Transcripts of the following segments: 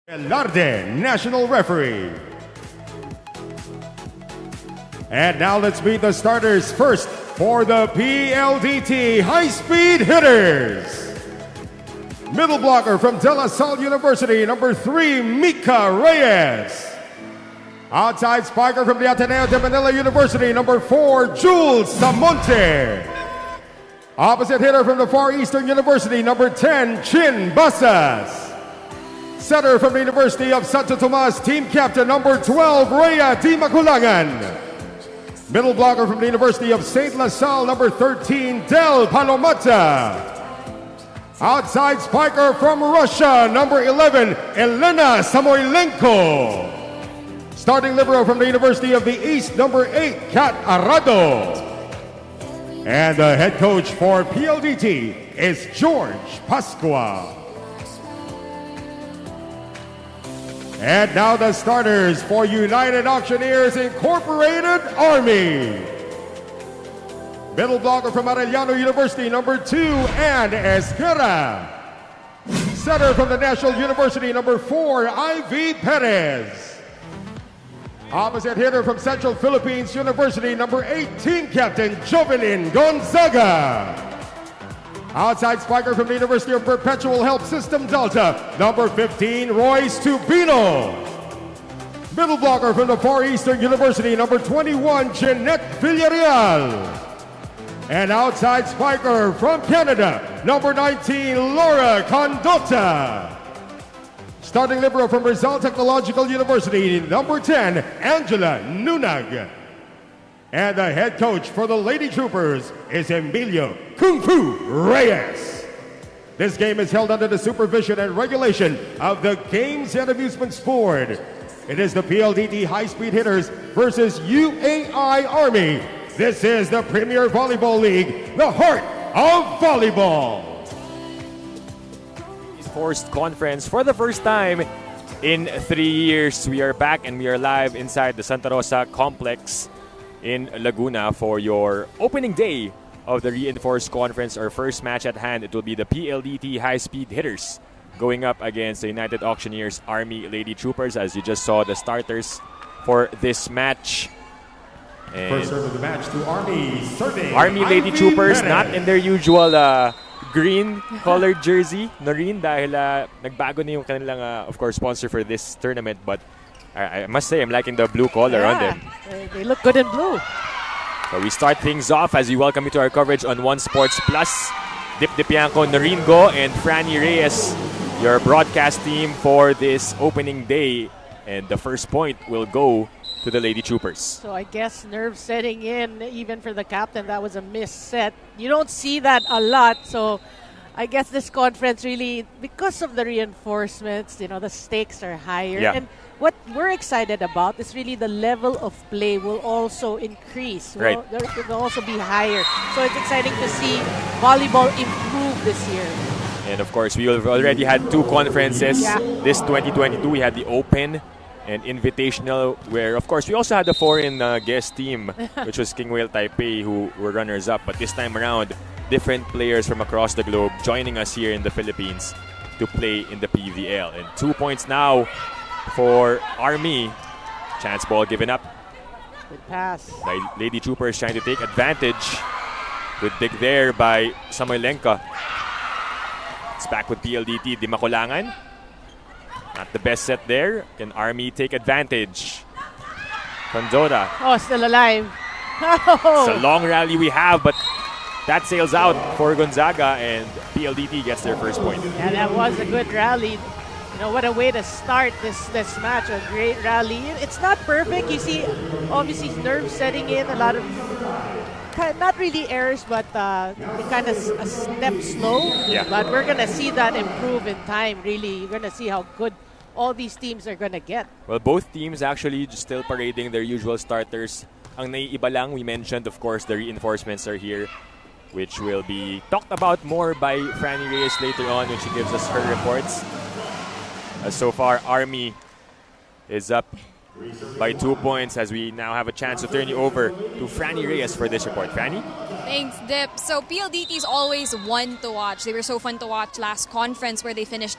Velarde, national referee. And now let's meet the starters first for the PLDT high-speed hitters. Middle blocker from De La Salle University, number 3, Mika Reyes. Outside spiker from the Ateneo de Manila University, number 4, Jules Samonte. Opposite hitter from the Far Eastern University, number 10, Chin Basas. Setter from the University of Santo Tomas, team captain number 12, Rhea Di Maculangan. Middle blocker from the University of St. La Salle, number 13, Del Palomata. Outside spiker from Russia, number 11, Elena Samoilenko. Starting libero from the University of the East, number 8, Kat Arado. And the head coach for PLDT is George Pascua. And now the starters for United Auctioneers Incorporated Army. Middle blocker from Arellano University, number 2, Ann Esquera. Setter from the National University, number 4, Ivy Perez. Opposite hitter from Central Philippines University, number 8, team captain Jovelyn Gonzaga. Outside spiker from the University of Perpetual Help System Delta, number 15, Royce Tubino. Middle blocker from the Far Eastern University, number 21, Jeanette Villarreal. And outside spiker from Canada, number 19, Laura Condota. Starting libero from Rizal Technological University, number 10, Angela Nunag. And the head coach for the Lady Troopers is Emilio Kung Fu Reyes. This game is held under the supervision and regulation of the Games and Amusements Board. It is the PLDT High-Speed Hitters versus UAI Army. This is the Premier Volleyball League, the heart of volleyball. Forced conference for the first time in 3 years. We are back and we are live inside the Santa Rosa complex in Laguna for your opening day of the reinforced conference. Our first match at hand, it will be the PLDT high-speed hitters going up against the United Auctioneers Army Lady Troopers. As you just saw, the starters for this match. And first serve of the match to Army serving. Army Lady Troopers not in their usual green colored jersey. Noreen, dahil nagbago na yung kanilang of course sponsor for this tournament, but I must say I'm liking the blue color on them. They look good in blue. So we start things off as we welcome you to our coverage on One Sports Plus. Dip Dipianco, Noreen Go, and Franny Reyes, your broadcast team for this opening day. And the first point will go to the Lady Troopers. So I guess nerves setting in even for the captain. That was a missed set. You don't see that a lot. So I guess this conference really, because of the reinforcements, the stakes are higher. Yeah. And what we're excited about is really the level of play will also increase. Right. It will also be higher. So it's exciting to see volleyball improve this year. And of course, we have already had 2 conferences. Yeah. This 2022, we had the Open and Invitational, where of course we also had the foreign guest team, which was King Whale Taipei, who were runners-up. But this time around, different players from across the globe joining us here in the Philippines to play in the PVL. And 2 points now for Army. Chance ball given up. Good pass. By Lady Troopers trying to take advantage. Good dig there by Samoilenko. It's back with PLDT. Di Maculangan. Not the best set there. Can Army take advantage? Condota. Oh, still alive. It's a long rally we have, but that sails out for Gonzaga, and PLDT gets their first point. Yeah, that was a good rally. What a way to start this match. A great rally. It's not perfect. You see, obviously, nerves setting in. A lot of, not really errors, but kind of a step slow. Yeah. But we're going to see that improve in time, really. You're going to see how good all these teams are going to get. Well, both teams actually just still parading their usual starters. Ang naiiba lang, we mentioned, of course, the reinforcements are here, which will be talked about more by Franny Reyes later on when she gives us her reports. So far, Army is up by 2 points as we now have a chance to turn you over to Franny Reyes for this report. Franny? Thanks, Dip. So PLDT is always one to watch. They were so fun to watch last conference where they finished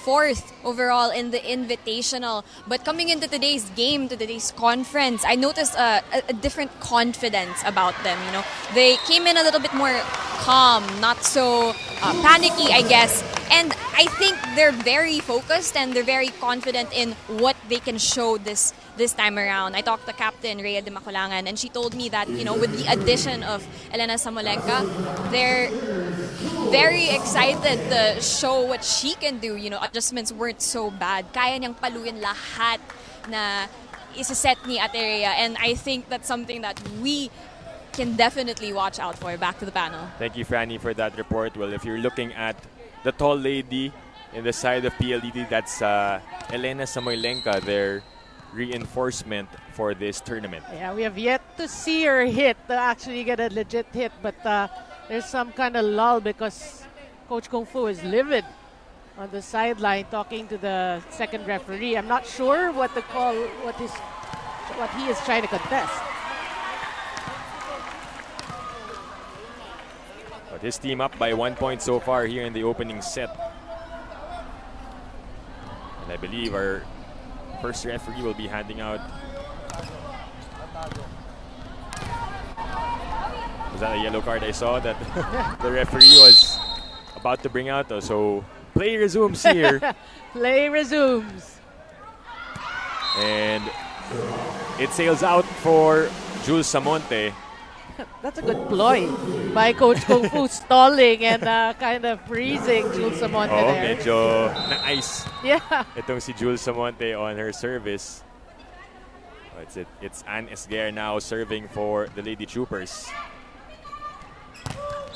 4th overall in the Invitational. But coming into today's game, to today's conference, I noticed a different confidence about them. You know, they came in a little bit more calm, not so panicky, I guess. And I think they're very focused and they're very confident in what they can show this time around. I talked to Captain Rhea de Maculangan, and she told me that, you know, with the addition of Elena Samolenka, they're very excited to show what she can do. You know, adjustments weren't so bad. Kaya niyang paluin lahat na isa-set ni Ate Rhea, and I think that's something that we can definitely watch out for. Back to the panel. Thank you, Franny, for that report. Well, if you're looking at the tall lady in the side of PLDT, that's Elena Samoilenka, their reinforcement for this tournament. Yeah, we have yet to see her hit, actually get a legit hit, but there's some kind of lull because Coach Kung Fu is livid on the sideline talking to the second referee. I'm not sure what the call, what he is trying to contest. But his team up by 1 point so far here in the opening set. And I believe our first referee will be handing out. Was that a yellow card I saw that the referee was about to bring out? So play resumes here. Play resumes. And it sails out for Jules Samonte. That's a good ploy by Coach Kung Fu, stalling and kind of freezing Jules Samonte there. Medyo na-ice. Yeah. Itong si Jules Samonte on her service. It's Anne Esguer now serving for the Lady Troopers.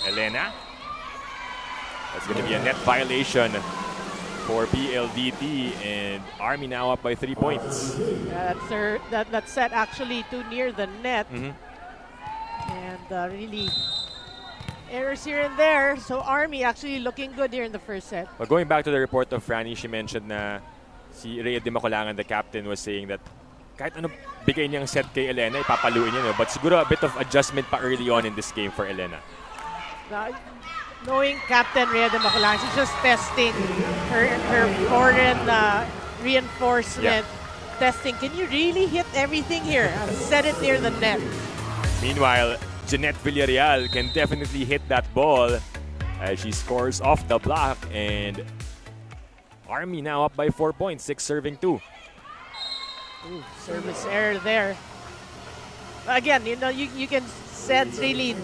Elena. That's going to be a net violation for PLDT, and Army now up by 3 points. That set actually too near the net. And really errors here and there. So Army actually looking good here in the first set. But going back to the report of Franny, she mentioned na si Rhea de Maculangan, the captain, was saying that kahit ano bigay niyang set kay Elena, ipapaluin niya. No? But siguro a bit of adjustment pa early on in this game for Elena. Knowing Captain Rhea de Maculangan, she's just testing her foreign reinforcement. Testing, can you really hit everything here? Set it near the net. Meanwhile, Jeanette Villarreal can definitely hit that ball as she scores off the block, and Army now up by 4 points, 6 serving 2. Ooh, service error there. Again, you know, you can sense really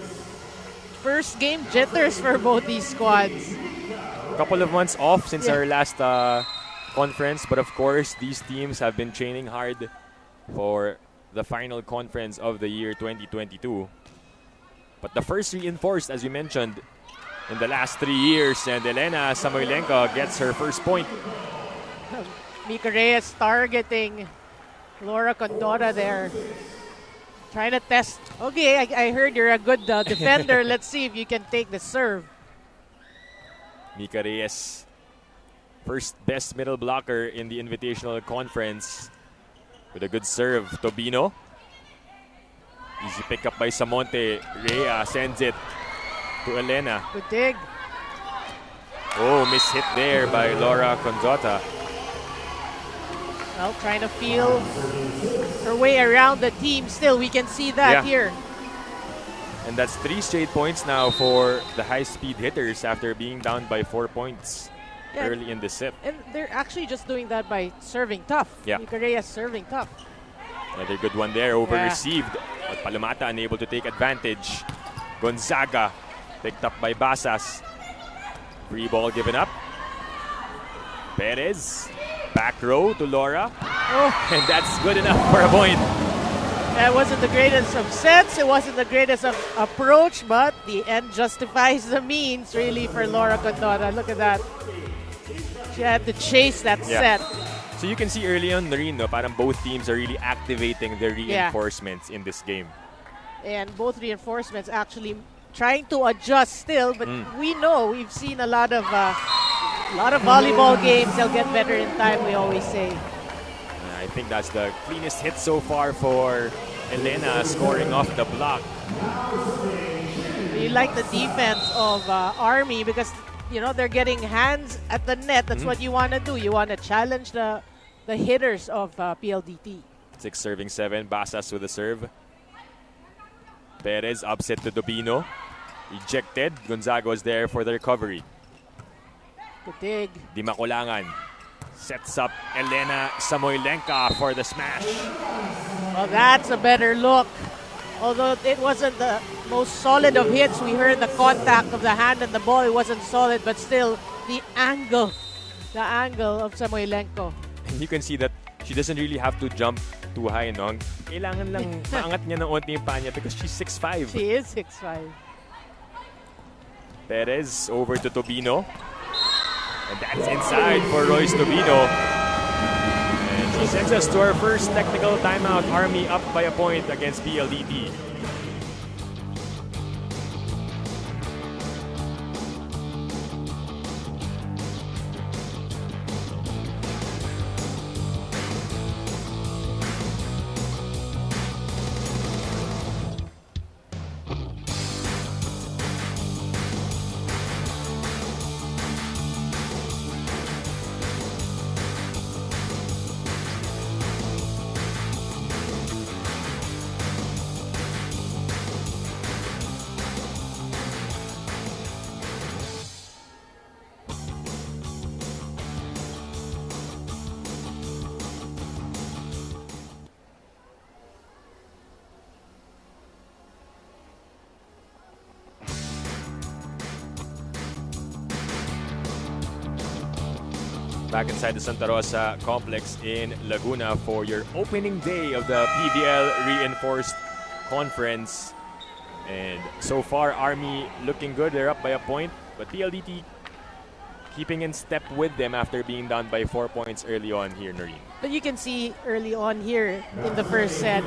first game jitters for both these squads. A couple of months off since our last conference, but of course these teams have been training hard for the final conference of the year 2022. But the first reinforced, as you mentioned, in the last 3 years, and Elena Samoilenka gets her first point. Mika Reyes targeting Laura Condora there. Trying to test. Okay, I heard you're a good defender. Let's see if you can take the serve. Mika Reyes, first best middle blocker in the Invitational Conference, with a good serve. Tobino. Easy pick up by Samonte. Rhea sends it to Elena. Good dig. Oh, miss hit there by Laura Conzota. Well, trying to feel her way around the team. Still, we can see that here. And that's 3 straight points now for the high-speed hitters after being down by 4 points early in the set. And they're actually just doing that by serving tough. Yeah. Mika Reyes serving tough. Another good one there, over-received. But Palomata unable to take advantage. Gonzaga picked up by Basas. Free ball given up. Perez, back row to Laura. Oh. And that's good enough for a point. That wasn't the greatest of sets. It wasn't the greatest of approach, but the end justifies the means, really, for Laura Condora. Look at that. She had to chase that set. So you can see early on, Noreen, no, parang both teams are really activating their reinforcements in this game. And both reinforcements actually trying to adjust still, but we know, we've seen a lot of volleyball games. They'll get better in time, we always say. I think that's the cleanest hit so far for Elena, scoring off the block. We like the defense of Army because you know, they're getting hands at the net. That's what you want to do. You want to challenge the hitters of PLDT. 6 serving 7. Basas with the serve. Perez upset to Tobino. Ejected. Gonzaga was there for the recovery. Good dig. Di Makulangan sets up Elena Samoylenka for the smash. Well, that's a better look. Although it wasn't the most solid of hits, we heard the contact of the hand and the ball. It wasn't solid, but still the angle of Samoylenko. And you can see that she doesn't really have to jump too high, no? Kailangan lang maangat niya ng onti yung paa niya because she's 6'5". She is 6'5". Perez over to Tobino. And that's inside for Royce Tobino. And she sends us to our first technical timeout. Army up by a point against PLDT. Back inside the Santa Rosa complex in Laguna for your opening day of the PVL Reinforced Conference. And so far, Army looking good. They're up by a point, but PLDT keeping in step with them after being down by 4 points early on here, Noreen. But you can see early on here in the first set,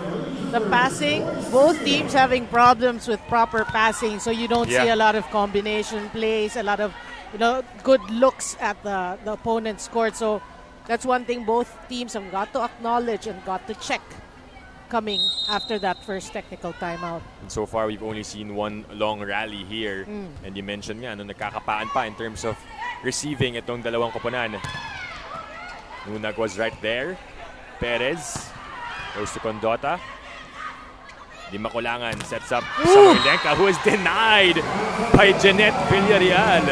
the passing, both teams having problems with proper passing, so you don't see a lot of combination plays, a lot of good looks at the opponent's court. So that's one thing both teams have got to acknowledge and got to check coming after that first technical timeout. And so far, we've only seen one long rally here. And you mentioned nga, nagkakapaan pa in terms of receiving itong dalawang koponan. Nunag was right there. Perez goes to Condota. Di Makulangan sets up Samoylenka, who is denied by Jeanette Villarreal.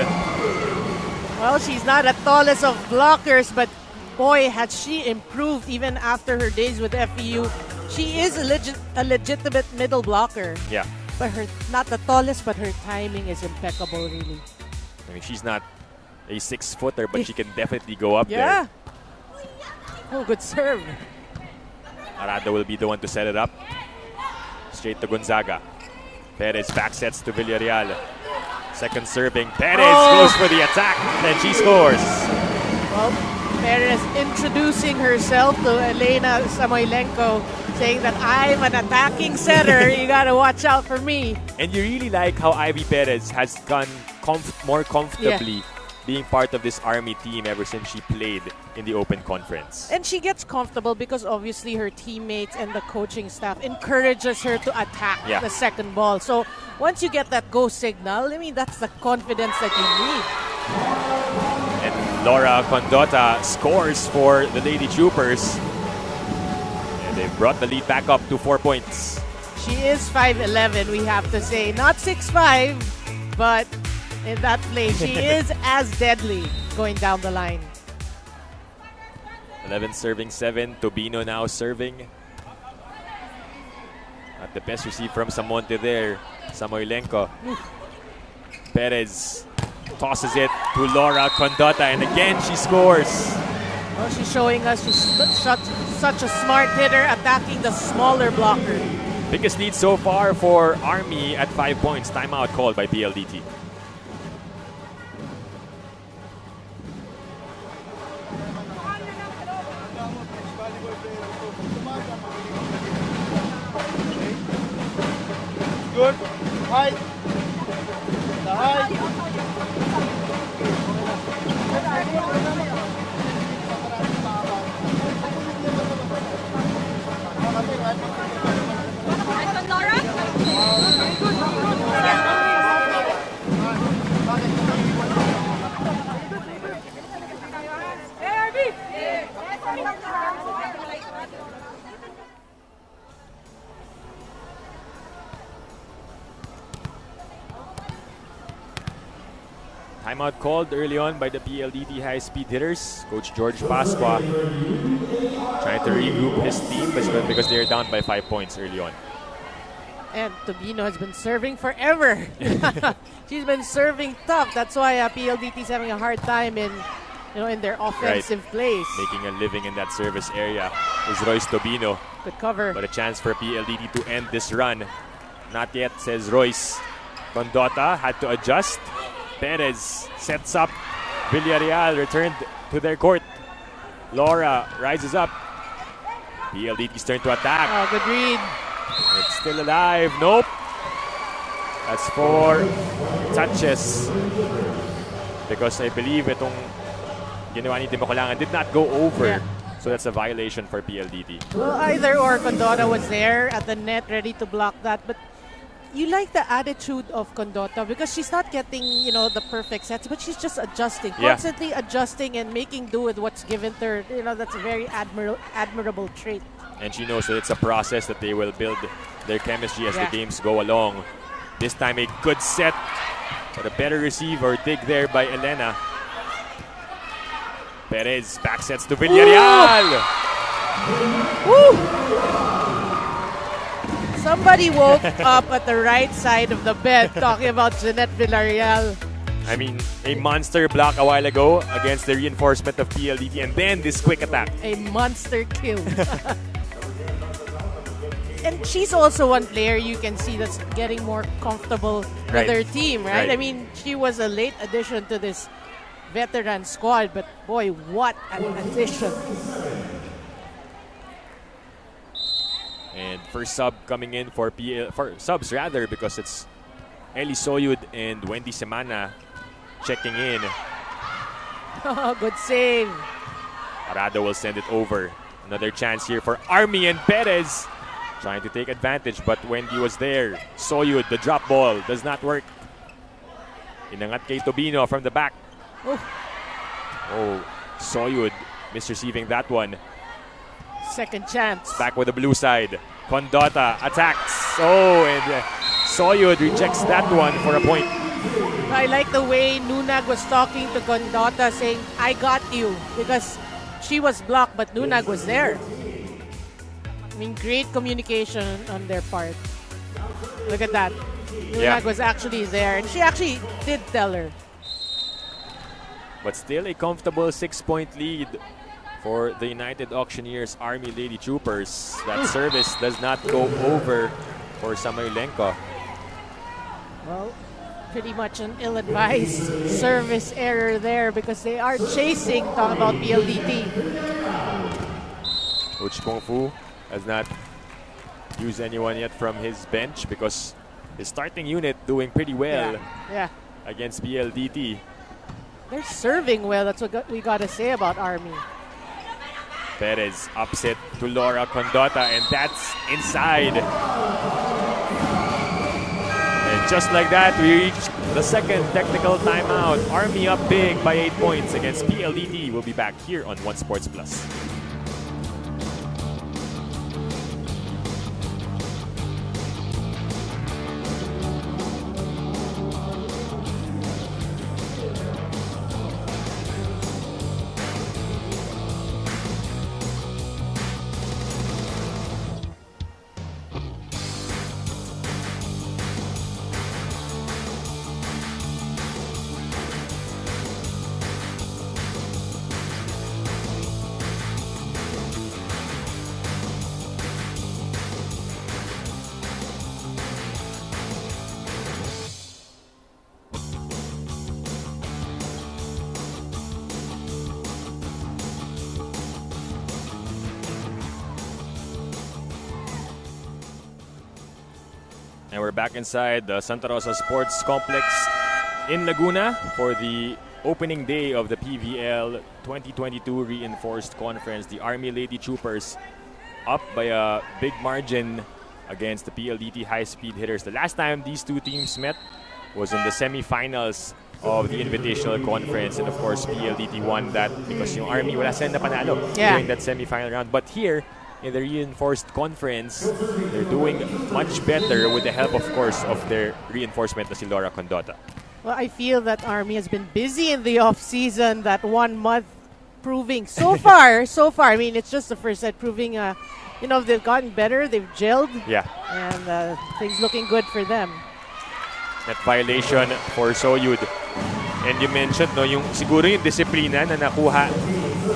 Well, she's not the tallest of blockers, but boy, has she improved even after her days with FEU. She is a legitimate middle blocker. Yeah. But not the tallest, but her timing is impeccable, really. I mean, she's not a 6-footer, but she can definitely go up there. Oh, good serve. Arada will be the one to set it up. Straight to Gonzaga. Perez back sets to Villarreal. Second serving. Perez goes for the attack, and she scores. Well, Perez introducing herself to Elena Samoylenko, saying that I'm an attacking setter. You gotta watch out for me. And you really like how Ivy Perez has gone more comfortably being part of this Army team ever since she played in the Open Conference. And she gets comfortable because obviously her teammates and the coaching staff encourages her to attack the second ball. So once you get that go signal, I mean, that's the confidence that you need. And Laura Condota scores for the Lady Troopers. And they brought the lead back up to 4 points. She is 5'11", we have to say. Not 6'5", but in that play, she is as deadly going down the line. 11 serving 7. Tobino now serving. At the best receive from Samonte there. Samoylenko. Perez tosses it to Laura Condota, and again she scores. Well, she's showing us she's such a smart hitter, attacking the smaller blocker. Biggest lead so far for Army at 5 points. Timeout called by PLDT. Good. High. The high. Timeout called early on by the PLDT high-speed hitters. Coach George Pasqua trying to regroup his team because they're down by 5 points early on. And Tobino has been serving forever. She's been serving tough. That's why PLDT is having a hard time in their offensive plays. Making a living in that service area is Royce Tobino. Good cover. But a chance for PLDT to end this run. Not yet, says Royce. Condota had to adjust. Perez sets up. Villarreal returned to their court. Laura rises up. PLDT's turn to attack. Oh, good read. It's still alive. Nope. That's for touches. Because I believe itong ginawa ni Timocolangan did not go over. Yeah. So that's a violation for PLDT. Well, either or Condota was there at the net ready to block that. But you like the attitude of Condota because she's not getting, the perfect sets, but she's just adjusting, constantly adjusting and making do with what's given to her. That's a very admirable trait. And she knows that it's a process that they will build their chemistry as the games go along. This time a good set, but a better receive or dig there by Elena. Perez back sets to Villarreal. Woo! Somebody woke up at the right side of the bed talking about Jeanette Villarreal. I mean, a monster block a while ago against the reinforcement of PLDT, and then this quick attack. A monster kill. And she's also one player you can see that's getting more comfortable with her team, right? I mean, she was a late addition to this veteran squad, but boy, what an addition. And first sub coming in for subs rather, because it's Eli Soyud and Wendy Semana checking in. Good save. Arado will send it over. Another chance here for Army and Perez. Trying to take advantage, but Wendy was there. Soyud, the drop ball, does not work. Inangat kay Tobino from the back. Oh, Soyud misreceiving that one. Second chance. Back with the blue side. Condota attacks. Oh, and Soyud rejects that one for a point. I like the way Nunag was talking to Condota, saying, I got you, because she was blocked, but Nunag was there. I mean, great communication on their part. Look at that. Nunag was actually there, and she actually did tell her. But still a comfortable 6-point lead for the United Auctioneers Army Lady Troopers. That service does not go over for Samoylenko. Well, pretty much an ill-advised service error there because they are chasing, talking about PLDT. Coach Kung Fu has not used anyone yet from his bench because his starting unit doing pretty well against PLDT. They're serving well. That's what we got to say about Army. Perez upset to Laura Condota, and that's inside. And just like that, we reach the second technical timeout. Army up big by 8 points against PLDT. We'll be back here on One Sports Plus. And we're back inside the Santa Rosa Sports Complex in Laguna for the opening day of the PVL 2022 Reinforced Conference. The Army Lady Troopers up by a big margin against the PLDT high-speed hitters. The last time these two teams met was in the semifinals of the Invitational Conference, and of course PLDT won that because yung Army wala silang napanalo during that semifinal round. But here in the Reinforced Conference, they're doing much better with the help, of course, of their reinforcement na si Laura Condota. Well, I feel that Army has been busy in the off-season, that 1 month proving so far, I mean, it's just the first set proving, they've gotten better, they've gelled, Yeah. and things looking good for them. That violation for Soyud. And you mentioned, no, siguro yung disiplina na nakuha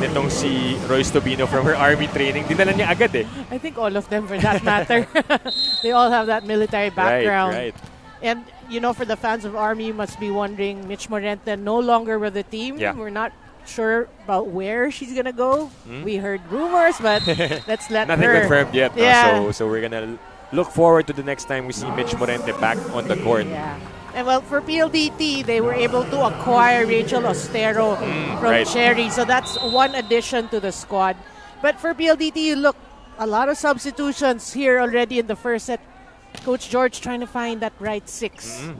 nitong si Royce Tobino from her Army training, dinala niya agad eh. I think all of them, for that matter. They all have that military background. Right. And, for the fans of Army, you must be wondering, Mitch Morente no longer with the team. Yeah. We're not sure about where she's going to go. We heard rumors, but let's let Nothing her. confirmed yet. No? Yeah. So we're going to look forward to the next time we see Mitch Morente back on the court. Yeah. And well, for PLDT, they were able to acquire Rachel Ostero from Cherry. So that's one addition to the squad. But for PLDT, you look, a lot of substitutions here already in the first set. Coach George trying to find that right 6.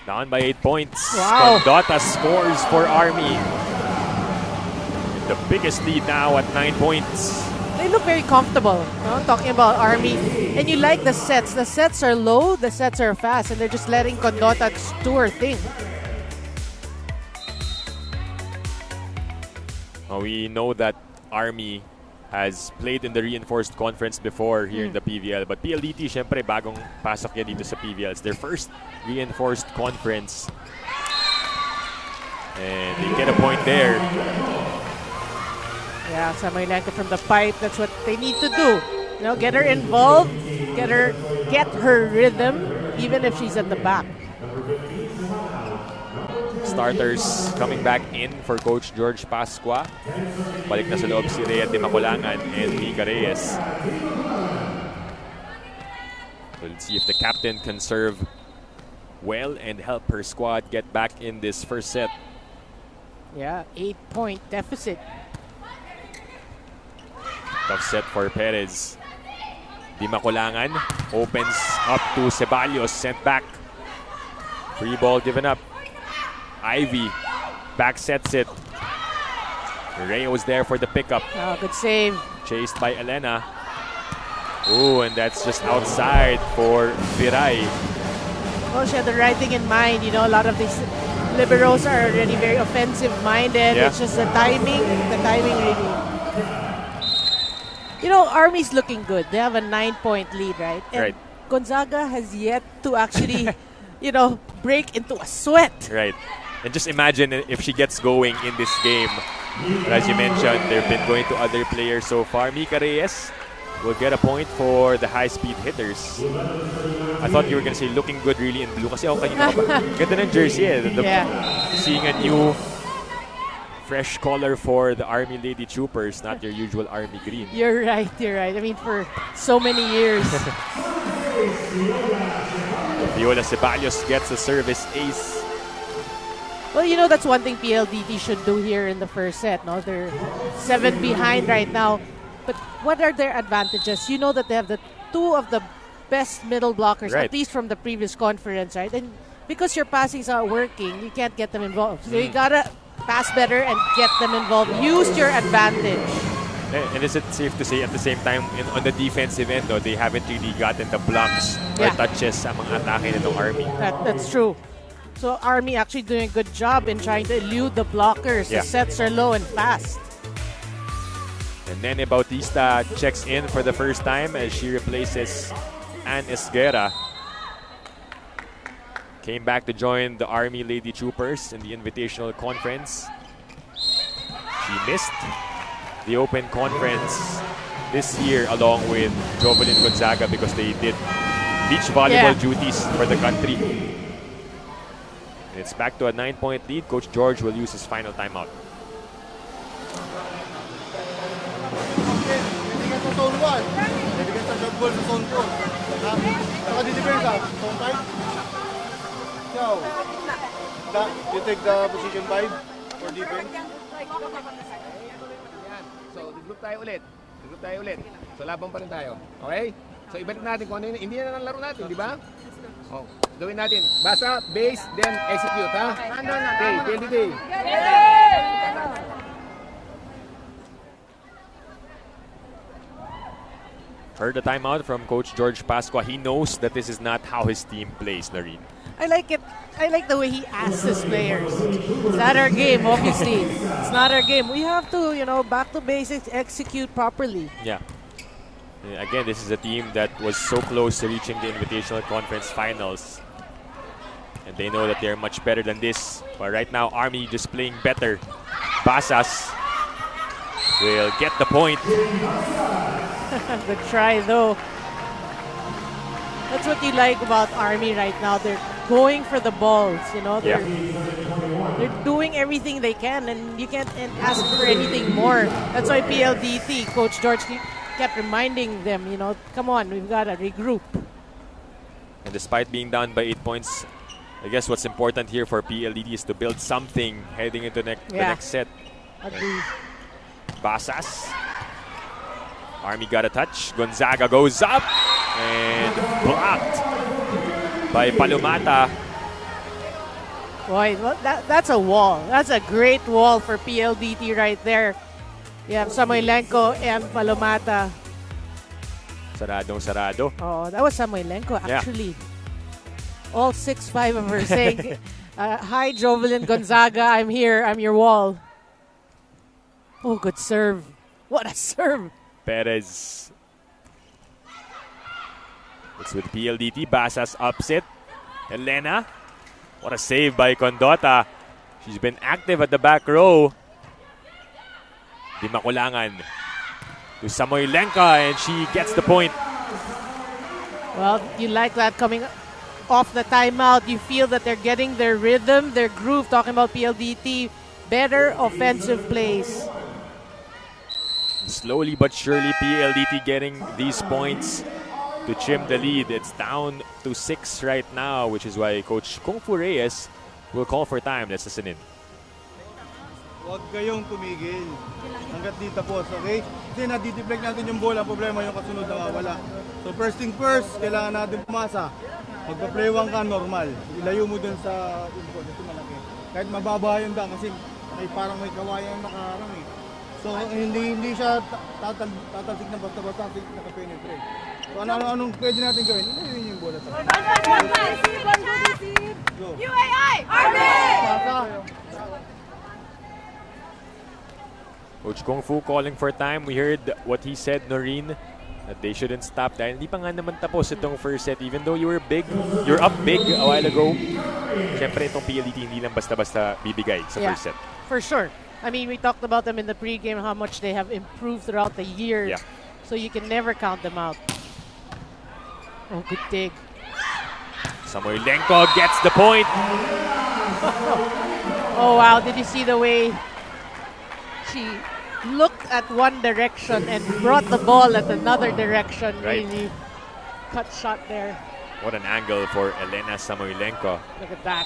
Down by 8 points. Wow. Condota scores for Army. The biggest lead now at 9 points. They look very comfortable, talking about Army. And you like the sets. The sets are low, the sets are fast, and they're just letting Condota do her thing. We know that Army has played in the reinforced conference before here in the PVL. But PLDT, syempre, bagong pasok yan dito sa PVL. It's their first reinforced conference. And they get a point there. Yeah, Samoilenko from the pipe. That's what they need to do. Get her involved, get her rhythm, even if she's at the back. Starters coming back in for Coach George Pascua. Balik na sa loob si Rhea de Macolangan and Mika Reyes. So let's see if the captain can serve well and help her squad get back in this first set. Yeah, 8-point deficit. Tough set for Perez. Di Macolangan opens up to Ceballos, sent back. Free ball given up. Ivy back sets it. Rhea was there for the pickup. Oh, good save. Chased by Elena. Oh, and that's just outside for Viray. Well, she had the right thing in mind. A lot of these liberos are already very offensive-minded. Yeah. It's just the timing. The timing really. Army's looking good. They have a 9-point lead, right? And Right. Gonzaga has yet to actually, break into a sweat. Right. And just imagine if she gets going in this game. But as you mentioned, they've been going to other players so far. Mika Reyes will get a point for the high-speed hitters. I thought you were going to say looking good really in blue. Kasi kanina ganda ng jersey eh. Seeing a new fresh color for the Army Lady Troopers, not your usual Army green. You're right. I mean, for so many years. Viola Ceballos gets the service ace. Well, that's one thing PLDT should do here in the first set. No, they're 7 behind right now. But what are their advantages? You know that they have the 2 of the best middle blockers, Right. at least from the previous conference, right? And because your passings are working, you can't get them involved. So you gotta pass better and get them involved. Use your advantage. And is it safe to say at the same time, on the defensive end, no, they haven't really gotten the blocks or touches sa mga atake nitong Army. That's true. So Army actually doing a good job in trying to elude the blockers. Yeah. The sets are low and fast. And Nene Bautista checks in for the first time as she replaces Ann Esguerra. Came back to join the Army Lady Troopers in the Invitational Conference. She missed the Open Conference this year along with Jovelyn Gonzaga because they did beach volleyball duties for the country. And it's back to a 9-point lead. Coach George will use his final timeout. Pwede ka sa zone 1. Pwede ka sa jump ball sa zone 2. Saka di-defense ka. Zone 5. Ikaw. You take the position 5 for defense. So, group tayo ulit. So, laban pa rin tayo. Okay? So, ibalik natin kung ano yun. Hindi na lang laro natin, di ba? Oh, gawin natin. Basa, base, then execute, ha? Okay, PLDT. Heard the timeout from Coach George Pascua. He knows that this is not how his team plays, Larine. I like it. I like the way he asks his players. It's not our game, obviously. It's not our game. We have to, back to basics, execute properly. Yeah. Again, this is a team that was so close to reaching the Invitational Conference Finals. And they know that they're much better than this. But right now, Army just playing better. Basas will get the point. Good try, though. That's what you like about Army right now. They're going for the balls, They're doing everything they can, and you can't ask for anything more. That's why PLDT, Coach George kept reminding them, come on, we've got to regroup. And despite being down by 8 points, I guess what's important here for PLDT is to build something heading into the next set. Agree. Basas. Army got a touch. Gonzaga goes up and blocked by Palomata. Boy, that's a wall. That's a great wall for PLDT right there. You have Samoilenko and Palomata. Sarado. Oh, that was Samoilenko, actually. Yeah. All 6'5" of her saying, hi, Jovelyn Gonzaga, I'm here, I'm your wall. Oh, good serve. What a serve. Perez. It's with PLDT. Basas upset. Elena. What a save by Condota. She's been active at the back row. Di makulangan to Samoilenko, and she gets the point. Well, you like that coming off the timeout. You feel that they're getting their rhythm, their groove. Talking about PLDT, better offensive plays. Slowly but surely, PLDT getting these points to trim the lead. It's down to 6 right now, which is why Coach Kung Fu Reyes will call for time. Let's listen in. Huwag kayong tumigil hanggat di tapos, okay? Kasi nadideflect natin yung bola, problema yung kasunod na wala. So first thing first, kailangan natin pumasa. Magpa-playwang ka, normal. Ilayo mo dun sa input, ito malaki. Kahit mababa yung dang kasi parang may kawayan nakaharang eh. So hindi siya tatalsik na basta-basta, nakapenetrate. So anong pwede natin gawin? Ilayo yung bola. UAI! Army! Pasa. Coach Kung Fu calling for time. We heard what he said, Noreen, that they shouldn't stop dahil hindi pa nga naman tapos itong first set. Even though you're up big a while ago, syempre itong PLDT hindi lang basta-basta bibigay sa first set. For sure. I mean, we talked about them in the pregame, how much they have improved throughout the year. Yeah. So you can never count them out. Oh, good dig. Samoilenko gets the point. Oh, wow. Did you see the way she looked at one direction and brought the ball at another direction? Right. Really cut shot there. What an angle for Elena Samoilenko. Look at that.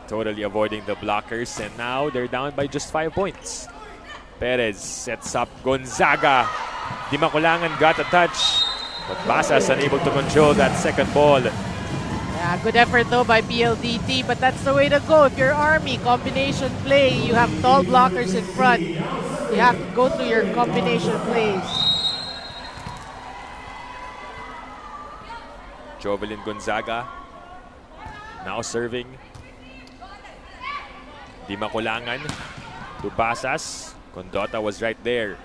Totally avoiding the blockers, and now they're down by just 5 points. Perez sets up Gonzaga. Di makulangan got a touch, but Basas unable to control that second ball. Yeah, good effort though by PLDT, but that's the way to go. If you're Army, combination play, you have tall blockers in front. You have to go through your combination plays. Jovelyn Gonzaga now serving. Di makulangan to Basas. Condota was right there.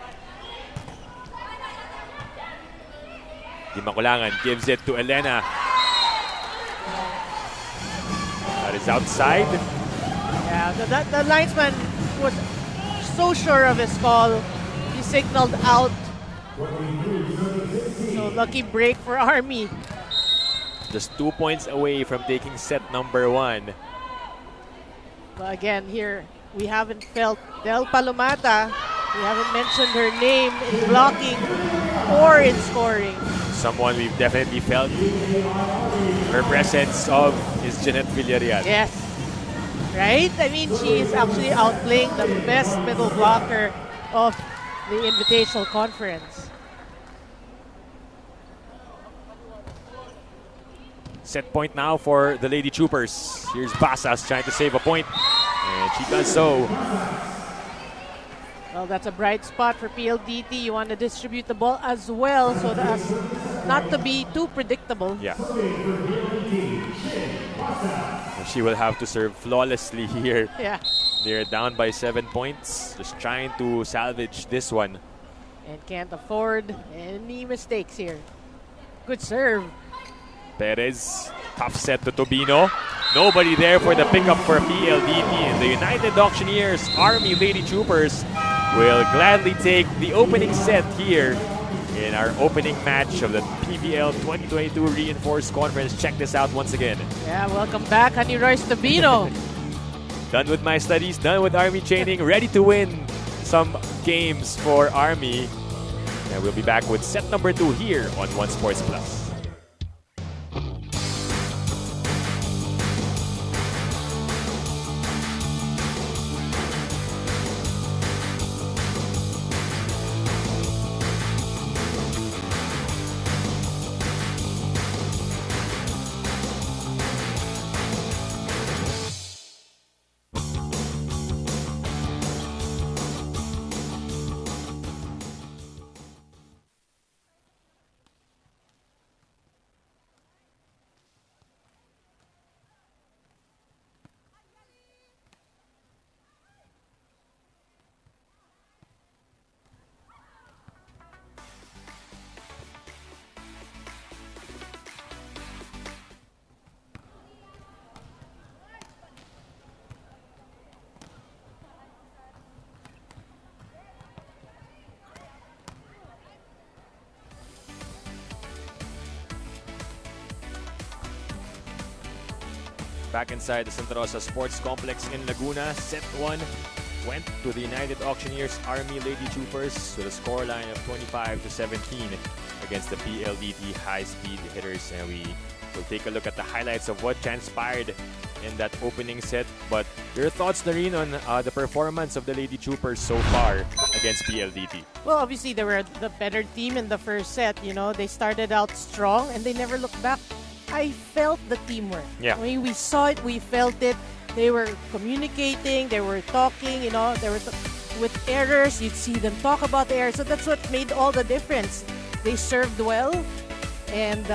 Di makulangan gives it to Elena. That is outside. Yeah, the linesman was so sure of his call. He signaled out. So lucky break for Army. Just 2 points away from taking set number 1. But again, here we haven't felt Del Palomata. We haven't mentioned her name in blocking or in scoring. Someone we've definitely felt her presence of is Jeanette Villarreal. Yes. Right? I mean, she is actually outplaying the best middle blocker of the Invitational Conference. Set point now for the Lady Troopers. Here's Basas trying to save a point, and she does so. Well, that's a bright spot for PLDT. You want to distribute the ball as well so that not to be too predictable. Yeah. She will have to serve flawlessly here. Yeah. They're down by 7 points. Just trying to salvage this one. And can't afford any mistakes here. Good serve. Perez, tough set to Tobino. Nobody there for the pickup for PLDT. And the United Auctioneers Army Lady Troopers will gladly take the opening set here in our opening match of the PVL 2022 Reinforced Conference. Check this out once again. Yeah, welcome back, Honey Royce Tobino. Done with my studies, done with Army training, ready to win some games for Army. And we'll be back with set number 2 here on One Sports Plus. Back inside the Santa Rosa Sports Complex in Laguna, set 1 went to the United Auctioneers Army Lady Troopers with a scoreline of 25-17 against the PLDT high-speed hitters. And we will take a look at the highlights of what transpired in that opening set. But your thoughts, Noreen, on the performance of the Lady Troopers so far against PLDT? Well, obviously they were the better team in the first set. You know, they started out strong and they never looked back. I felt the teamwork. Yeah. I mean, we saw it, we felt it. They were communicating, they were talking, you know, they were with errors, you'd see them talk about the errors. So that's what made all the difference. They served well, and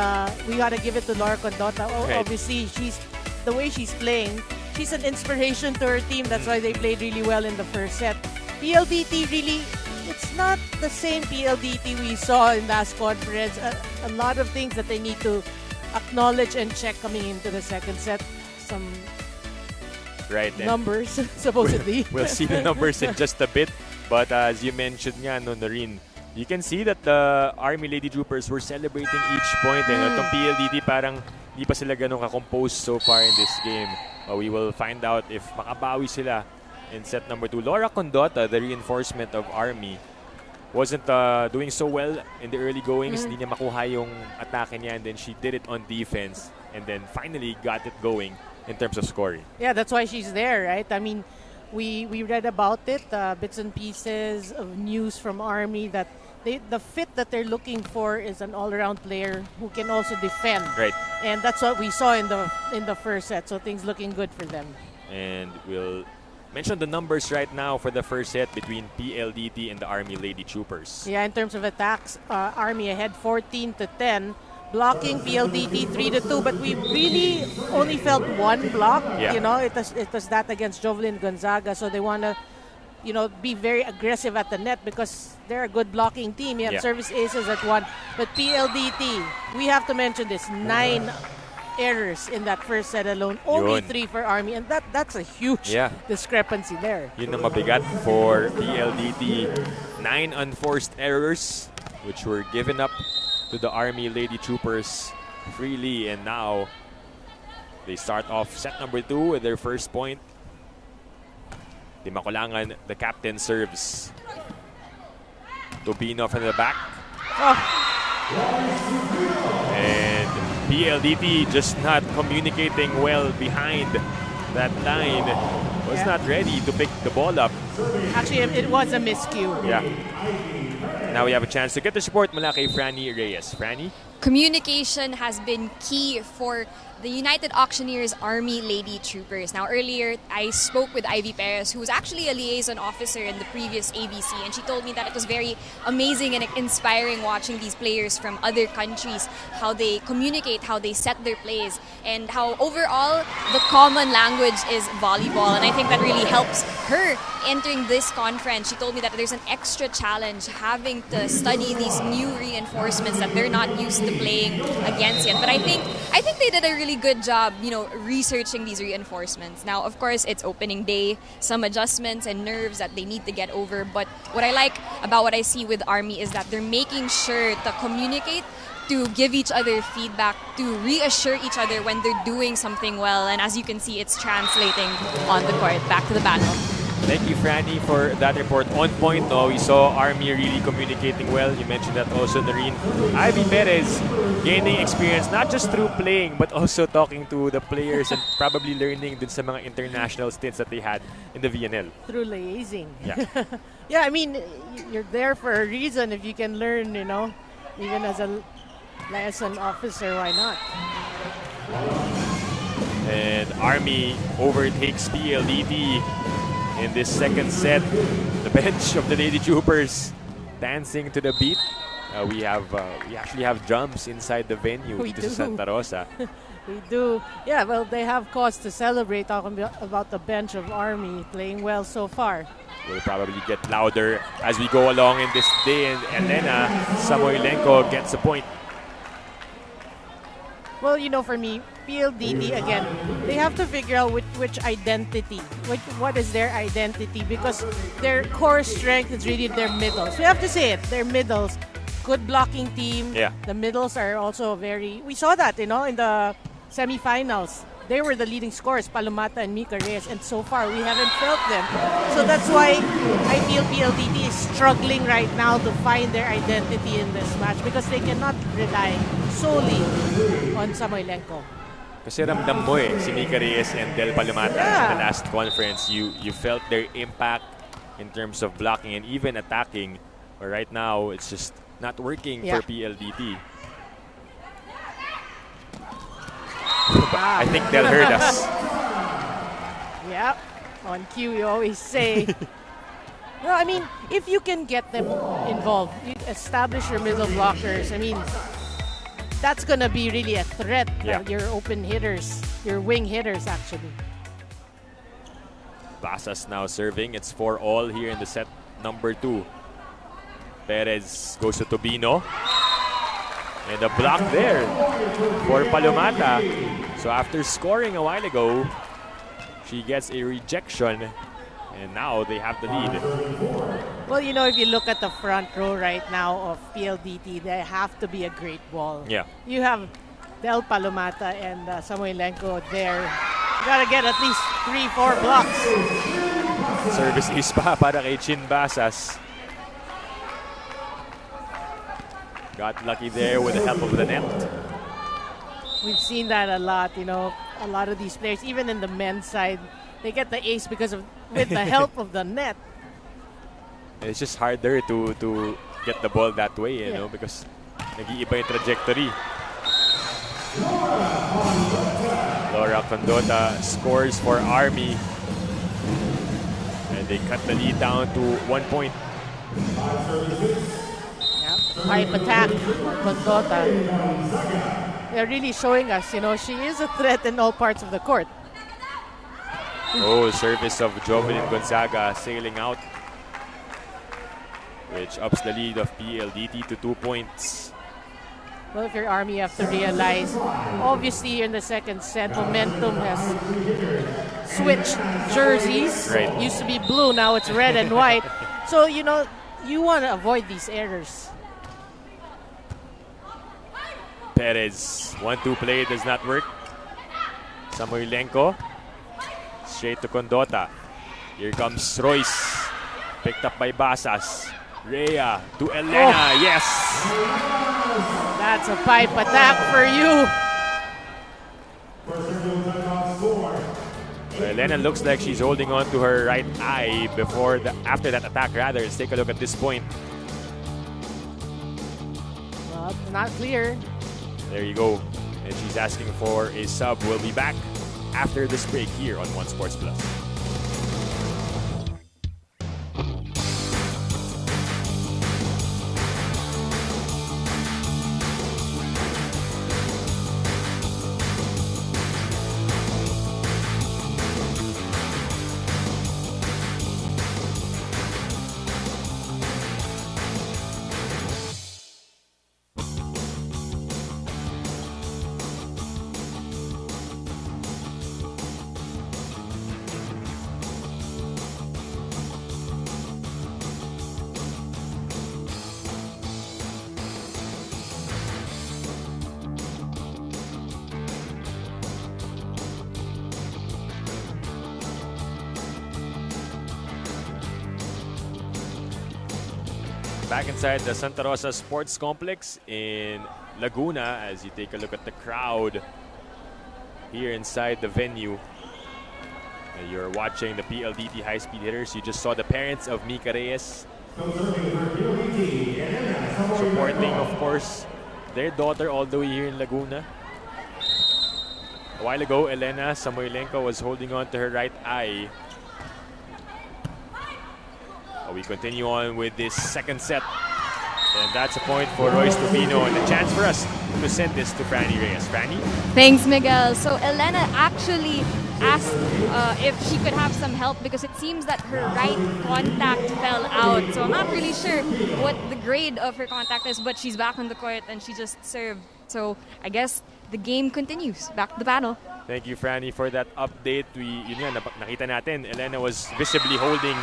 we got to give it to Laura Condota. Right. Obviously, the way she's playing, she's an inspiration to her team. That's why they played really well in the first set. PLDT really, it's not the same PLDT we saw in last conference. A lot of things that they need to acknowledge and check coming into the second set. Some numbers, supposedly. We'll see the numbers in just a bit. But as you mentioned nga, no, Noreen, you can see that the Army Lady Troopers were celebrating each point. And itong PLDT parang di pa sila ganun ka-composed so far in this game. We will find out if makabawi sila in set number 2. Laura Condota, the reinforcement of Army, wasn't doing so well in the early goings. Hindi niya makuha yung atake niya, and then she did it on defense and then finally got it going in terms of scoring. Yeah, that's why she's there, right? I mean, we read about it, bits and pieces of news from Army that the fit that they're looking for is an all-around player who can also defend. Right. And that's what we saw in the first set. So things looking good for them. And we'll mention the numbers right now for the first set between PLDT and the Army Lady Troopers. Yeah, in terms of attacks, Army ahead 14-10. Blocking PLDT 3-2, but we really only felt one block. Yeah. You know, it was that against Jovelyn Gonzaga, so they want to, you know, be very aggressive at the net because they're a good blocking team. You have service aces at 1, but PLDT, we have to mention this, 9 errors in that first set alone, only 3 for Army, and that's a huge discrepancy there. Yun ang mabigat for PLDT. 9 unforced errors, which were given up to the Army Lady Troopers freely, and now they start off set number 2 with their first point. Di Makulangan, the captain, serves. Tobino from the back. And PLDT just not communicating well behind that line. Was not ready to pick the ball up. Actually, it was a miscue. Yeah. Now we have a chance to get the support mula kay Franny Reyes. Franny? Communication has been key for the United Auctioneers Army Lady Troopers. Now, earlier I spoke with Ivy Perez, who was actually a liaison officer in the previous ABC, and she told me that it was very amazing and inspiring watching these players from other countries, how they communicate, how they set their plays, and how overall the common language is volleyball. And I think that really helps her entering this conference. She told me that there's an extra challenge having to study these new reinforcements that they're not used to playing against yet. But I think they did a really good job, researching these reinforcements. Now, of course, it's opening day, some adjustments and nerves that they need to get over. But what I like about what I see with Army is that they're making sure to communicate, to give each other feedback, to reassure each other when they're doing something well. And as you can see, it's translating on the court. Back to the panel. Thank you, Franny, for that report. On point, no? We saw Army really communicating well. You mentioned that also, Noreen. Ivy Perez gaining experience not just through playing, but also talking to the players and probably learning dun sa mga international stints that they had in the VNL. Through liaising. Yeah. Yeah, I mean, you're there for a reason. If you can learn, even as a liaison officer, why not? And Army overtakes PLDT in this second set. The bench of the Lady Troopers dancing to the beat. We actually have drums inside the venue. We This is do. Santa Rosa. We do. Yeah, well, they have cause to celebrate, talking about the bench of Army playing well so far. Will probably get louder as we go along in this day. And Elena Samoilenko gets a point. Well, for me, PLDT, again, they have to figure out which identity, what is their identity, because their core strength is really their middles. We have to say it, their middles. Good blocking team. Yeah. The middles are also we saw that, in the semifinals. They were the leading scorers, Palomata and Mika Reyes, and so far we haven't felt them. So that's why I feel PLDT is struggling right now to find their identity in this match, because they cannot rely solely on Samoilenko. Kasi ramdam mo si Mika Reyes and Del Palomata in the last conference. You felt their impact in terms of blocking and even attacking. But right now, it's just not working for PLDT. I think they'll hurt us. Yep. On cue, you always say. No, I mean, if you can get them involved, you establish your middle blockers, that's going to be really a threat. Your open hitters, your wing hitters, actually. Basas now serving. It's 4-all here in the set number 2. Perez goes to Tobino. And a block there for Palomata. So after scoring a while ago, she gets a rejection. And now they have the lead. Well, if you look at the front row right now of PLDT, they have to be a great ball. Yeah. You have Del Palomata and Samoilenko there. You got to get at least 3-4 blocks. Service is pa para kay Chin Basas. Got lucky there with the help of the net. We've seen that a lot, a lot of these players, even in the men's side, they get the ace with the help of the net. It's just harder to get the ball that way, you know, because nag-iiba yung trajectory. Laura Condota scores for Army. And they cut the lead down to 1 point. Pipe attack for Condota. They're really showing us, she is a threat in all parts of the court. Oh, service of Jovelyn Gonzaga sailing out, which ups the lead of PLDT to 2 points. Well, if you're Army, you have to realize, obviously in the second set, momentum has switched jerseys. Right. Used to be blue, now it's red and white. So, you want to avoid these errors. Perez, 1-2 play does not work. Samoilenko, straight to Condota. Here comes Royce, picked up by Basas. Rhea to Elena, yes! That's a pipe attack for you. Well, Elena looks like she's holding on to her right eye after that attack rather. Let's take a look at this point. Well, it's not clear. There you go. And she's asking for a sub. We'll be back after this break here on One Sports Plus. Back inside the Santa Rosa Sports Complex in Laguna as you take a look at the crowd here inside the venue. You're watching the PLDT high-speed hitters. You just saw the parents of Mika Reyes supporting, of course, their daughter all the way here in Laguna. A while ago, Elena Samoilenko was holding on to her right eye. We continue on with this second set. And that's a point for Royce Rubino and a chance for us to send this to Franny Reyes. Franny? Thanks, Miguel. So Elena actually asked if she could have some help because it seems that her right contact fell out. So I'm not really sure what the grade of her contact is, but she's back on the court and she just served. So I guess the game continues. Back to the battle. Thank you, Franny, for that update. Yun nga, nakita natin, Elena was visibly holding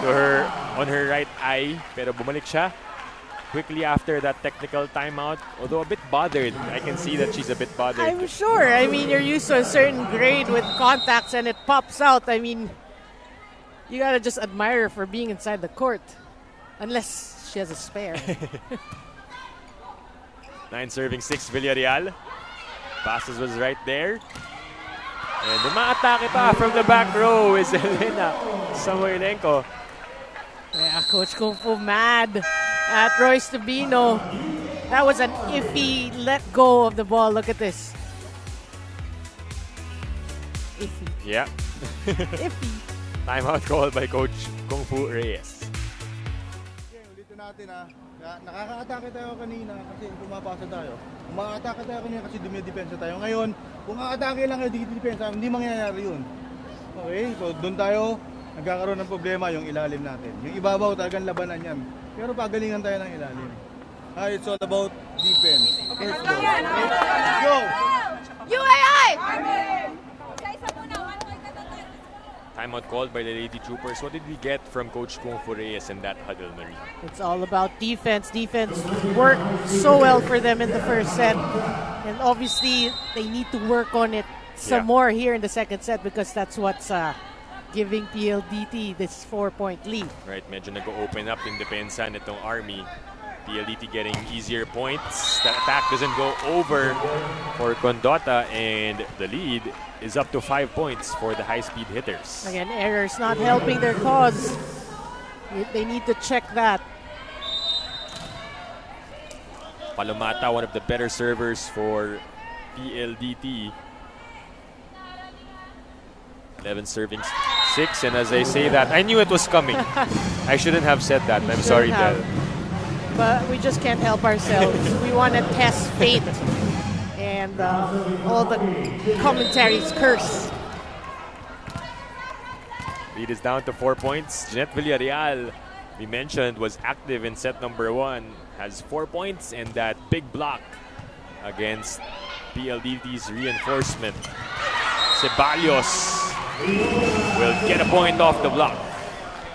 to her on her right eye, pero bumalik siya quickly after that technical timeout. Although a bit bothered, I can see that she's a bit bothered. I'm sure. I mean, you're used to a certain grade with contacts and it pops out. I mean, you gotta just admire her for being inside the court, unless she has a spare. 9 serving 6 Villarreal. Passes was right there. And umaatake pa from the back row is Elena Samoilenko. Yeah, Coach Kung Fu mad at Royce Rubino. That was an iffy let go of the ball. Look at this. Iffy. Yeah. Iffy. Timeout call by Coach Kung Fu Reyes. Okay, ulitin natin nakaka-atake tayo kanina kasi pumapasa tayo. Uma-atake tayo kanina kasi dumidepensa tayo. Ngayon, kung a-atake lang kayo dumidepensa, hindi mangyayari yun. Okay, so doon tayo nagkakaroon ng problema yung ilalim natin. Yung ibabaw talagang labanan yan. Pero pagalingan tayo ng ilalim. It's all about defense. First goal. Okay? Go! UAI! Timeout called by the Lady Troopers. What did we get from Coach Kung Fu Reyes in that huddle, Marie? It's all about defense. Defense worked so well for them in the first set. And obviously, they need to work on it some more here in the second set because that's what's giving PLDT this 4-point lead. Right, medyo nag-open up yung depensa nitong Army. PLDT getting easier points. That attack doesn't go over for Condota, and the lead is up to 5 points for the high-speed hitters. Again, errors not helping their cause. They need to check that. Palomata, one of the better servers for PLDT. 11 serving 6, and as I say that, I knew it was coming. I shouldn't have said that. I'm sorry, Del. But we just can't help ourselves. We want to test fate. And all the commentaries curse. Lead is down to 4 points. Jeanette Villarreal, we mentioned, was active in set number 1. Has 4 points and that big block against PLDT's reinforcement. Ceballos will get a point off the block.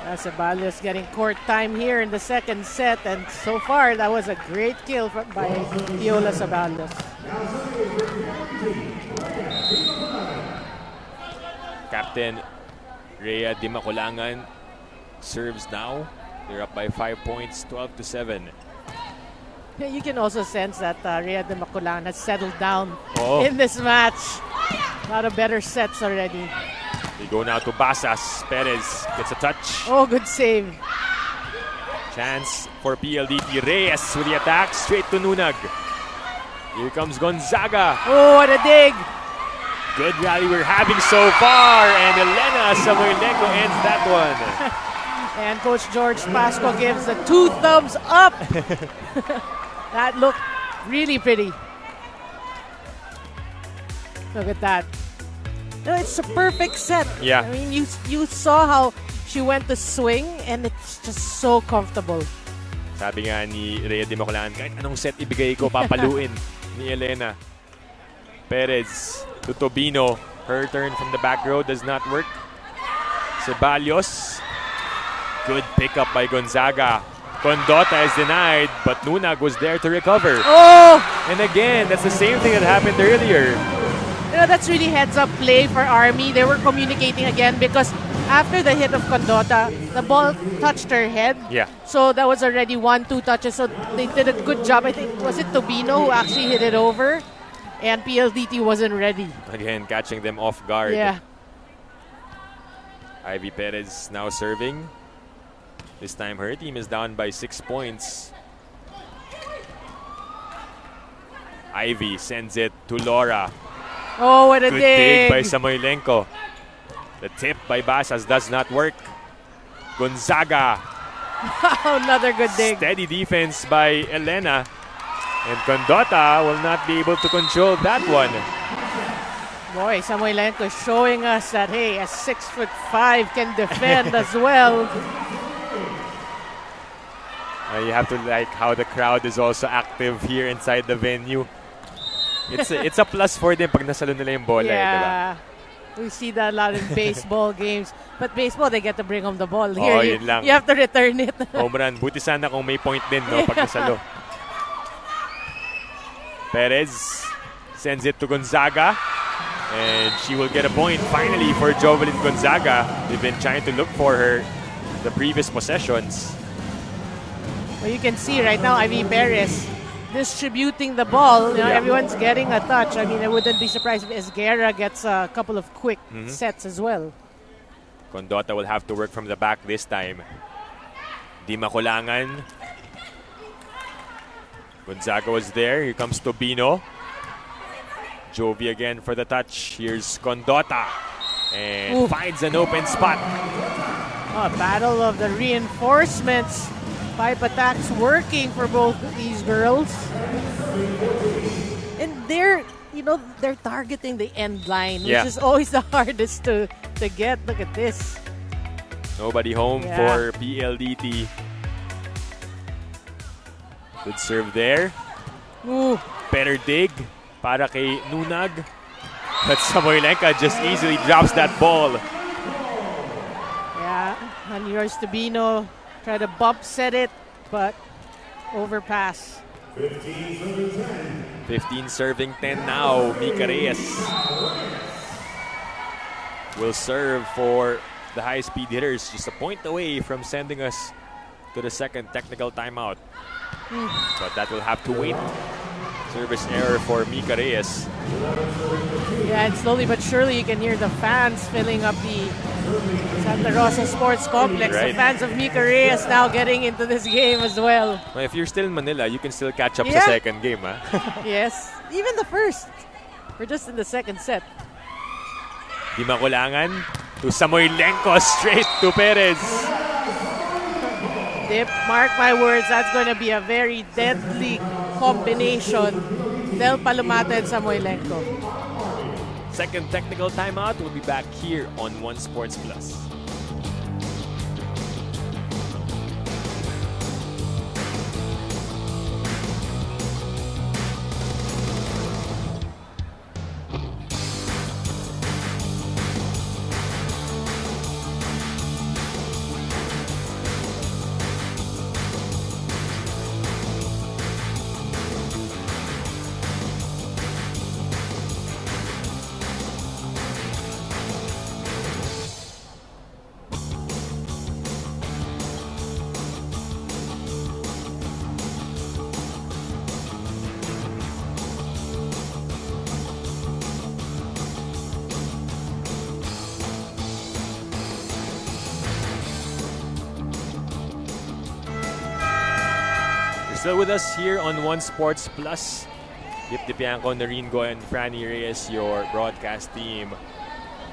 Ceballos getting court time here in the second set, and so far that was a great kill by Viola Ceballos. Captain Rhea Di Maculangan serves now. They're up by 5 points, 12-7. You can also sense that Rhea Di Maculangan has settled down in this match. A lot of better sets already. We go now to Basas. Perez gets a touch. Oh, good save. Chance for PLDT. Reyes with the attack. Straight to Nunag. Here comes Gonzaga. Oh, what a dig! Good rally we're having so far. And Elena Samoilenko ends that one. And Coach George Pasco gives the 2 thumbs up. That looked really pretty. Look at that. No, it's a perfect set. Yeah. I mean, you saw how she went to swing and it's just so comfortable. Sabi nga ni Rhea Di Maculangan, kahit anong set ibigay ko, papaluin ni Elena. Perez to Tobino. Her turn from the back row does not work. Ceballos. Good pickup by Gonzaga. Condota is denied, but Nunag was there to recover. Oh! And again, that's the same thing that happened earlier. You know, that's really heads-up play for Army. They were communicating again because after the hit of Condota, the ball touched her head. Yeah. So that was already 1-2 touches. So they did a good job. I think, was it Tobino who actually hit it over? And PLDT wasn't ready. Again, catching them off guard. Yeah. Ivy Perez now serving. This time her team is down by 6 points. Ivy sends it to Laura. Oh, what a Good dig! dig by Samoilenko. The tip by Basas does not work. Gonzaga. Another good dig. Steady defense by Elena. And Condota will not be able to control that one. Boy, Samoilenko showing us that, hey, a 6'5" can defend as well. You have to like how the crowd is also active here inside the venue. It's a plus for them pag nasalo nila yung bola. Yeah. We see that a lot in baseball games. But baseball, they get to bring home the ball. Oh, Here, yun lang. you have to return it. Home run. Buti sana kung may point din, no, pag nasalo. Perez sends it to Gonzaga. And she will get a point finally for Jovelyn Gonzaga. They've been trying to look for her the previous possessions. Well, you can see right now Ivy Perez distributing the ball. You know, Yeah. everyone's getting a touch. I mean, I wouldn't be surprised if Esguerra gets a couple of quick sets as well. Condota will have to work from the back this time. Di Maculangan. Gonzaga was there. Here comes Tobino. Jovi again for the touch. Here's Condota. And finds an open spot. Oh, battle of the reinforcements. Pipe attacks working for both these girls. And they're targeting the end line, Yeah. which is always the hardest to get. Look at this. Nobody home Yeah. for PLDT. Good serve there. Ooh. Better dig para kay Nunag. But Samoilenko just easily drops that ball. Yeah, and yours to Bino. Try to bump set it, but overpass. 15 serving 10 now. Mika Reyes will serve for the high-speed hitters. Just a point away from sending us to the second technical timeout. But that will have to wait. Service error for Mika Reyes. Yeah, and slowly but surely you can hear the fans filling up the Santa Rosa Sports Complex. Right. The fans of Mika Reyes now getting into this game as well. Well, if you're still in Manila, you can still catch up Yeah. sa second game. Ha? Yes, even the first. We're just in the second set. Di Maculangan to Samoilenko, straight to Perez. Dip, mark my words, that's going to be a very deadly combination. Del Palomata and Samoilenko. Second technical timeout. We'll be back here on One Sports Plus. Still with us here on One Sports Plus. Dip Dipianco, Naringo, and Franny Reyes, your broadcast team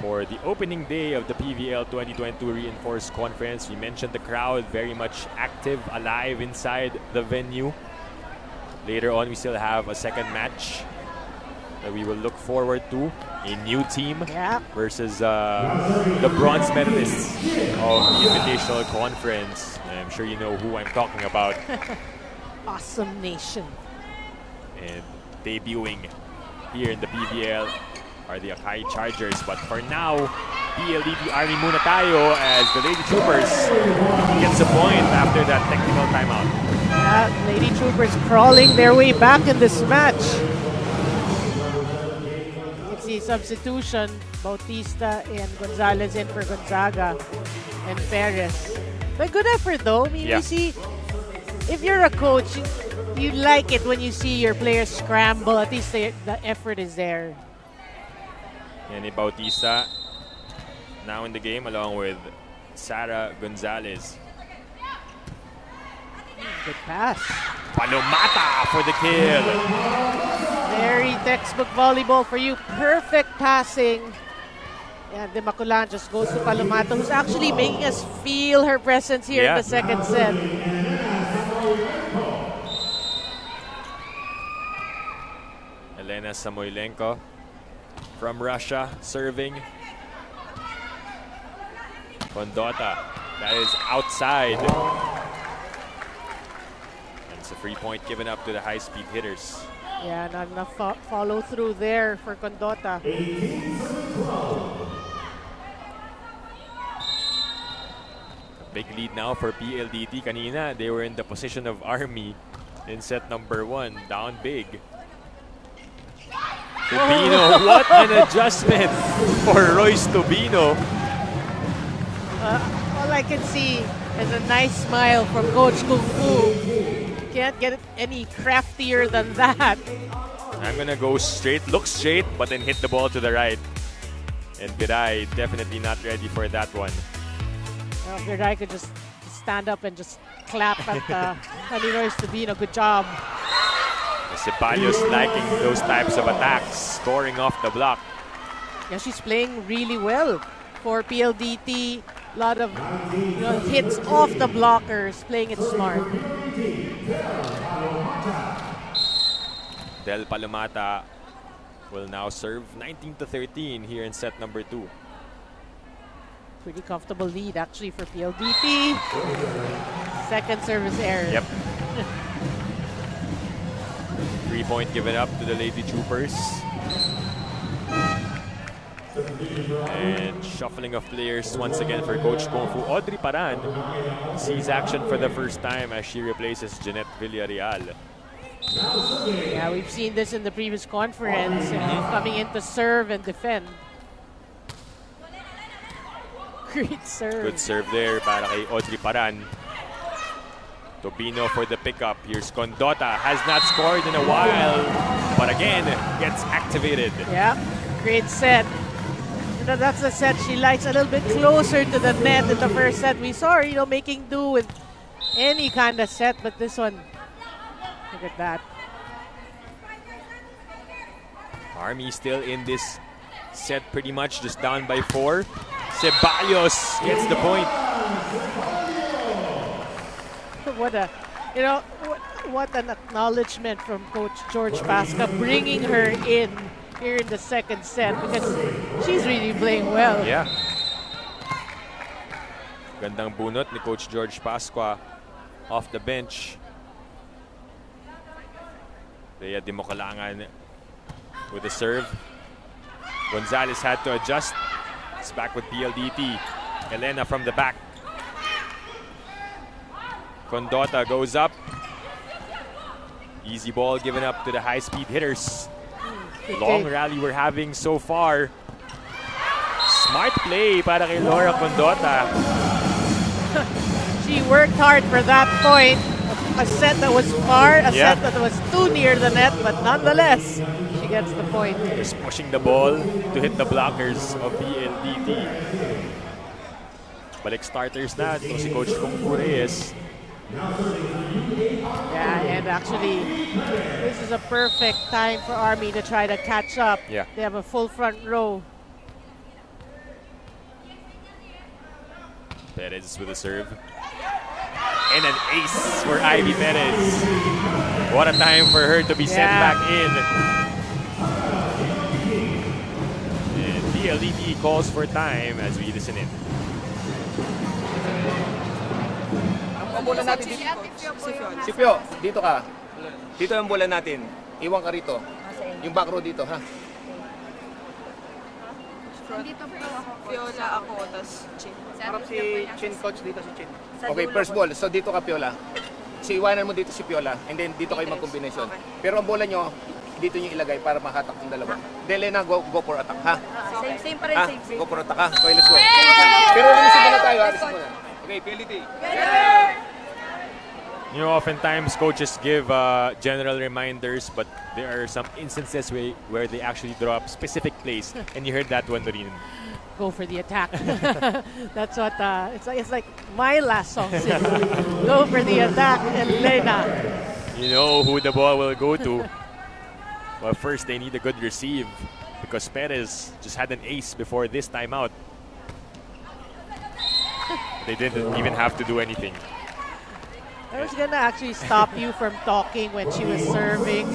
for the opening day of the PVL 2022 Reinforced Conference. We mentioned the crowd very much active, alive inside the venue. Later on, we still have a second match that we will look forward to. A new team versus the bronze medalists of the Invitational Conference. I'm sure you know who I'm talking about. Awesome Nation. And debuting here in the PVL are the Akai Chargers. But for now, PLDT Army muna tayo as the Lady Troopers gets a point after that technical timeout. Lady Troopers crawling their way back in this match. You see substitution, Bautista and Gonzalez in for Gonzaga and Perez. But good effort though. I mean, you see, if you're a coach, you like it when you see your players scramble. At least the effort is there. And Bautista now in the game along with Sarah Gonzalez. Good pass. Palomata for the kill. Very textbook volleyball for you. Perfect passing. And the Maculan just goes to Palomata, who's actually making us feel her presence here in the second set. Elena Samoilenko from Russia serving. Condota, that is outside. And it's a free point given up to the high-speed hitters. Yeah, not enough follow through there for Condota. Big lead now for PLDT. Kanina, they were in the position of Army in set number 1, down big. Tubino, what an adjustment for Royce Tubino. All I can see is a nice smile from Coach Kung Fu. Can't get it any craftier than that. I'm gonna go straight, look straight, but then hit the ball to the right. And Viray definitely not ready for that one. Well, Viray could just stand up and just clap at Royce Tubino. Good job. Ceballos liking those types of attacks, scoring off the block. Yeah, she's playing really well for PLDT. A lot of hits off the blockers, playing it smart. Del Palomata will now serve 19-13 here in set number 2. Pretty comfortable lead actually for PLDT. Second service error. Yep. 3 point given up to the Lady Troopers. And shuffling of players once again for Coach Kung Fu. Audrey Paran sees action for the first time as she replaces Jeanette Villarreal. Yeah, we've seen this in the previous conference, coming in to serve and defend. Great serve. Good serve there para kay Audrey Paran. Tubino for the pickup. Here's Condota. Has not scored in a while, but again, gets activated. Yeah, great set. That's the set she likes, a little bit closer to the net in the first set. We saw her, making do with any kind of set, but this one, look at that. Army still in this set pretty much, just down by 4. Ceballos gets the point. What an acknowledgement from Coach George Pasca, bringing her in here in the second set because she's really playing well. Yeah. Gandang bunot ni Coach George Pasqua off the bench. Rhea Dimokalangan with the serve. Gonzalez had to adjust. It's back with PLDT. Elena from the back. Condota goes up. Easy ball given up to the high-speed hitters. Long rally we're having so far. Smart play para kay Laura Condota. She worked hard for that point. A set that was far, a set that was too near the net, but nonetheless, she gets the point. Just pushing the ball to hit the blockers of PLDT. Balik starters na. Ito si Coach Kung Fu Reyes. Yeah, and actually, this is a perfect time for Army to try to catch up. Yeah. They have a full front row. Perez with a serve. And an ace for Ivy Perez. What a time for her to be sent back in. And PLDT calls for time as we listen in. Ang bola natin dito. Si Pio, dito ka. Dito ang bola natin. Iwan ka rito. Yung back row dito, ha? Dito po ako. Viola ako, tas Chin. Harap si Chin, coach dito si Chin. Okay, first ball. So dito ka, Piola. So iwanan mo dito si Piola. And then dito kayo mag-combination. Pero ang bola nyo, dito nyo ilagay para mahatak ng dalawa. Delena, go for attack, ha? Same pa rin, Ha? same. Go for attack, ha? Okay, let's go. Pero alisin muna tayo, alisin muna. Okay, PLDT. You know, oftentimes coaches give general reminders, but there are some instances where they actually drop specific plays. And you heard that one, Doreen. Go for the attack. That's what it's like my last song. Go for the attack, Elena. You know who the ball will go to. But first, they need a good receive because Perez just had an ace before this timeout. They didn't even have to do anything. I was gonna actually stop you from talking when she was serving.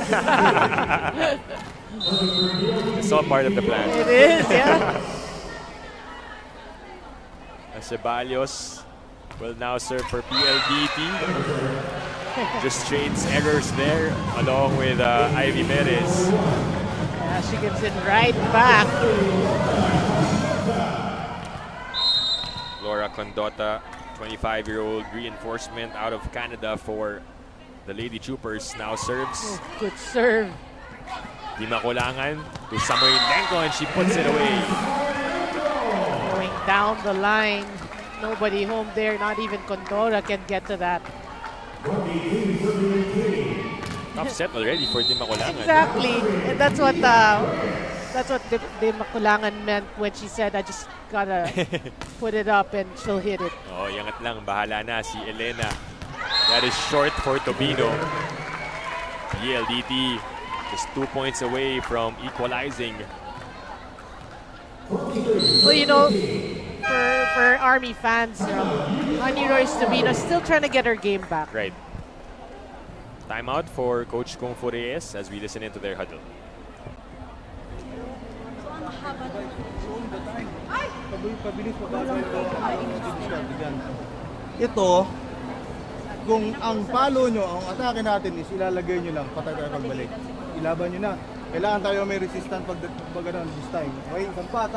It's all part of the plan. It is, yeah. Ceballos will now serve for PLDT. Just trades errors there along with Ivy Perez. Yeah, she gives it right back. Laura Condota, 25-year-old reinforcement out of Canada for the Lady Troopers, now serves. Oh, good serve. Di makulangan to Samoilenko and she puts it away. Going down the line. Nobody home there, not even Condora can get to that. Tough set already for Di Makulangan. Exactly. And that's what Di Makulangan meant when she said, I just gotta put it up and she'll hit it. Oh, yangat lang. Bahala na si Elena. That is short for Tobino. PLDT just 2 points away from equalizing. Well, you know, for Army fans, Honey Royce Tobino still trying to get her game back. Right. Timeout for Coach Kung Fu Reyes as we listen into their huddle. Ito, kung ang palo nyo, ang atake natin is ilalagay nyo lang, patay tayo pagbalik. Ilaban nyo na. Kailangan tayo may resistance pag ano, this time. Okay, sampa,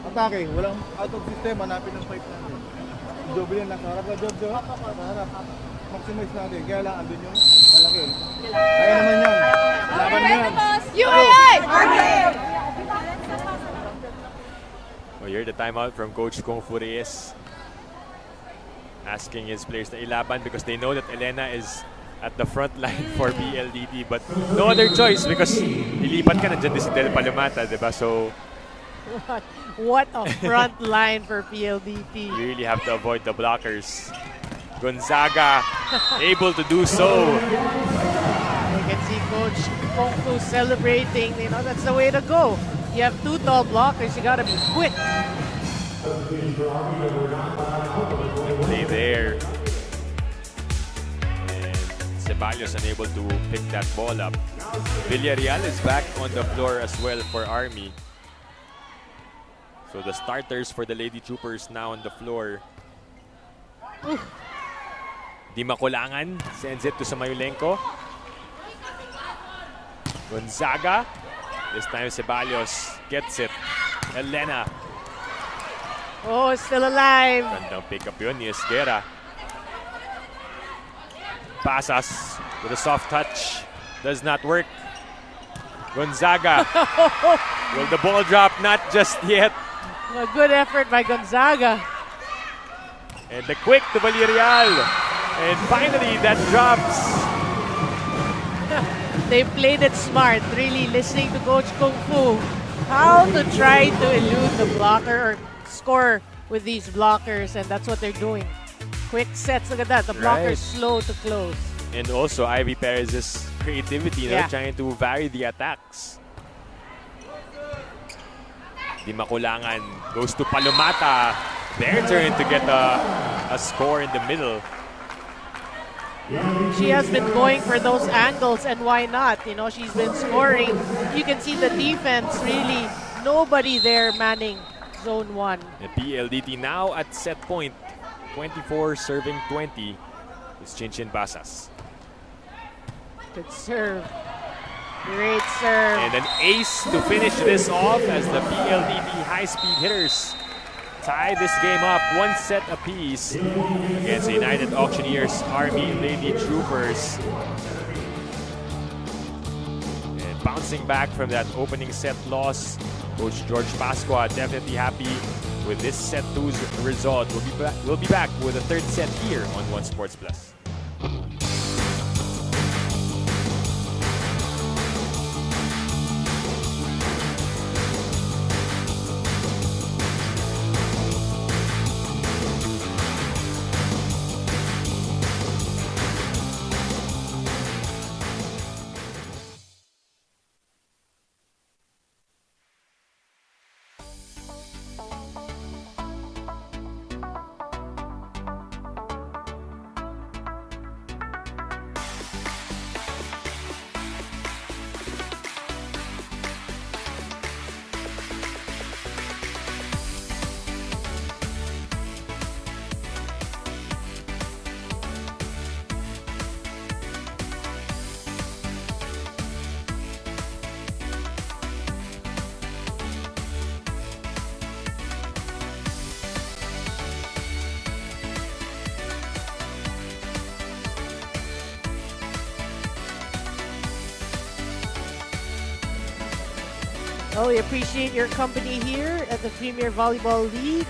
atake, walang out of system, hanapin ng pipe natin. Job yan lang, sa harap na job, sa harap. Maximize natin, kaya lang andun yung malaki. Kaya naman yan, laban nyo yan. UAI! Army! Well, here's the timeout from Coach Kung Fu Reyes, asking his players to ilaban because they know that Elena is at the front line for PLDT, but no other choice because lilipat ka, nandiyan din si Del Palomata, diba? So What a front line for PLDT. you really have to avoid the blockers. Gonzaga able to do so. You can see Coach Kung Fu celebrating. You know, that's the way to go. You have two tall blockers, you gotta be quick. Play there. And Ceballos unable to pick that ball up. Villarreal is back on the floor as well for Army. So the starters for the Lady Troopers now on the floor. Di Makulangan sends it to Samoilenko. Gonzaga. This time Ceballos gets it. Elena. Oh, still alive. Gandang pick up yun ni Esguera. Pasas with a soft touch. Does not work. Gonzaga. Will the ball drop? Not just yet. A good effort by Gonzaga. And the quick to Villarreal. And finally, that drops. They played it smart, really listening to Coach Kung Fu. How to try to elude the blocker or score with these blockers, and that's what they're doing. Quick sets, look at that. The blocker's slow to close. And also Ivy Perez's creativity, trying to vary the attacks. Di makulangan goes to Palomata. Their turn to get a score in the middle. She has been going for those angles, and why not? You know, she's been scoring. You can see the defense, really, nobody there manning zone 1. The PLDT now at set point. 24 serving 20 is Chinchin Basas. Good serve. Great serve. And an ace to finish this off as the PLDT high-speed hitters tie this game up 1 set apiece against the United Auctioneers Army Lady Troopers. And bouncing back from that opening set loss, Coach George Pascua definitely happy with this set 2's result. We'll be back with a third set here on One Sports Plus. Well, we appreciate your company here at the Premier Volleyball League.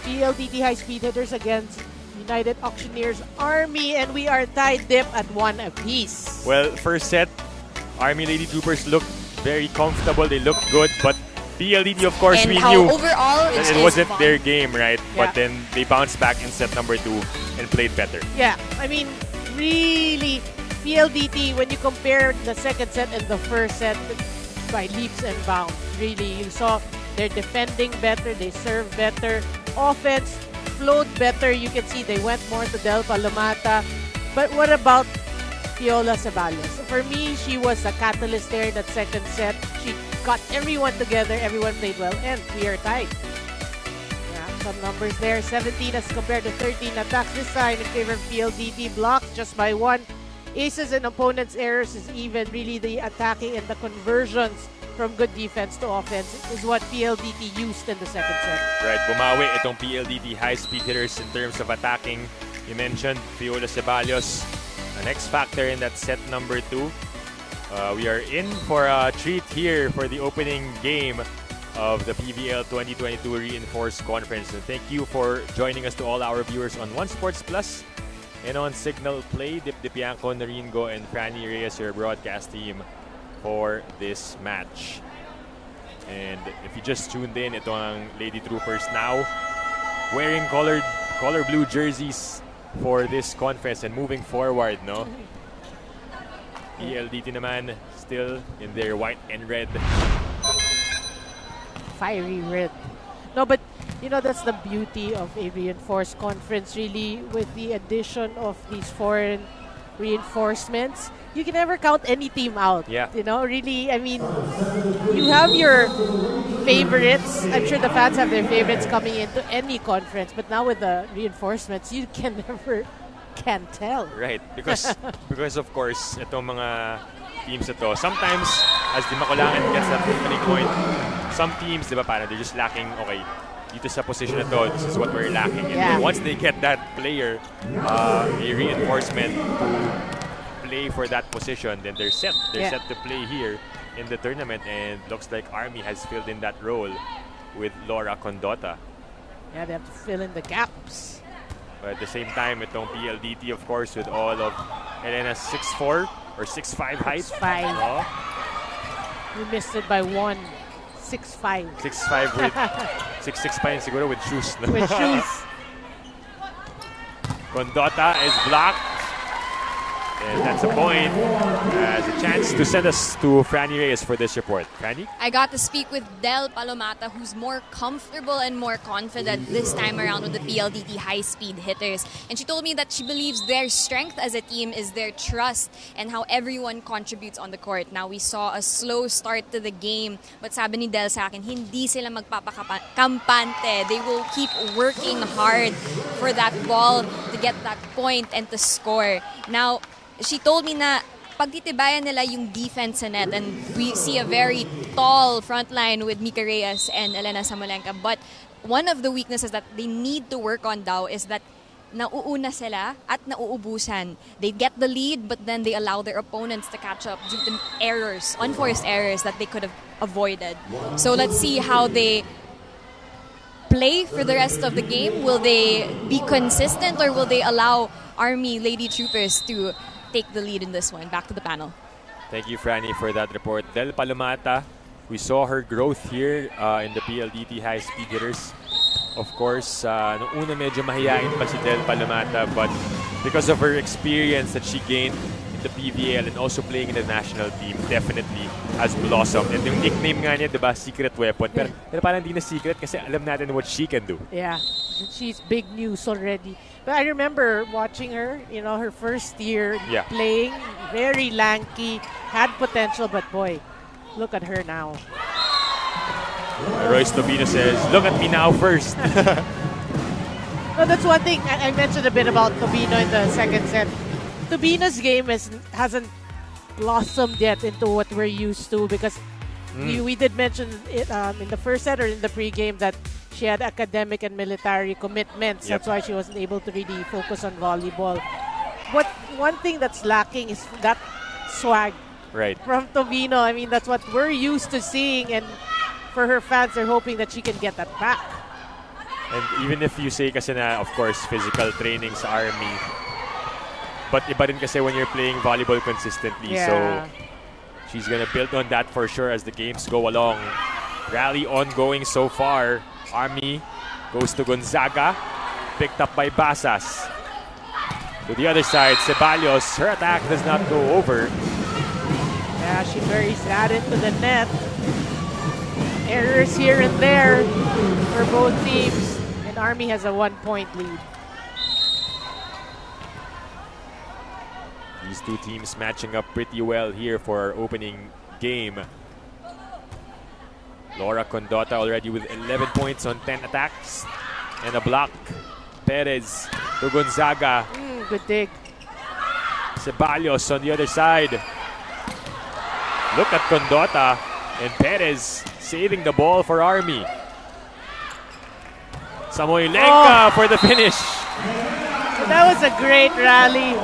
PLDT high-speed hitters against United Auctioneers Army, and we are tied dip at 1 apiece. Well, first set, Army Lady Troopers looked very comfortable. They looked good, but PLDT, of course, And we how knew overall that it wasn't their game, right? But then they bounced back in set number 2 and played better. Yeah, I mean, really, PLDT, when you compare the second set and the first set, by leaps and bounds. Really, you saw they're defending better, they serve better, offense flowed better. You can see they went more to Del Palomata. But what about Fiola Ceballos? For me, she was a catalyst there in that second set. She got everyone together, everyone played well, and we are tied. Yeah, some numbers there, 17 as compared to 13 attacks this time in favor of PLDT, blocked just by 1. Aces and opponents' errors is even. Really, the attacking and the conversions from good defense to offense is what PLDT used in the second set. Right, bumawi itong PLDT high-speed hitters in terms of attacking. You mentioned Fiola Ceballos, an X factor in that set number 2. We are in for a treat here for the opening game of the PVL 2022 Reinforced Conference. And thank you for joining us, to all our viewers on One Sports Plus and on Signal Play. Dip Dipianco, Naringo, and Franny Reyes, your broadcast team for this match. And if you just tuned in, ito ang Lady Troopers now wearing color blue jerseys for this conference and moving forward, no? PLDT naman still in their white and red. Fiery red. No, but you know, that's the beauty of a reinforced conference, really, with the addition of these foreign reinforcements. You can never count any team out. Yeah. You know, really, I mean, you have your favorites. I'm sure the fans have their favorites coming into any conference, but now with the reinforcements, you can never tell. Right, because of course, itong mga teams ito, sometimes, as Di Makulangan gets that opening point, some teams, di ba, parang they're just lacking, okay, dito sa position na to, this is what we're lacking. And then once they get that player, a reinforcement to play for that position, then they're set. They're set to play here in the tournament, and looks like Army has filled in that role with Laura Condota. Yeah, they have to fill in the gaps. But at the same time, itong PLDT, of course, with all of Elena's 6'4" or 6'5" height. 6'5". Oh. We missed it by 1. 6'5". 6'5" with 6'6" pa yun siguro with shoes. No? With shoes. Condota is blocked. And that's a point. As a chance to send us to Franny Reyes for this report. Franny? I got to speak with Del Palomata, who's more comfortable and more confident this time around with the PLDT high-speed hitters. And she told me that she believes their strength as a team is their trust and how everyone contributes on the court. Now, we saw a slow start to the game, but sabi ni Del sa akin, hindi sila magpapakampante. They will keep working hard for that ball to get that point and to score. Now, she told me na pagtitibayan nila yung defense sa net, and we see a very tall front line with Mika Reyes and Elena Samolenka. But one of the weaknesses that they need to work on daw is that nauuna sila at nauubusan. They get the lead, but then they allow their opponents to catch up due to errors, unforced errors that they could have avoided. So let's see how they play for the rest of the game. Will they be consistent, or will they allow Army Lady Troopers to take the lead in this one? Back to the panel. Thank you, Franny, for that report. Del Palomata, we saw her growth here in the PLDT high-speed hitters. Of course, noong una medyo mahihain pa si Del Palomata, but because of her experience that she gained in the PVL and also playing in the national team, definitely has blossomed. And yung nickname nga niya, diba, Secret Weapon. Pero parang hindi na secret kasi alam natin what she can do. Yeah, she's big news already. But I remember watching her, you know, her first year playing, very lanky, had potential, but boy, look at her now. Royce Tobino says, look at me now first. No, that's one thing. I mentioned a bit about Tobino in the second set. Tobino's game hasn't blossomed yet into what we're used to, because we did mention it in the first set or in the pregame that she had academic and military commitments. That's why she wasn't able to really focus on volleyball. But one thing that's lacking is that swag from Tobino. I mean, that's what we're used to seeing, and for her fans, they're hoping that she can get that back. And even if you say kasi na, of course, physical training sa Army, but iba rin kasi when you're playing volleyball consistently. So she's gonna build on that for sure as the games go along. Rally ongoing so far. Army goes to Gonzaga, picked up by Basas. To the other side, Ceballos, her attack does not go over. Yeah, she buries that into the net. Errors here and there for both teams, and Army has a 1-point lead. These two teams matching up pretty well here for our opening game. Laura Condota already with 11 points on 10 attacks and a block. Perez to Gonzaga. Good dig. Ceballos on the other side. Look at Condota and Perez saving the ball for Army. Samoilenka for the finish. So that was a great rally.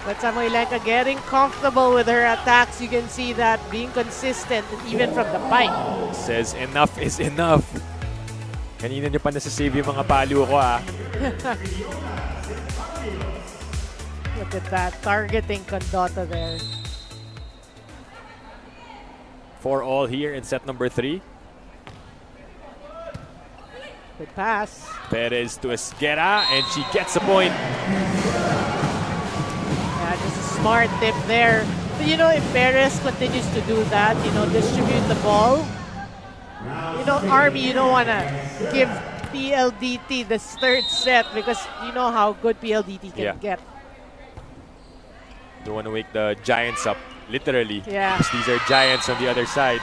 But Samoilenka getting comfortable with her attacks. You can see that being consistent even from the pipe. Says enough is enough. Kanina nyo pa nasasave yung mga palo ko Look at that, targeting Condota there. 4-all here in set number 3. Good pass. Perez to Esguerra, and she gets a point. Yeah, just a smart tip there. But you know, if Perez continues to do that, you know, distribute the ball, you know, Army, you don't want to give PLDT the third set, because you know how good PLDT can get. Don't want to wake the Giants up, literally. Yeah. Because these are Giants on the other side.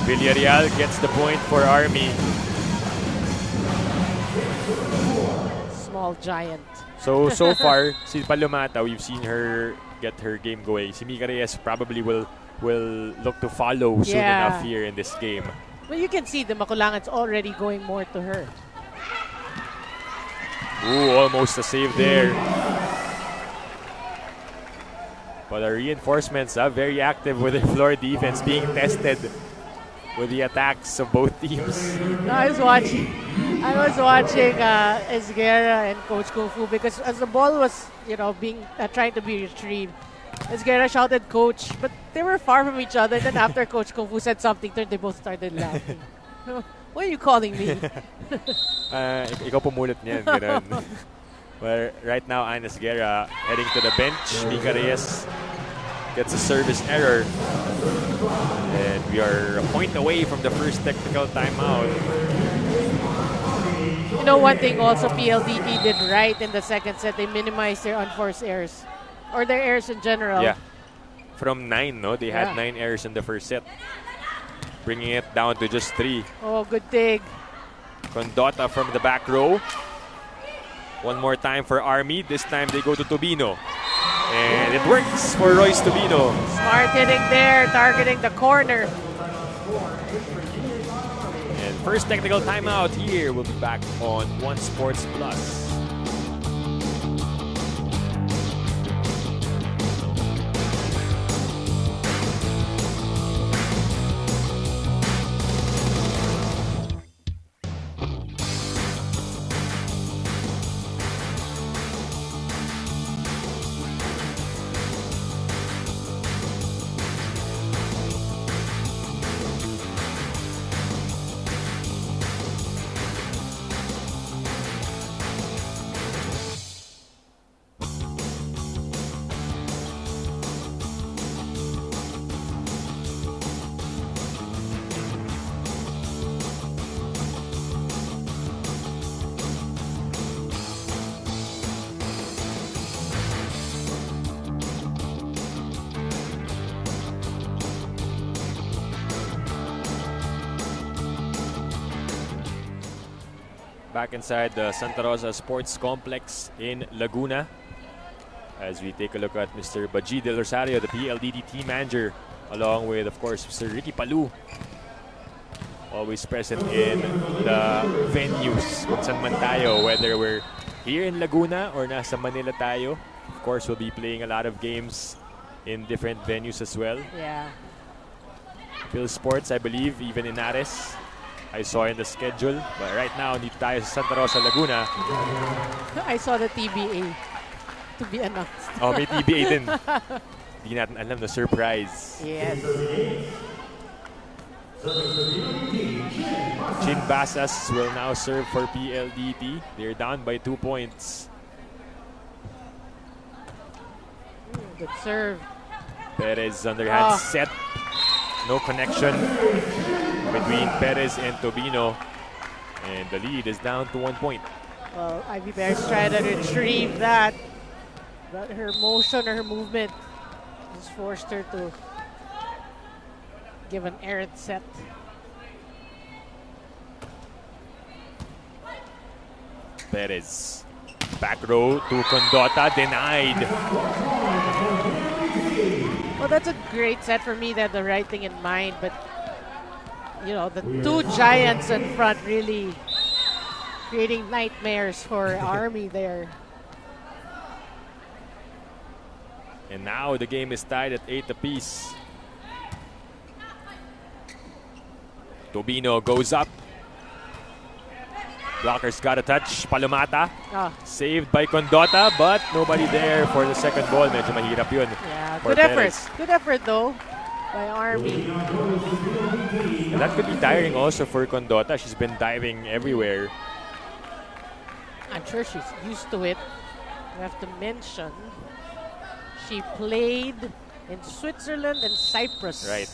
Villarreal gets the point for Army. Small giant. So far, si Palomata, we've seen her get her game going. Si Mika Reyes probably will look to follow soon enough here in this game. Well, you can see the Makulangan's already going more to her. Ooh, almost a save there. But our reinforcements are very active with their floor defense, being tested with the attacks of both teams. I was watching Esguerra and Coach Kung Fu, because as the ball was, you know, being trying to be retrieved, Esguerra shouted "Coach," but they were far from each other. Then after Coach Kung Fu said something, they both started laughing. What are you calling me? Ikaw pumulit niyan, ganun. Well, right now, Ines Guerra heading to the bench. Mika Reyes gets a service error. And we are a point away from the first technical timeout. You know, one thing also PLDT did right in the second set, they minimized their unforced errors. Or their errors in general. Yeah. From 9, no? They had 9 errors in the first set. Bringing it down to just 3. Oh, good dig. Condota from the back row. One more time for Army. This time they go to Tobino. And it works for Royce Tobino. Smart hitting there, targeting the corner. And first technical timeout here. We'll be back on One Sports Plus. Back inside the Santa Rosa Sports Complex in Laguna as we take a look at Mr. Baji Del Rosario, the PLDT team manager, along with, of course, Mr. Ricky Palu, always present in the venues kung saan man tayo, whether we're here in Laguna or nasa Manila tayo. Of course, we'll be playing a lot of games in different venues as well. Yeah. Phil Sports, I believe, even in Ares. I saw in the schedule, but right now, dito tayo sa Santa Rosa, Laguna. I saw the TBA to be announced. Oh, may TBA din. Di natin alam na surprise. Yes. Chin Basas will now serve for PLDT. They're down by 2 points. Good serve. Perez underhand set. No connection between Perez and Tobino. And the lead is down to 1 point. Well, Ivy Bears trying to retrieve that. But her motion or her movement just forced her to give an errant set. Perez. Back row to Condota. Denied. Well, that's a great set for me. They had the right thing in mind. But, you know, the two giants in front really creating nightmares for Army there. And now the game is tied at 8 apiece. Tobino goes up. Blockers got a touch. Palomata. Saved by Condota, but nobody there for the second ball. Medyo mahirap yun. Yeah, good effort. Good effort though by Army. And that could be tiring also for Condota. She's been diving everywhere. I'm sure she's used to it. We have to mention she played in Switzerland and Cyprus. Right.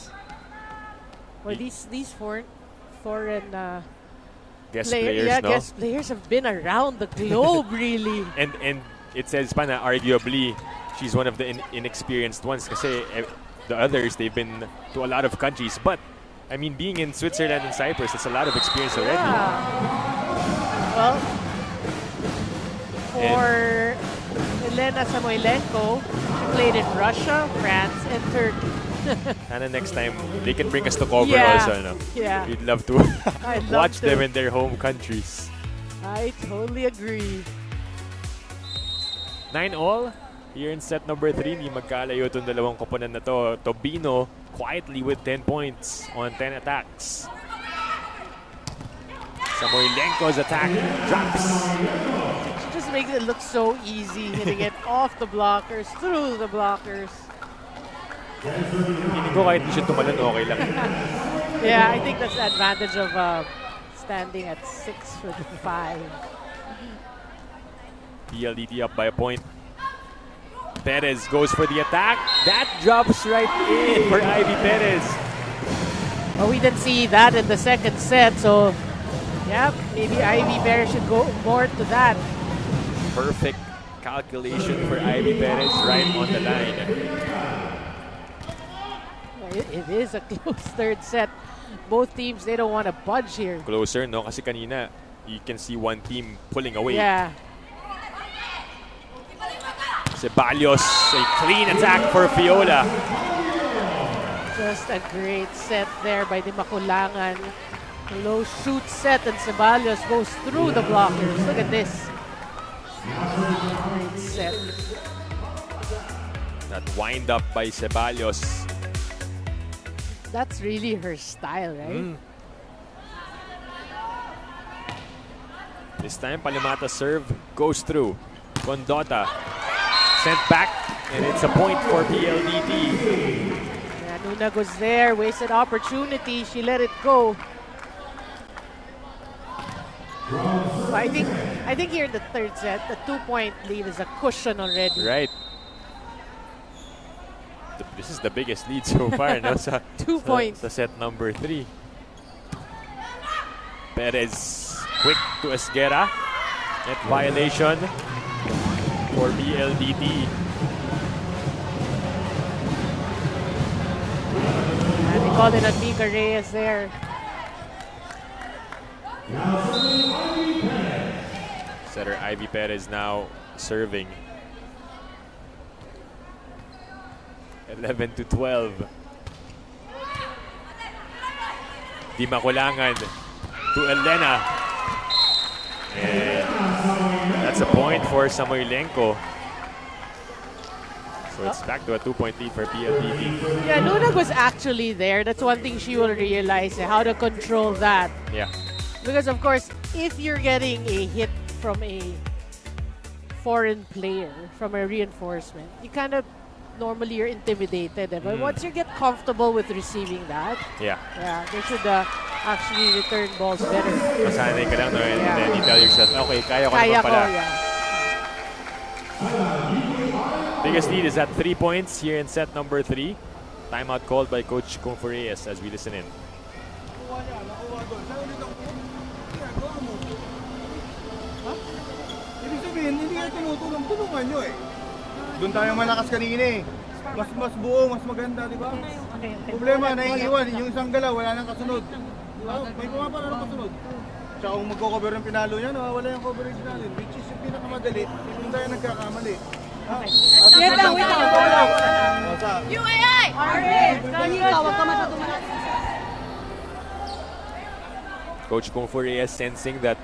Well, these foreign guest players, no? guest players have been around the globe, really. And it says pa na arguably she's one of the inexperienced ones kasi the others, they've been to a lot of countries. But, I mean, being in Switzerland and Cyprus, it's a lot of experience already. Yeah. Well, for Elena Samoilenko, she played in Russia, France, and Turkey. And next time, they can bring us to cover also. No? Yeah. We'd love to watch them in their home countries. I totally agree. 9-all here in set number 3. Hindi magkalayo itong dalawang koponan na to. Tobino quietly with 10 points on 10 attacks. Samoilenko's attack drops. She just makes it look so easy, hitting it off the blockers, through the blockers. Hindi ko kahit di siya tumalon, okay lang. Yeah, I think that's the advantage of standing at 6-5. PLDT up by a point. Perez goes for the attack. That drops right in for Ivy Perez. Well, we didn't see that in the second set, so yeah, maybe Ivy Perez should go more to that. Perfect calculation for Ivy Perez right on the line. It is a close third set. Both teams, they don't want to budge here. Closer, no? Kasi kanina, you can see one team pulling away. Yeah. Ceballos, a clean attack for Fiola. Just a great set there by the Makulangan. Low shoot set, and Ceballos goes through the blockers. Look at this. Great set. That wind up by Ceballos. That's really her style, right? This time, Palimata serve goes through. Condota sent back, and it's a point for PLDT. Yeah, Nuna goes there, wasted opportunity. She let it go. So I think here in the third set, the 2-point lead is a cushion already. Right. This is the biggest lead so far, no? 2 points. Sa set number 3. Perez quick to Esguerra. Net violation for PLDT. And they called it on Mika Reyes there. Setter Ivy Perez now serving. 11-12. Di Makulangan to Elena. And that's a point for Samoylenko. So it's back to a 2-point lead for PLDT. Yeah, Nuna was actually there. That's one thing she will realize, how to control that. Yeah. Because of course, if you're getting a hit from a foreign player, from a reinforcement, you kind of normally you're intimidated. But once you get comfortable with receiving that, Yeah. they should actually return balls better. Masanay ka lang, no? And then you tell yourself, okay, kaya ko Kaya naman ko, pala. yeah. Biggest lead is at 3 points here in set number 3. Timeout called by Coach Confereas as we listen in. Ibig sabihin, hindi kayo tinutulong, tulungan nyo eh. Doon tayo malakas kanina eh. Mas buo, mas maganda, di ba? Problema, naiiwan. Yung isang galaw, wala nang kasunod. Di ba? May pumapala ng kasunod. Tsaka kung magko-cover ng pinalo niya, wala yung coverage natin. Which is yung pinakamadali, hindi tayo nagkakamali. Wait lang. UAI! Coach Confereas sensing that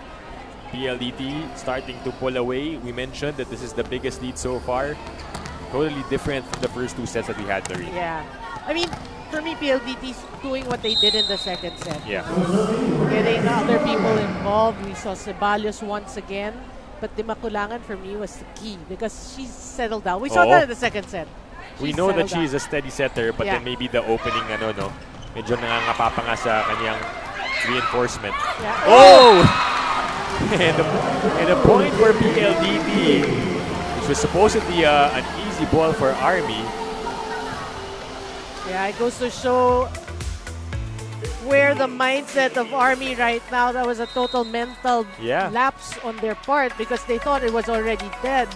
PLDT starting to pull away. We mentioned that this is the biggest lead so far. Totally different from the first 2 sets that we had, Tari. Yeah. I mean, for me, PLDT's doing what they did in the second set. Yeah. Getting other people involved. We saw Ceballos once again. But the Makulangan for me was the key because she's settled down. We saw that in the second set. We know that she is a steady setter, but then maybe the opening, medyo nangangapa pa nga sa kanyang reinforcement. Yeah. Oh! and a point for PLDT, which was supposedly an easy ball for Army. Yeah, it goes to show where the mindset of Army right now, that was a total mental lapse on their part because they thought it was already dead.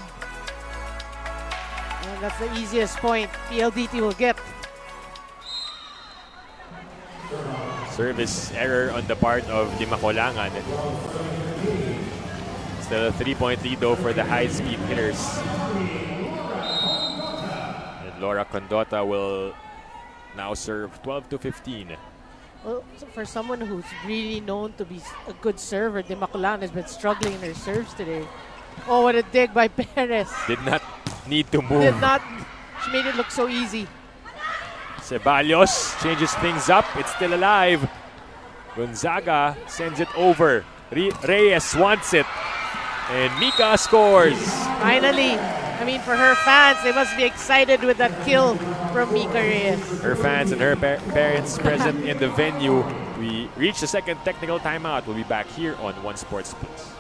And that's the easiest point PLDT will get. Service error on the part of Di Makulangan. Still a 3-point lead though for the high-speed hitters. And Laura Condota will now serve 12-15. Well, so for someone who's really known to be a good server, Di Makulangan has been struggling in her serves today. Oh, what a dig by Perez. Did not need to move. Did not. She made it look so easy. Ceballos changes things up. It's still alive. Gonzaga sends it over. Reyes wants it. And Mika scores. Finally. I mean, for her fans, they must be excited with that kill from Mika Reyes. Her fans and her parents present in the venue. We reach the second technical timeout. We'll be back here on One Sports Plus.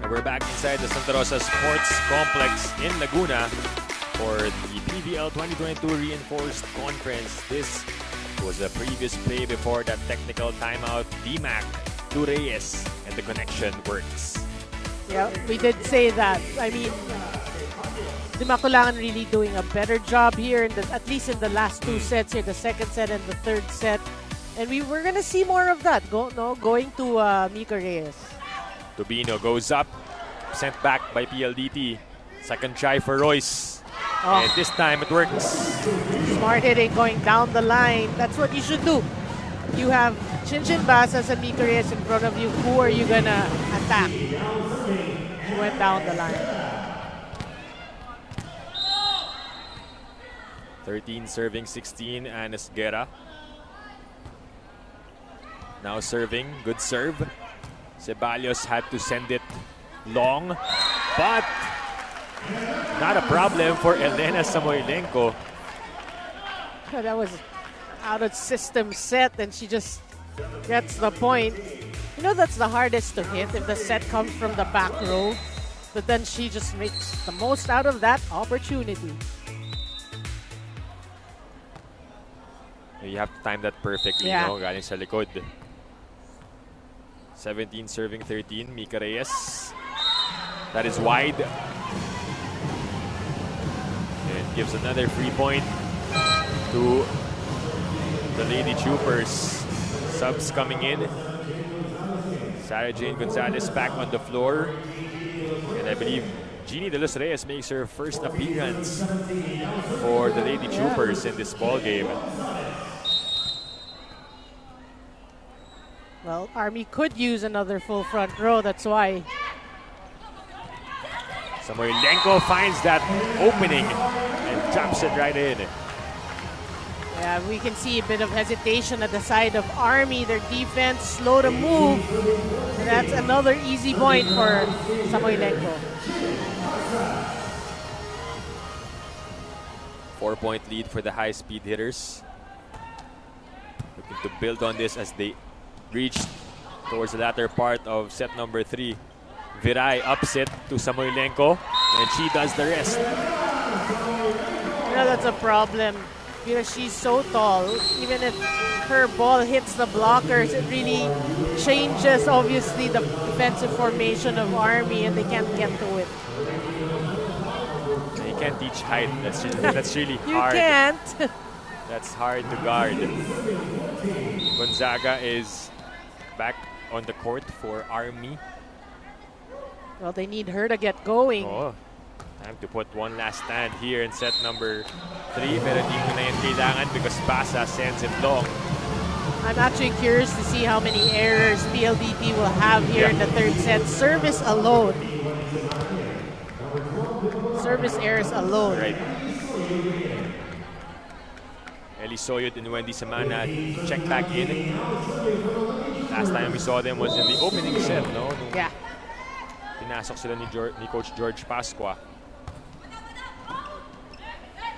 We're back inside the Santa Rosa Sports Complex in Laguna for the PVL 2022 Reinforced Conference. This was a previous play before that technical timeout. DMAC to Reyes, and the connection works. Yeah, we did say that. I mean, the Makulangan really doing a better job here, at least in the last two sets here, the second set and the third set. And we're going to see more of that going to Mika Reyes. Tubino goes up, sent back by PLDT. Second try for Royce. Oh. And this time it works. Smart hitting going down the line. That's what you should do. You have Chinchin Basas and Mika Reyes in front of you. Who are you going to attack? She went down the line. 13 serving 16, Anis Guerra. Now serving, good serve. Ceballos had to send it long, but not a problem for Elena Samoilenko. That was out of system set, and she just gets the point. You know, that's the hardest to hit if the set comes from the back row, but then she just makes the most out of that opportunity. You have to time that perfectly, yeah. Galing sa likod. 17 serving 13, Mika Reyes. That is wide. And gives another free point to the Lady Troopers. Subs coming in. Sarah Jane Gonzalez back on the floor. And I believe Jeannie De Los Reyes makes her first appearance for the Lady Troopers in this ball game. Well, Army could use another full front row, that's why. Samoilenko finds that opening and jumps it right in. Yeah, we can see a bit of hesitation at the side of Army. Their defense slow to move. And that's another easy point for Samoilenko. 4-point lead for the high-speed hitters. Looking to build on this as they reach towards the latter part of set number 3. Viray upset to Samoilenko, and she does the rest. You know, that's a problem because she's so tall. Even if her ball hits the blockers, it really changes, obviously, the defensive formation of Army, and they can't get to it. You can't teach height. That's really hard. You can't. That's hard to guard. Gonzaga is back on the court for Army. Well, they need her to get going. Oh, time to put one last stand here in set number 3. Pero di ko na yan kailangan because Basa sends it long. I'm actually curious to see how many errors PLDT will have here in the third set. Service alone. Service errors alone. Right. Ellie Soyot and Wendy Samana check back in. Last time we saw them was in the opening set, no? Nung yeah. Pinasok sila ni Coach George Pasqua.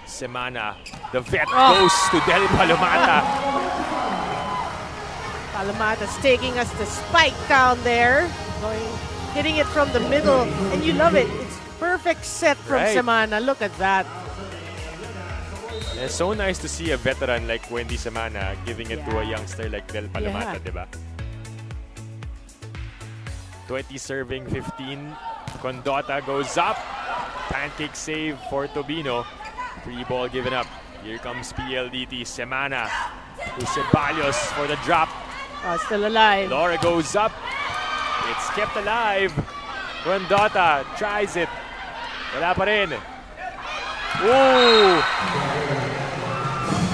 Semana, the vet goes to Del Palomata. Palomata's taking us to spike down there. Hitting it from the middle, and you love it. It's perfect set from Semana. Look at that. It's so nice to see a veteran like Wendy Semana giving it to a youngster like Del Palomata, diba? 20 serving 15. Condota goes up. pancake save for Tobino. Free ball given up. Here comes PLDT. Semana to Ceballos for the drop. Still alive. Laura goes up. It's kept alive. Rondota tries it. Wala pa rin. Ooh!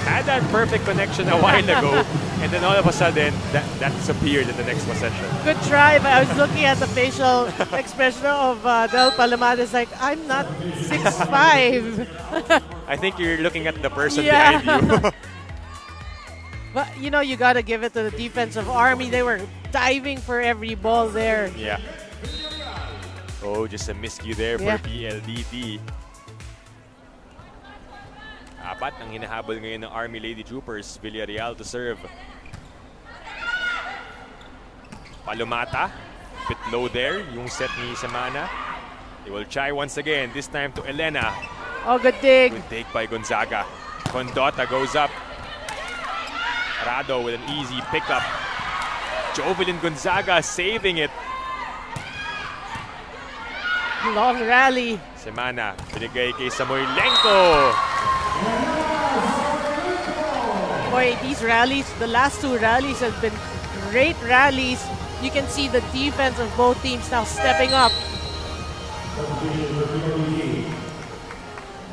Had that perfect connection a while ago, and then all of a sudden, that disappeared in the next possession. Good try, but I was looking at the facial expression of Del Palomares like, I'm not 6'5". I think you're looking at the person Yeah. behind you. But, you know, you got to give it to the defense of Army. They were diving for every ball there. Yeah. Oh, just a miscue there for PLDT. Apat ang hinahabol ngayon ng Army Lady Troopers. Villarreal to serve. Palomata. Bit low there. Yung set ni Semana. They will try once again. This time to Elena. Oh, good dig. Good take by Gonzaga. Condota goes up. Rado with an easy pickup. Jovelyn Gonzaga saving it. Long rally. Semana, binigay kay Samoylenko. Boy, these rallies, the last two rallies have been great rallies. You can see the defense of both teams now stepping up.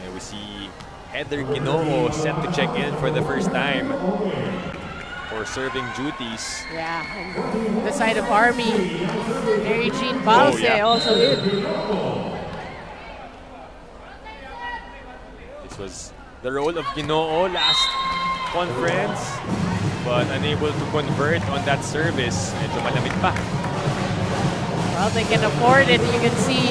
And we see Heather Ginoo set to check in for the first time for serving duties. Yeah, and the side of Army, Mary Jean Balse also in. This was the role of Ginoo last conference, but unable to convert on that service. Medyo malamig pa. Well, they can afford it. You can see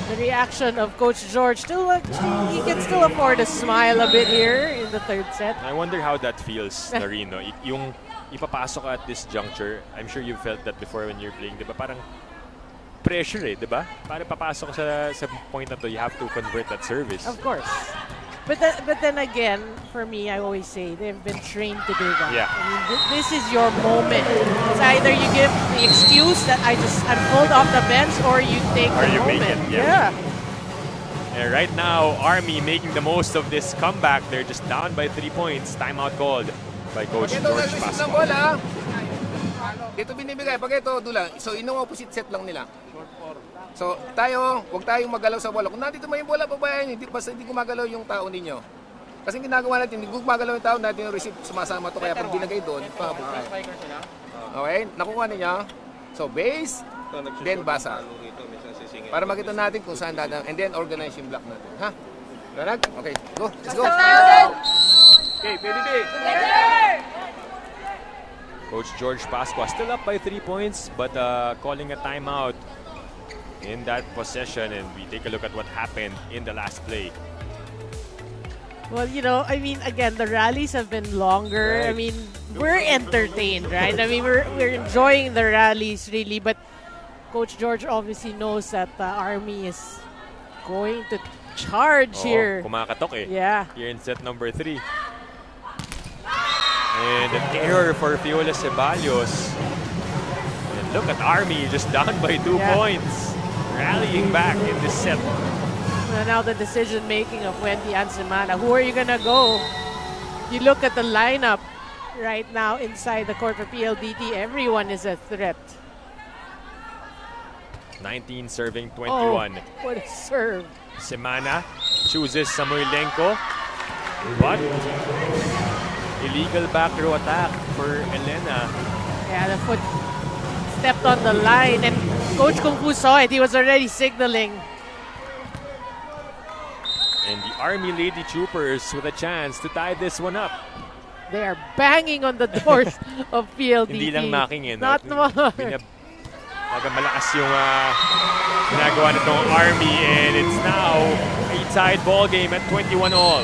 the reaction of Coach George. He can still afford to smile a bit here in the third set. I wonder how that feels, Narino. Yung ipapasok at this juncture, I'm sure you've felt that before when you're playing, di ba? Parang pressure di ba? Para papasok sa point na to, you have to convert that service. Of course. But then again, for me, I always say they've been trained to do that. Yeah. I mean, this is your moment. It's either you give the excuse that I'm pulled off the bench, or you take Or the you make moment. it, And right now, Army making the most of this comeback. They're just down by 3 points. Timeout called by Coach Pag ito George nag-receive ng Pascual. bola, dito binibigay. Pag ito, dulang. So, opposite set lang nila. So, huwag tayong magalaw sa bola. Kung nandito may bola, pabayaan nyo. Basta hindi gumagalaw yung tao ninyo. Kasi ginagawa natin, hindi gumagalaw yung tao natin yung receive, sumasama to. Kaya pag ginagay doon, pabok tayo. Okay? Nakuha niya. So, base, then basa. Para makita natin kung saan dadang. And then, organize yung block natin. Ha? Lanag? Okay, go. Let's go. Okay, PLDT. Coach George Pascua still up by 3 points, but calling a timeout in that possession, and we take a look at what happened in the last play. Well, you know, I mean, again, the rallies have been longer. Right. I mean, we're entertained, right? I mean, we're enjoying the rallies, really. But Coach George obviously knows that the Army is going to charge here. Kumakatok Yeah. Here in set number 3. And an error for Fiola Ceballos. And look at Army just down by 2 points. Rallying back in this set. Now the decision-making of Wendy and Semana. Who are you going to go? You look at the lineup right now inside the court for PLDT. Everyone is a threat. 19 serving 21. Oh, what a serve. Semana chooses Samoylenko. But illegal back row attack for Elena. Yeah, the foot stepped on the line, and Coach Kung Fu saw it. He was already signaling. And the Army Lady Troopers with a chance to tie this one up. They are banging on the doors of PLDT. Hindi lang knocking in. Not more. Malakas yung ginagawa nitong Army, and it's now a tied ball game at 21 all.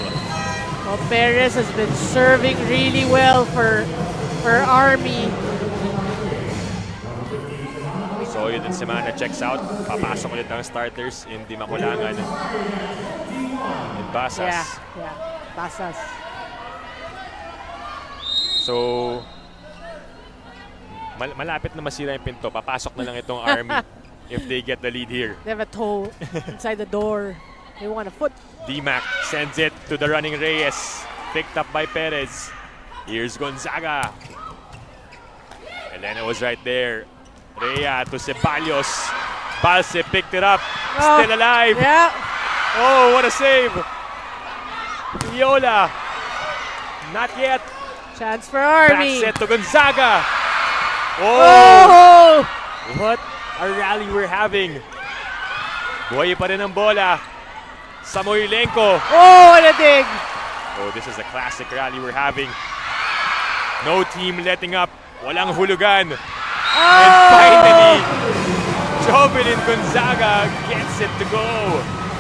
Well, Perez has been serving really well for Army. So yun, Semana checks out. Papasok ulit ang starters in Di Makulangan. In Basas. Yeah, Basas. So, malapit na masira yung pinto. Papasok na lang itong Army if they get the lead here. They have a toe inside the door. They want a foot. D-Mac sends it to the running Reyes. Picked up by Perez. Here's Gonzaga. Elena was right there. Rhea to Ceballos. Balse picked it up. Still alive. Yeah. Oh, what a save. Viola. Not yet. Chance for Army. Back set to Gonzaga. Oh! What a rally we're having. Buhay pa rin ang bola. Samoilenko. Oh, what a dig. Oh, this is a classic rally we're having. No team letting up. Walang hulugan. And finally, Jovelyn Gonzaga gets it to go.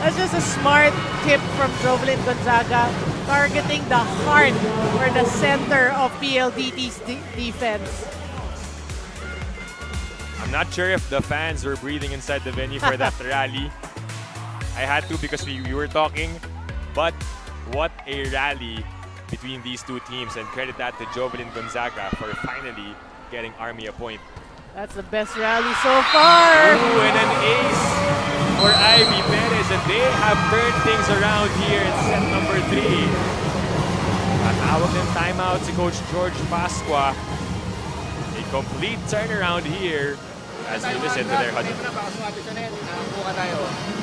That's just a smart tip from Jovelyn Gonzaga, targeting the heart or the center of PLDT's defense. I'm not sure if the fans were breathing inside the venue for that rally. I had to because we were talking. But what a rally between these two teams, and credit that to Jovelyn Gonzaga for finally getting Army a point. That's the best rally so far. Ooh, and an ace for Ivy Perez, and they have turned things around here in set number 3. Tatawag ng timeout si Coach George Pasqua. A complete turnaround here as we listen to their huddle.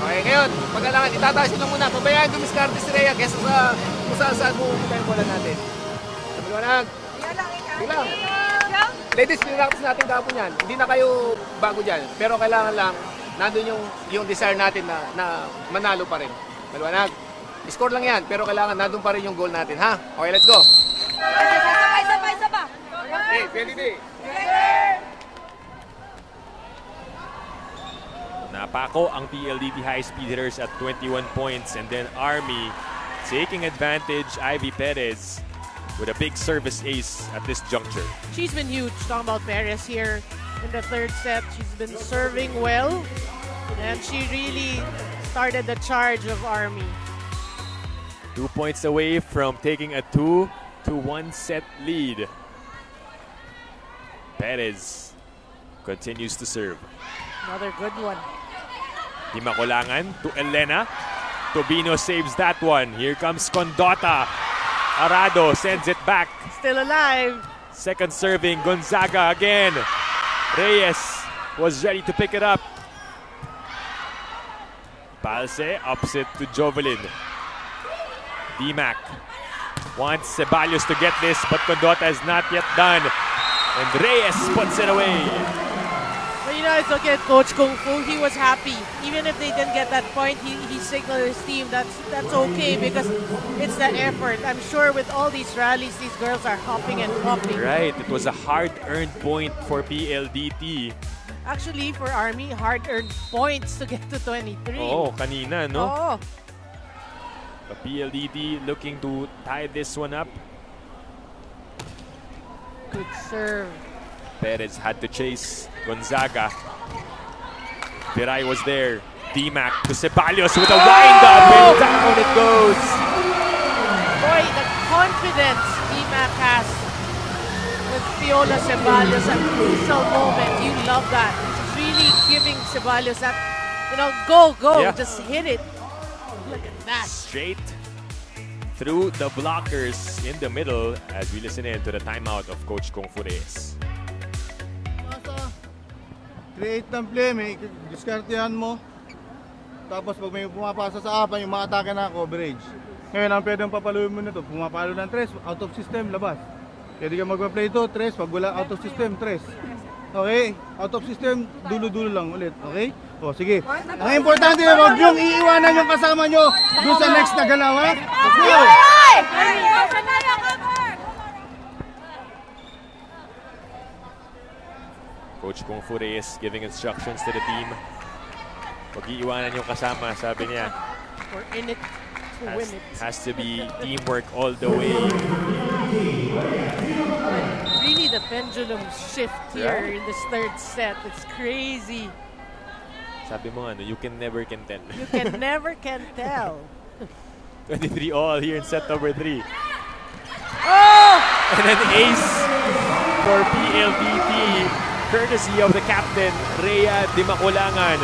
Okay, ngayon, pagkailangan itataas nyo lang muna. Pabayaan dumiskarte si Rhea kesa sa kung saan pupunta yung bola natin. Maliwanag. Bilang. Ladies, pinractice natin kahapon yan. Hindi na kayo bago dyan. Pero kailangan lang, nandun yung desire natin na manalo pa rin. Maliwanag. Score lang yan, pero kailangan nandun pa rin yung goal natin, ha? Okay, let's go. Sabay. Hey, PLDT. Napako ang PLDT high-speed hitters at 21 points, and then Army taking advantage. Ivy Perez with a big service ace at this juncture. She's been huge. Talking about Perez here in the third set. She's been serving well, and she really started the charge of Army. 2 points away from taking a 2-1 set lead. Perez continues to serve. Another good one. Di makulangan to Elena. Tobino saves that one. Here comes Condota. Arado sends it back. Still alive. Second serving, Gonzaga again. Reyes was ready to pick it up. Palse ups it to Jovelyn. D-Mac wants Ceballos to get this, but Condota is not yet done. And Reyes puts it away. But you know, it's okay, Coach Kung Fu. He was happy. Even if they didn't get that point, he signaled his team that's okay because it's the effort. I'm sure with all these rallies, these girls are hopping and hopping. Right, it was a hard-earned point for PLDT. Actually, for Army, hard-earned points to get to 23. Oh, kanina, no? Oh. The PLDT looking to tie this one up. Good serve. Perez had to chase Gonzaga. Viray was there. D-Mac to Ceballos with a wind-up, and down it goes. Boy, the confidence D-Mac has with Viola Ceballos at crucial moment. You love that. She's really giving Ceballos that, go, Yeah. just hit it. Look at that. Straight through the blockers in the middle as we listen in to the timeout of Coach Kung Fu Reyes. Create ng play, may diskartehan mo. Tapos pag may pumapasa sa apan, yung makatake na coverage. Ngayon, ang pwedeng papaluin mo nito, pumapalo ng 3, out of system, labas. Pwede ka magpa-play ito, 3, pag wala out of system, 3. Okay? Out of system, dulo-dulo lang ulit. Okay? O, sige. Ang importante, huwag niyong iiwanan yung kasama nyo doon sa next na galaw, ha? Let's go! Coach Kung Fu Reyes giving instructions to the team. Huwag iiwanan yung kasama, sabi niya. We're in it to win it. Has to be teamwork all the way. Really, the pendulum shift here in this third set. It's crazy. Sabi mo you can never can tell. You can never can tell. 23 all here in set number 3. Oh! And an ace for PLDT, courtesy of the captain, Rhea Di Maculangan.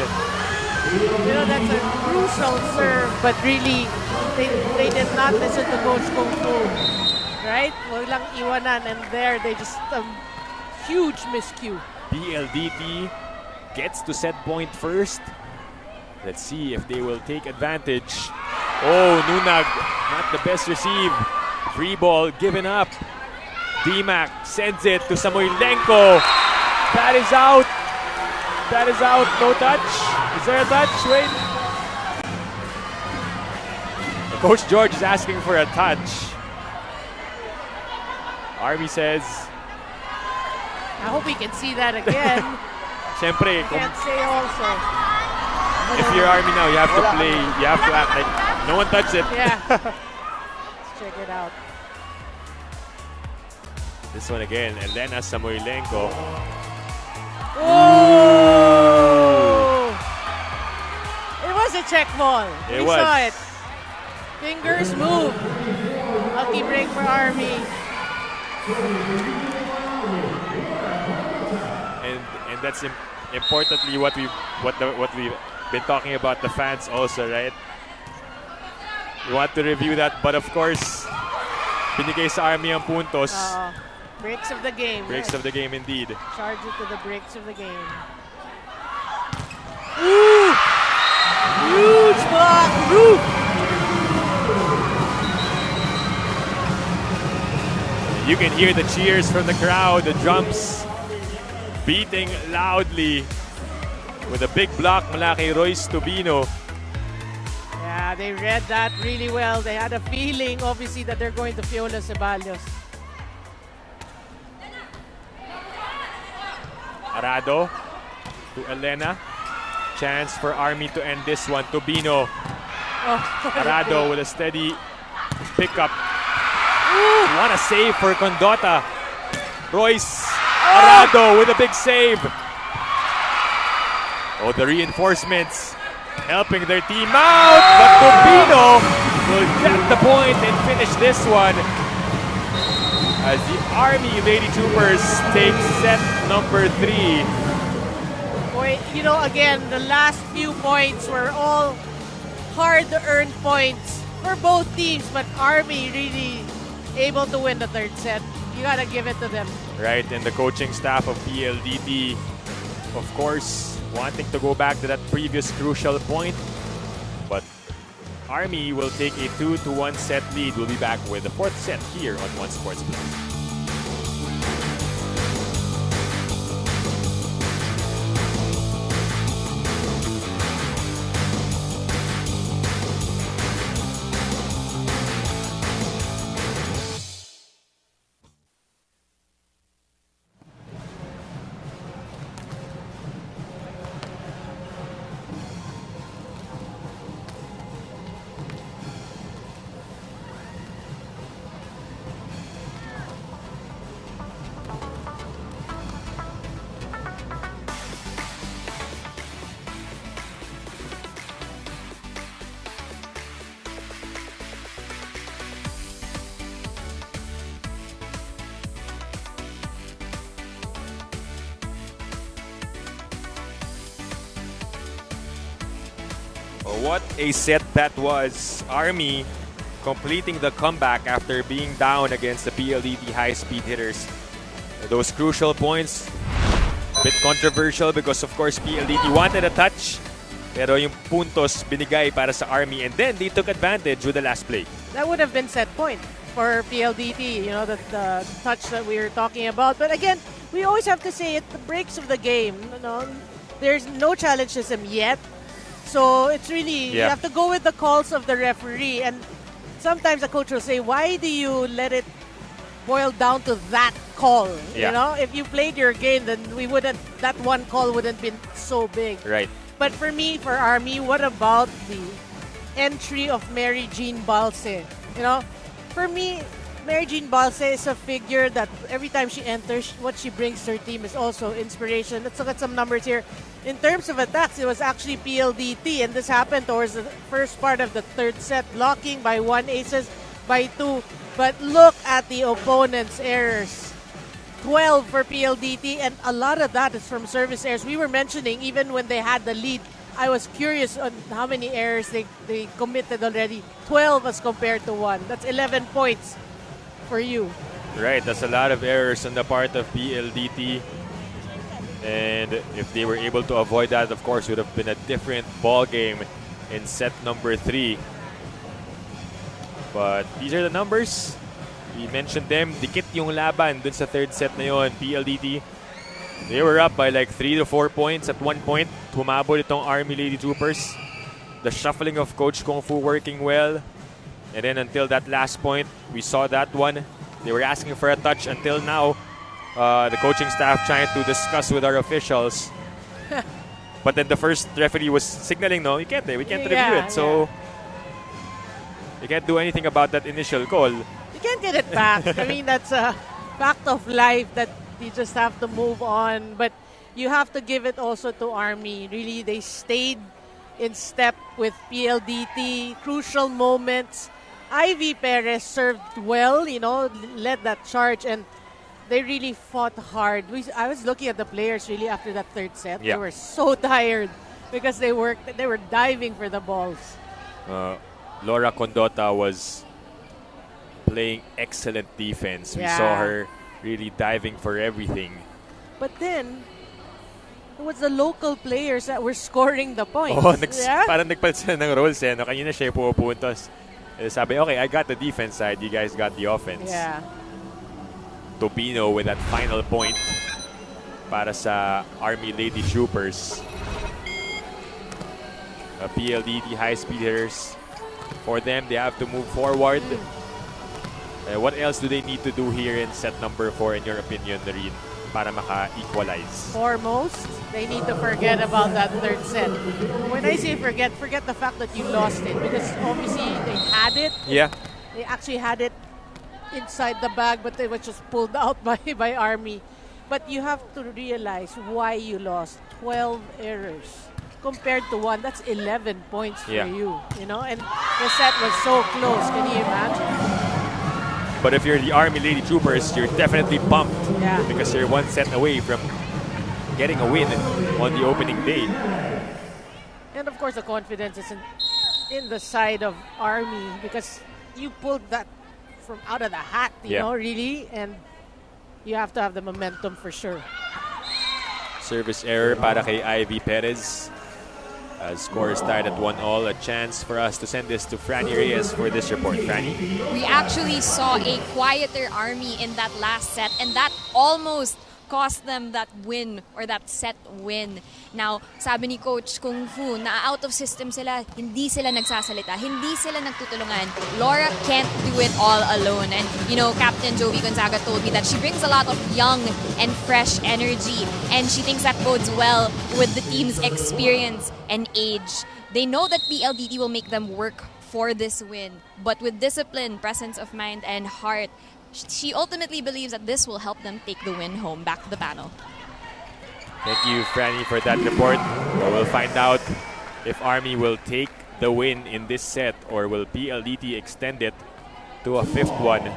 You know, that's a crucial serve, but really, they did not listen to Coach Kung Fu. Right? Wag lang iwanan, and there, they just, huge miscue. PLDT gets to set point first. Let's see if they will take advantage. Oh, Nunag, not the best receive. Free ball given up. DMAC sends it to Samoylenko. That is out. That is out. No touch. Is there a touch? Wait. Coach George is asking for a touch. Army says, I hope we can see that again. Siyempre, Can't say also. if you're Army now, you have to play, you have to act like no one touched it. Yeah. Let's check it out. This one again, Elena Samoylenko. Oh! It was a check ball. It We was. saw it. Fingers move. Lucky break for Army. And that's importantly what we've been talking about, the fans also, right? We want to review that, but of course, binigay sa Army ang puntos. Breaks of the game. Breaks yes. of the game indeed. Charge it to the breaks of the game. Ooh! Huge block! Roof! You can hear the cheers from the crowd, the drums beating loudly with a big block mula kay Royce Tubino. Yeah, they read that really well. They had a feeling, obviously, that they're going to Fiola Ceballos. Arado to Elena. Chance for Army to end this one. Tubino. Arado with a steady pickup. What a save for Condota. Royce Arado with a big save. Oh, the reinforcements helping their team out. But Tubino will get the point and finish this one as the Army Lady Troopers take set number 3. Boy, you know, again, the last few points were all hard-earned points for both teams, but Army really able to win the third set. You gotta give it to them. Right, and the coaching staff of PLDT, of course, wanting to go back to that previous crucial point. But Army will take a 2-1 set lead. We'll be back with the fourth set here on One Sports Plus. What a set that was. Army completing the comeback after being down against the PLDT high-speed hitters. Those crucial points, a bit controversial because of course PLDT wanted a touch, pero yung puntos binigay para sa Army, and then they took advantage with the last play. That would have been set point for PLDT, you know, the touch that we were talking about. But again, we always have to say it, the breaks of the game. You know, there's no challenge system yet. So it's really, you have to go with the calls of the referee. And sometimes a coach will say, why do you let it boil down to that call? You know, if you played your game, then that one call wouldn't been so big. Right. But for me, for Army, what about the entry of Mary Jean Balse? You know, for me, Mary Jean Balse is a figure that every time she enters, what she brings to her team is also inspiration. Let's look at some numbers here. In terms of attacks, it was actually PLDT, and this happened towards the first part of the third set, blocking by 1, aces by 2. But look at the opponent's errors. 12 for PLDT, and a lot of that is from service errors. We were mentioning, even when they had the lead I was curious on how many errors they committed already. 12 as compared to 1. That's 11 points for you. Right, that's a lot of errors on the part of PLDT. And if they were able to avoid that, of course, it would have been a different ball game in set number 3. But these are the numbers. We mentioned them. Dikit yung laban dun sa third set na yun. PLDT, they were up by like 3 to 4 points at one point. Humabol itong Army Lady Troopers. The shuffling of Coach Kung Fu working well. And then until that last point, we saw that one. They were asking for a touch until now. The coaching staff trying to discuss with our officials. But then the first referee was signaling, no, we can't review it. So you can't do anything about that initial call. You can't get it back. I mean, that's a fact of life that you just have to move on. But you have to give it also to Army. Really, they stayed in step with PLDT. Crucial moments. Ivy Perez served well, led that charge, and they really fought hard. I was looking at the players really after that third set. Yeah. They were so tired because they were diving for the balls. Laura Condota was playing excellent defense. We saw her really diving for everything. But then, it was the local players that were scoring the points. Parang nagpalit sila ng roles. No? Kanina siya yung pumupuntos. Sabi, okay, I got the defense side. You guys got the offense. Yeah. Tobino with that final point para sa Army Lady Troopers. PLDT high-speed hitters. For them, they have to move forward. What else do they need to do here in set number 4, in your opinion, Noreen, para maka-equalize? Foremost, they need to forget about that third set. When I say forget the fact that you lost it, because obviously they had it. Yeah. They actually had it inside the bag, but they were just pulled out by Army. But you have to realize why you lost. 12 errors compared to 1. That's 11 points for you. And the set was so close. Can you imagine? But if you're the Army Lady Troopers, you're definitely pumped because you're one set away from getting a win on the opening day. And of course, the confidence is in the side of Army because you pulled that from out of the hat, you know, really, and you have to have the momentum for sure. Service error para kay Ivy Perez. Score is tied at 1-1. A chance for us to send this to Franny Reyes for this report. Franny? We actually saw a quieter Army in that last set, and that almost cost them that win or that set win. Now, sabi ni Coach Kung Fu na out of system sila, hindi sila nagsasalita, hindi sila nagtutulungan. Laura can't do it all alone. And, Captain Jovi Gonzaga told me that she brings a lot of young and fresh energy, and she thinks that bodes well with the team's experience and age. They know that PLDT will make them work for this win, but with discipline, presence of mind, and heart, she ultimately believes that this will help them take the win home. Back to the panel. Thank you, Franny, for that report. We'll find out if Army will take the win in this set or will PLDT extend it to a 5th one.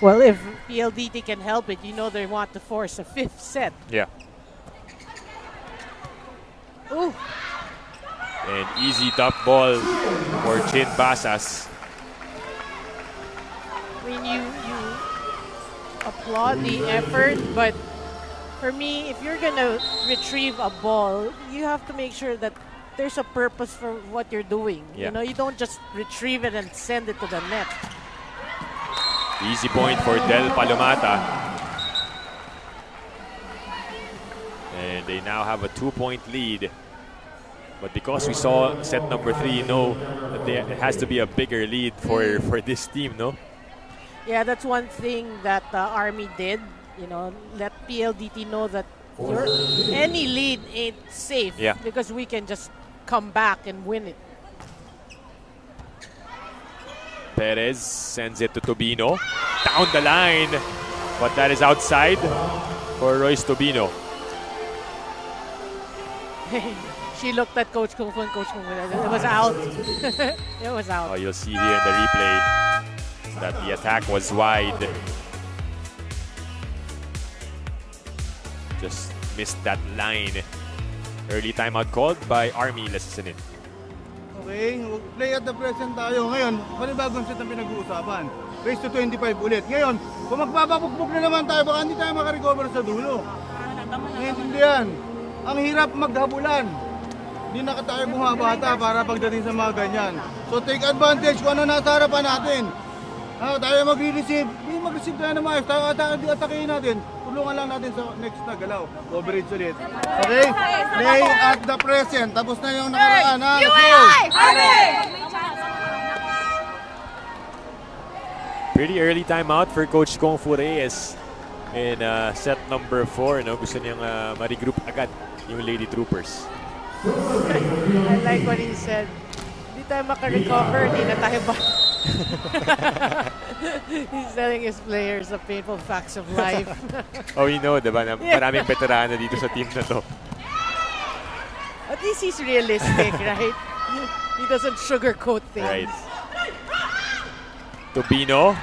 Well, if PLDT can help it, they want to force a 5th set. Yeah. Ooh. An easy top ball for Chin Basas. I mean, you applaud the effort, but for me, if you're going to retrieve a ball, you have to make sure that there's a purpose for what you're doing. Yeah. You don't just retrieve it and send it to the net. Easy point for Del Palomata. And they now have a 2-point lead. But because we saw set number 3, you know that it has to be a bigger lead for this team, no? Yeah, that's one thing that Army did. Let PLDT know that any lead ain't safe because we can just come back and win it. Perez sends it to Tobino. Down the line. But that is outside for Royce Tobino. She looked at Coach Kung Fu and Coach Kung Fu. It was out. It was out. Oh, you'll see here in the replay that the attack was wide. Just missed that line. Early timeout called by Army. Let's listen in. Okay, play at the present tayo. Ngayon, panibagong set ang pinag-uusapan. Race to 25 ulit. Ngayon, kung magpapapukpok na naman tayo, baka hindi tayo makarecover sa dulo. Naiintindihan. Ang hirap maghabulan. Hindi na tayo bumabata para pagdating sa mga ganyan. So take advantage kung ano nasa harapan natin. Tayo mag-receive. Hindi mag-receive tayo na maayos. Tayo atakein natin. Tulungan lang natin sa next na galaw. Coverage ulit. Okay? Play at the present. Tapos na yung nakaraan. Let's go! Pretty early timeout for Coach Kung Fu Reyes in set number 4. No? Gusto niyang ma-regroup agad yung Lady Troopers. I like what he said. Hindi tayo makarecover, hindi na tayo ba? He's telling his players the painful facts of life. Oh, you know, diba? Na maraming veterano dito sa team na to. At least he's realistic, right? He doesn't sugarcoat things. Right. Tobino.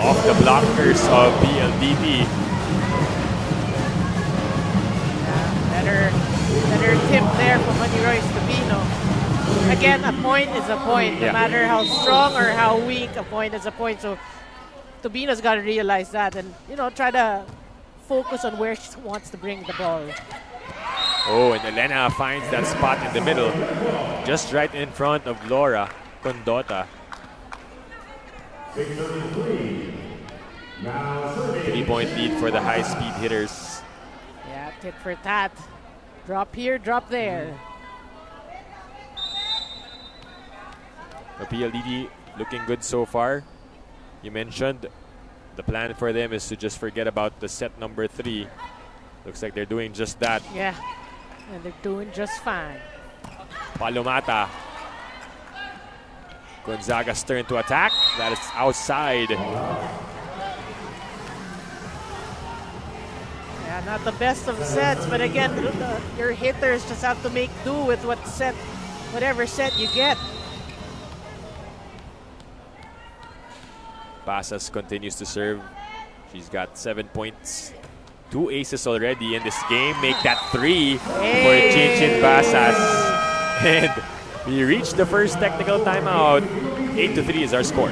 Off the blockers of PLDT. Better tip there from Royce Tobino. Again, a point is a point. No matter how strong or how weak, a point is a point. So Tobino's got to realize that and, you know, try to focus on where she wants to bring the ball. Oh, and Elena finds that spot in the middle. Just right in front of Laura Condota. 3-point lead for the high-speed hitters. Yeah, tit for tat. Drop here, drop there. The PLDT looking good so far. You mentioned the plan for them is to just forget about the set number 3. Looks like they're doing just that. Yeah, and they're doing just fine. Palomata. Gonzaga's turn to attack. That is outside. Yeah, not the best of sets, but again, your hitters just have to make do with whatever set you get. Basas continues to serve. She's got 7 points. 2 aces already in this game. Make that 3 for Chinchin Basas. And we reached the first technical timeout. 8-3 is our score.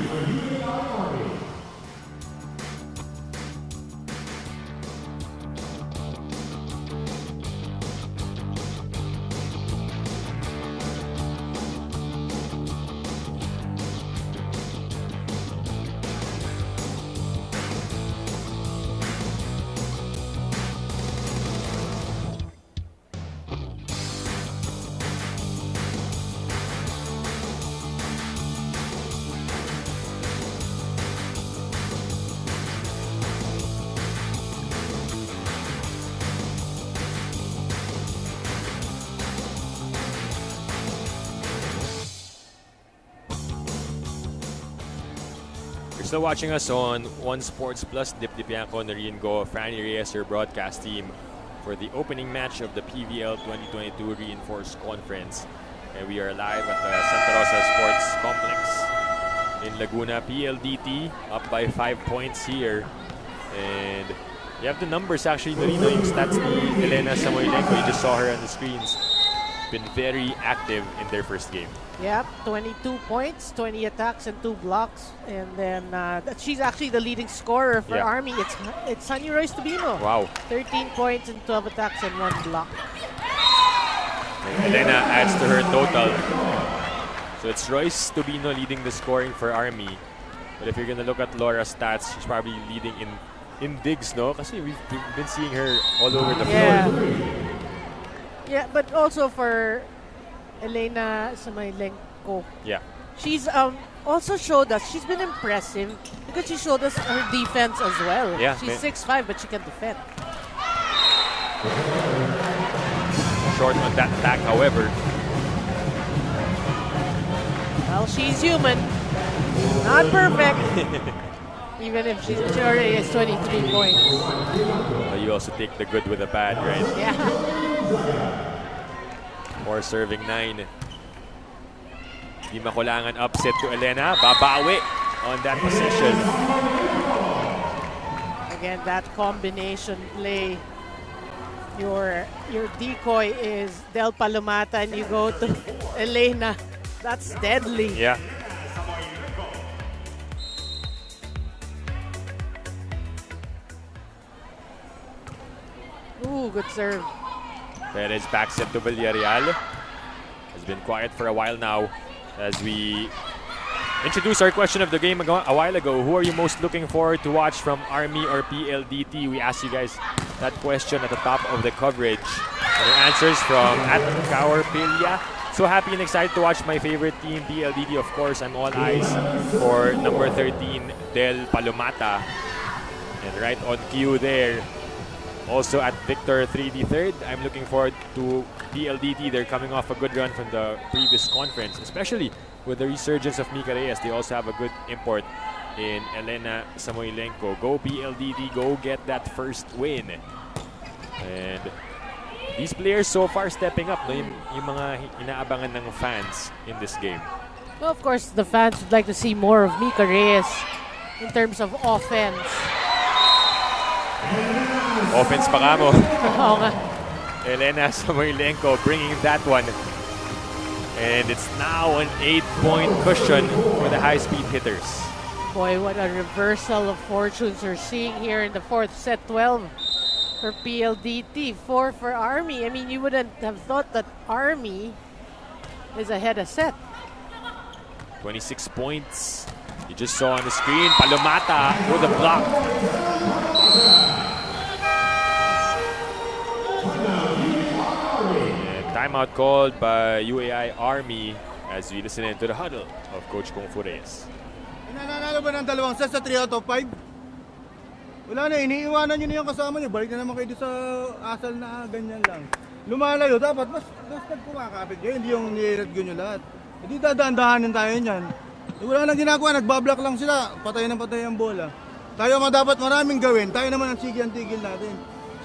Still watching us on One Sports Plus. Dip Dipianco, Naringo, Franny Reyes, your broadcast team for the opening match of the PVL 2022 Reinforced Conference. And we are live at the Santa Rosa Sports Complex in Laguna. PLDT up by 5 points here. And you have the numbers actually, Norino, yung stats ni Elena Samoilenko. You just saw her on the screens. Been very active in their first game. Yep, 22 points, 20 attacks, and 2 blocks. And then she's actually the leading scorer for Army. It's Sunny Royce Tobino. Wow. 13 points and 12 attacks and 1 block. And Elena adds to her total. So it's Royce Tobino leading the scoring for Army. But if you're going to look at Laura's stats, she's probably leading in digs, no? Kasi we've been seeing her all over the floor. Yeah, but also for Elena Samoilenko. Yeah. She's also showed us, she's been impressive because she showed us her defense as well. Yeah, she's 6'5", but she can defend. Short on that attack, however. Well, she's human. Not perfect. Even if she already has 23 points. Well, you also take the good with the bad, right? Yeah. Or serving 9. Di makulangan upset to Elena. Babawi on that position. Again, that combination play. Your decoy is Del Palomata and you go to Elena. That's deadly. Yeah. Ooh, good serve. Perez back set to Villarreal. Has been quiet for a while now as we introduce our question of the game a while ago. Who are you most looking forward to watch from Army or PLDT? We asked you guys that question at the top of the coverage. And the answers from @Kaurpilia. So happy and excited to watch my favorite team, PLDT. Of course, I'm all eyes for number 13, Del Palomata. And right on cue there. Also at Victor 3D third, I'm looking forward to PLDT. They're coming off a good run from the previous conference, especially with the resurgence of Mika Reyes. They also have a good import in Elena Samoilenko. Go PLDT, go get that first win. And these players so far stepping up, no? Yung mga inaabangan ng fans in this game. Well, of course, the fans would like to see more of Mika Reyes in terms of offense. Offense pa kamo. Oo nga. Elena Samoilenko bringing that one. And it's now an 8-point cushion for the high-speed hitters. Boy, what a reversal of fortunes we're seeing here in the fourth set. 12 for PLDT, 4 for Army. I mean, you wouldn't have thought that Army is ahead a set. 26 points. You just saw on the screen, Palomata with a block. Timeout called by UAI Army as we listen into the huddle of Coach Kung Fu Reyes. Nananalo ba ng dalawang set sa 3 out of 5? Wala na, iniiwanan nyo na yung kasama nyo. Balik na naman kayo sa asal na ganyan lang. Lumalayo, dapat mas nagkumakapit kayo, hindi yung nireradyo nyo lahat. Hindi dadaan-dahanin tayo niyan. Wala nang ginagawa, nagbablock lang sila. Patay na patay ang bola. Tayo dapat maraming gawin. Tayo naman ang sige ang tigil natin.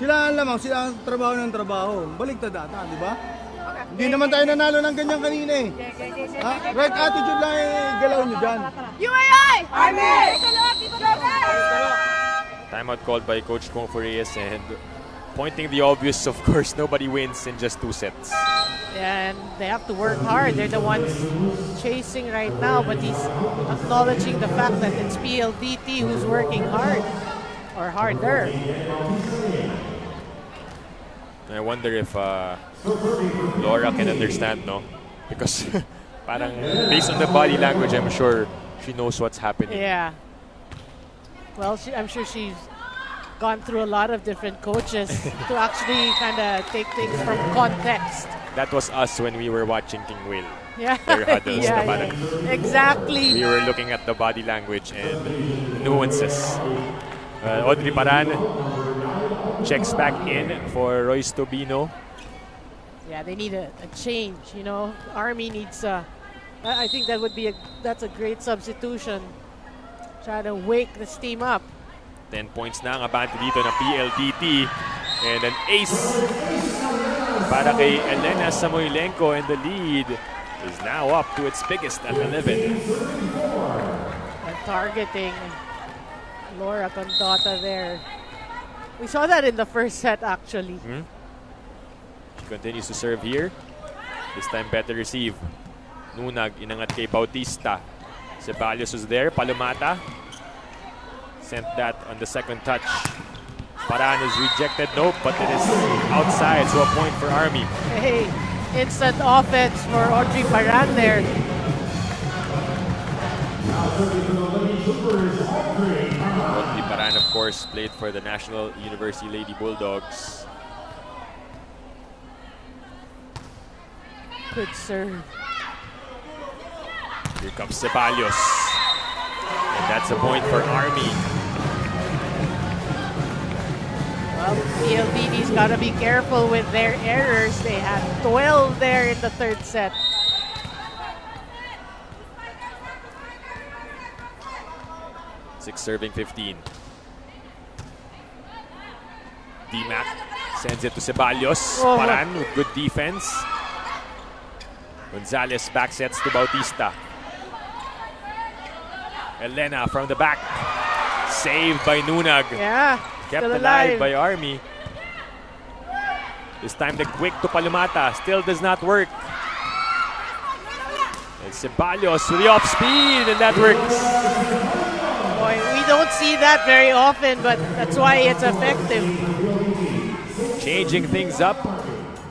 Sila ang lamang, sila ang trabaho ng trabaho. Baligtad ata, di ba? Hindi naman tayo nanalo ng ganyan kanina eh. Ha? Right attitude lang eh, galaw nyo dyan. UAI! Army! Timeout called by Coach Kung Fu Reyes and pointing the obvious, of course, nobody wins in just 2 sets. Yeah, and they have to work hard. They're the ones chasing right now, but he's acknowledging the fact that it's PLDT who's working hard, or harder. I wonder if Laura can understand, no? Because parang based on the body language, I'm sure she knows what's happening. Yeah. Well, I'm sure she's gone through a lot of different coaches to actually kind of take things from context. That was us when we were watching King Will. Yeah, Their huddles, yeah, na parang exactly. we were looking at the body language and nuances. Audrey Paran checks back in for Royce Tobino. Yeah, they need a change, you know. Army needs I think that's a great substitution. Try to wake this team up. 10 points na ang abante dito ng PLDT. And an ace para kay Elena Samoilenko, and the lead is now up to its biggest at 11. And targeting Laura Condota there. We saw that in the first set actually. She continues to serve here. This time better receive. Nunag inangat kay Bautista. Ceballos was there. Palomata sent that on the second touch. Paran is rejected. Nope, but it is outside, so a point for Army. Hey, instant offense for Audrey Paran there. Audrey Paran, of course, played for the National University Lady Bulldogs. Good serve. Here comes Ceballos. And that's a point for Army. Well, PLDT's got to be careful with their errors. They had 12 there in the third set. Six serving 15. D-Mac sends it to Ceballos. Oh. Paran with good defense. Gonzalez back sets to Bautista. Elena from the back Saved by Nunag. Yeah. Kept still alive by Army. This time the quick to Palumata. Still does not work. And Ceballos with the off speed, and that works. Boy, we don't see that very often, but that's why it's effective. Changing things up.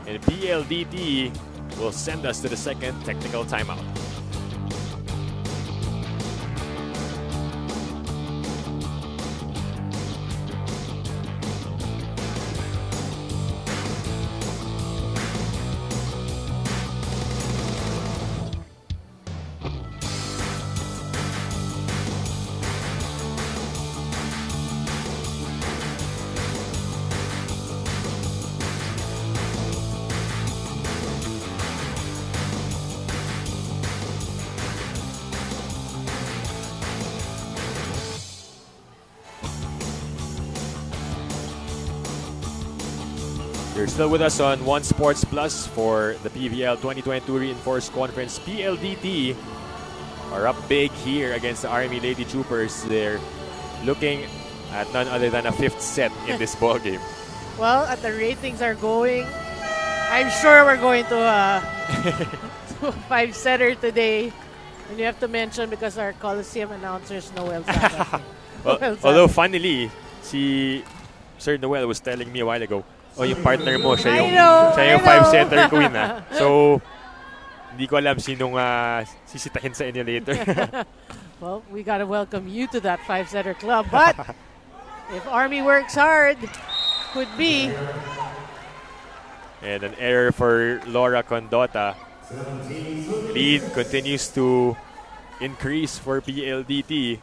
And PLDT will send us to the second technical timeout. You're still with us on One Sports Plus for the PVL 2022 Reinforced Conference. PLDT are up big here against the Army Lady Troopers. They're looking at none other than a fifth set in this ballgame. Well, at the rate things are going, I'm sure we're going to to a five-setter today. And you have to mention because our Coliseum announcer is Noel Sada. Although funnily, si Sir Noel was telling me a while ago, oh, yung partner mo, siya yung five-setter queen. So, hindi ko alam sinong sisitahin sa inyo later. Well, we got to welcome you to that five-setter club. But if Army works hard, could be. And an error for Laura Condota. Lead continues to increase for PLDT.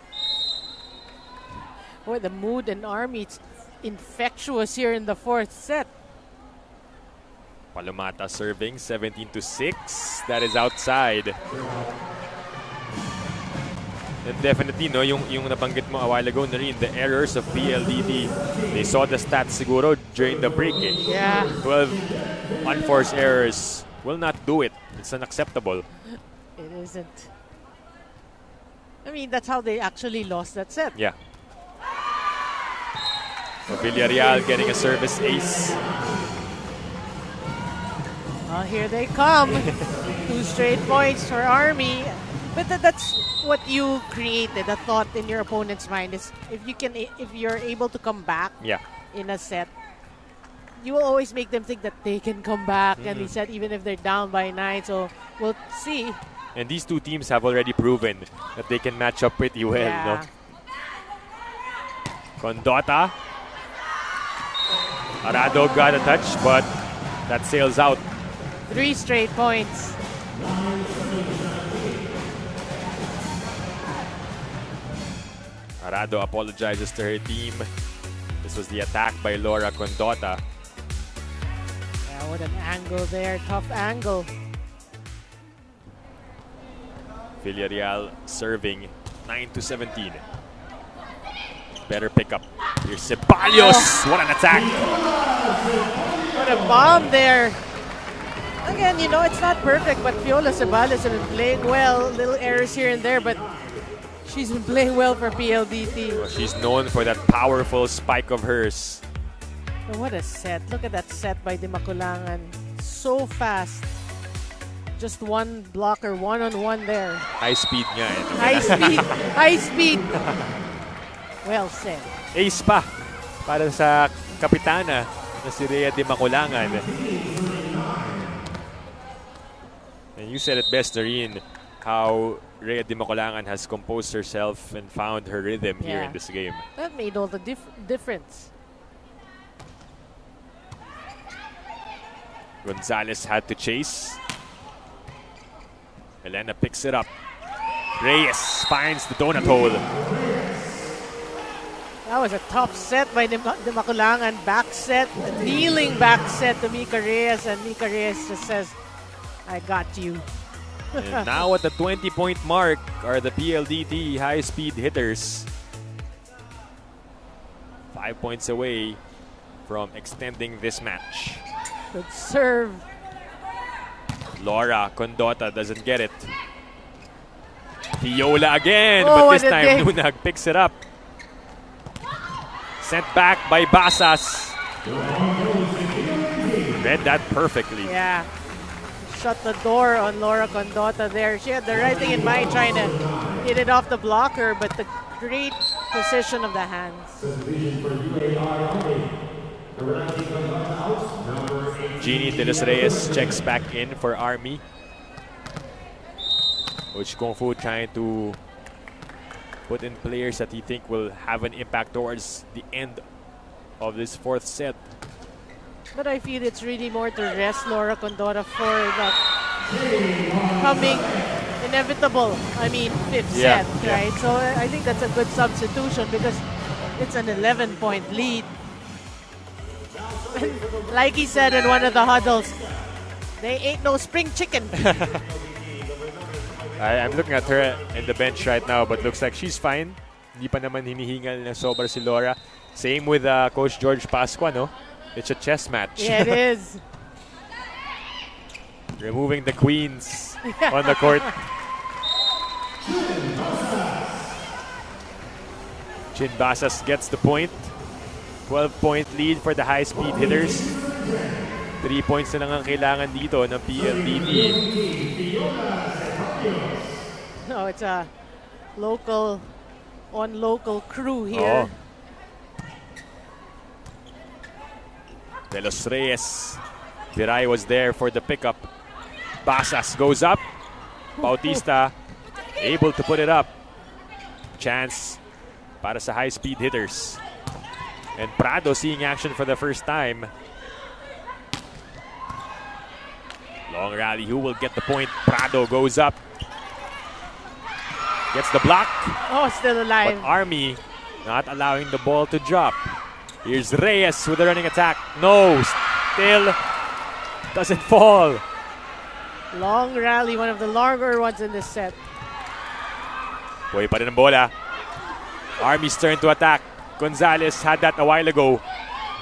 Boy, the mood in Army, it's infectious here in the fourth set. Palumata serving 17-6. That is outside. And definitely, no, yung nabanggit mo a while ago na rin, the errors of PLDT. They saw the stats siguro during the break. Yeah. 12 unforced errors. Will not do it. It's unacceptable. It isn't. I mean, that's how they actually lost that set. Yeah. So Villarreal getting a service ace. Well, here they come. 2 straight points for Army. But that's what you created, a thought in your opponent's mind is if you're able to come back in a set, you will always make them think that they can come back. And he said even if they're down by 9, so we'll see. And these two teams have already proven that they can match up pretty well. Yeah. No? Condota. Arado got a touch, but that sails out. 3 straight points. Arado apologizes to her team. This was the attack by Laura Condota. Yeah, what an angle there. Tough angle. Villarreal serving 9-17. Better pickup. Here's Ceballos. What an attack. What a bomb there. Again, you know, it's not perfect, but Fiola Ceballos has been playing well. Little errors here and there, but she's been playing well for PLDT. Well, she's known for that powerful spike of hers. Oh, what a set. Look at that set by Di Maculangan. So fast. Just one blocker, one-on-one there. High speed nga eh. High speed. High speed. Well said. Ace pa para sa kapitana na si Rhea Di Maculangan. And you said it best, Noreen, how Rhea Di Maculangan has composed herself and found her rhythm here in this game. That made all the difference. Gonzalez had to chase. Elena picks it up. Reyes finds the donut hole. That was a tough set by Di Maculangan. Back set, a kneeling back set to Mika Reyes, and Mika Reyes just says, I got you. And now at the 20-point mark are the PLDT high-speed hitters. 5 points away from extending this match. Good serve. Laura Condota doesn't get it. Fiola again, but this time Nunag picks it up. Sent back by Basas. Read that perfectly. Yeah. Shut the door on Laura Condota there. She had the right thing in mind, trying to hit it off the blocker, but the great position of the hands. Jeannie De Los Reyes checks back in for Army. Coach Kung Fu trying to put in players that he think will have an impact towards the end of this fourth set. But I feel it's really more to rest Laura Condota for the coming inevitable, fifth set, right? So I think that's a good substitution because it's an 11-point lead. Like he said in one of the huddles, they ain't no spring chicken. I'm looking at her in the bench right now, but looks like she's fine. Hindi pa naman hinihingal na sobra si Laura. Same with Coach George Pascua, no? It's a chess match. Yeah, it is. Removing the queens on the court. Chin Basas gets the point. 12-point lead for the high-speed hitters. 3 points na lang ang kailangan dito ng PLDT. No, it's a local crew Oh. here. De Los Reyes. Viray was there for the pickup. Basas goes up. Bautista able to put it up. Chance para sa high-speed hitters. And Prado seeing action for the first time. Long rally. Who will get the point? Prado goes up. Gets the block. Oh, still alive. But Army not allowing the ball to drop. Here's Reyes with a running attack. No, still doesn't fall. Long rally, one of the longer ones in this set. Buhay pa rin ang bola. Army's turn to attack. Gonzalez had that a while ago.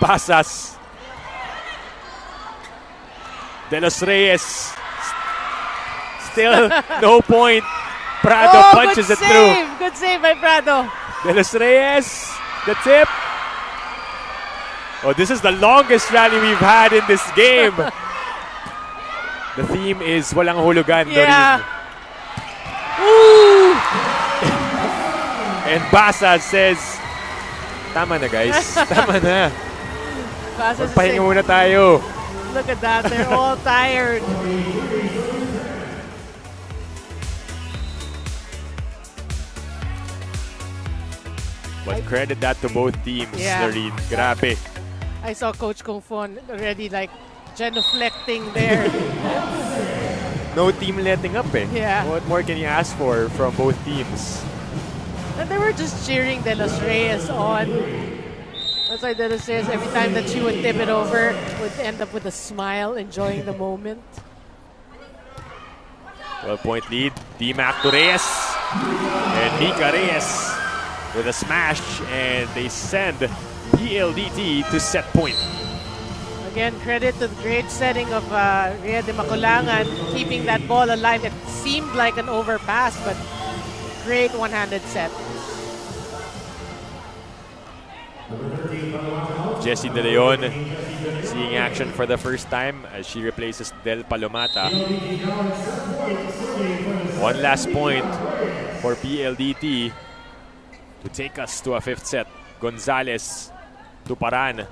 Basas. De Los Reyes. Still no point. Prado punches it through. Good save by Prado. De Los Reyes. The tip. Oh, this is the longest rally we've had in this game. The theme is walang hulugan, Yeah. Doreen. And Basa says, tama na guys, tama na. Basas is Magpahinga saying, muna tayo. look at that, they're all tired. But credit that to both teams, Yeah. Doreen. Grabe. I saw Coach Kung Fu already genuflecting there. No team letting up eh. Yeah. What more can you ask for from both teams? And they were just cheering De Los Reyes on. That's why De Los Reyes, every time that she would tip it over, would end up with a smile, enjoying the moment. 12-point lead. D-Mac to Reyes. And Mika Reyes with a smash. And they send PLDT to set point. Again, credit to the great setting of Rhea de Maculangan, keeping that ball alive. It seemed like an overpass, but great one-handed set. Jessie De Leon seeing action for the first time as she replaces Del Palomata. One last point for PLDT to take us to a fifth set. Gonzalez to Paran.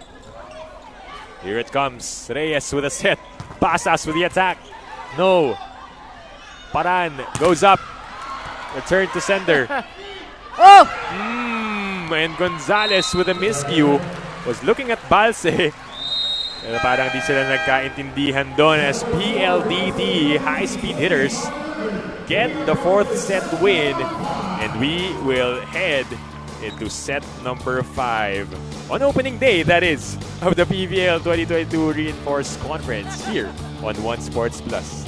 Here it comes. Reyes with a set. Basas with the attack. No. Paran goes up. Return to sender. Oh! And Gonzalez with a miscue was looking at Balse. Pero parang di sila nagkaintindihan doon as PLDT high-speed hitters get the fourth set win. And we will head into set number 5 on opening day, that is, of the PVL 2022 Reinforced Conference here on One Sports Plus.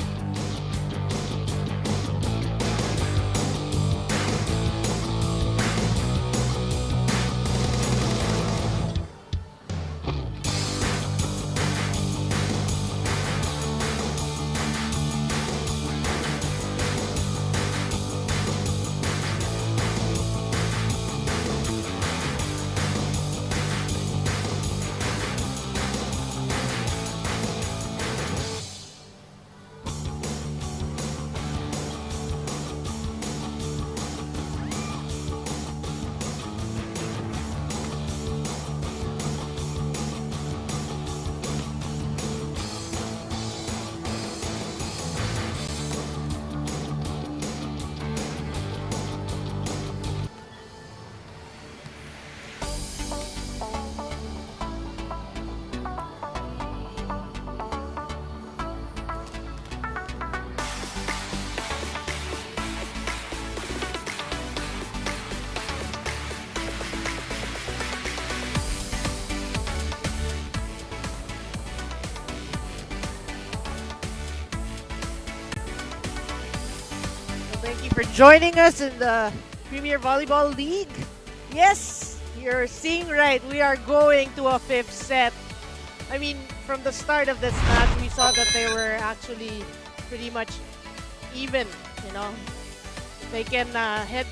for joining us in the Premier Volleyball League. Yes, you're seeing right. We are going to a 5th set. I mean, from the start of this match, we saw that they were actually pretty much even, you know. They can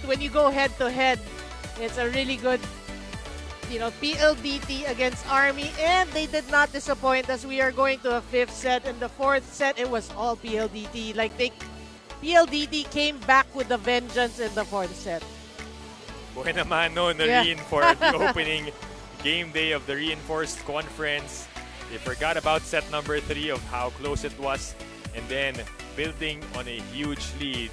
when you go head to head, it's a really good, you know, PLDT against Army, and they did not disappoint us. We are going to a 5th set. In the 4th set, it was all PLDT. Like, PLDT came back with a vengeance in the 4th set. Buena mano na rin for the opening game day of the Reinforced Conference. They forgot about set number 3 of how close it was, and then building on a huge lead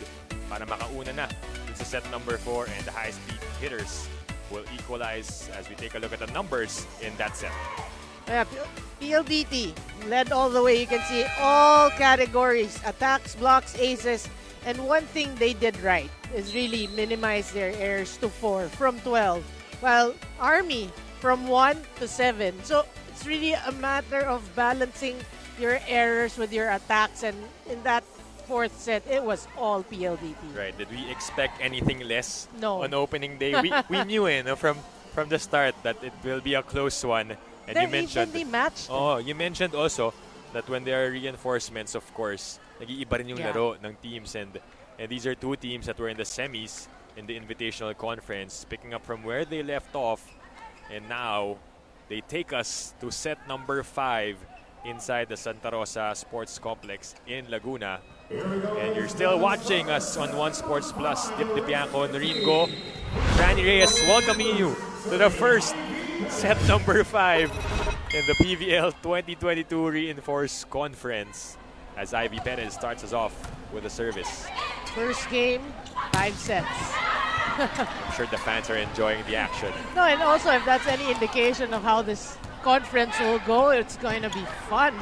para makauna na sa set number 4, and the high-speed hitters will equalize as we take a look at the numbers in that set. Yeah, PLDT led all the way. You can see all categories, attacks, blocks, aces. And one thing they did right is really minimize their errors to 4 from 12. While Army from 1 to 7. So it's really a matter of balancing your errors with your attacks. And in that 4th set, it was all PLDT. Right. Did we expect anything less No. on opening day? We knew from the start that it will be a close one. And They're you mentioned evenly matched. Oh, you mentioned also that when there are reinforcements, of course, nag-iiba rin yung laro ng teams, and these are two teams that were in the semis in the Invitational Conference, picking up from where they left off, and now they take us to set number 5 inside the Santa Rosa Sports Complex in Laguna. And you're still watching us on One Sports Plus. Dip Dipianco, Noringo, Franny Reyes welcoming you to the first set number 5 in the PVL 2022 Reinforced Conference as Ivy Perez starts us off with a service. First game, 5 sets. I'm sure the fans are enjoying the action. No, and also if that's any indication of how this conference will go, it's going to be fun.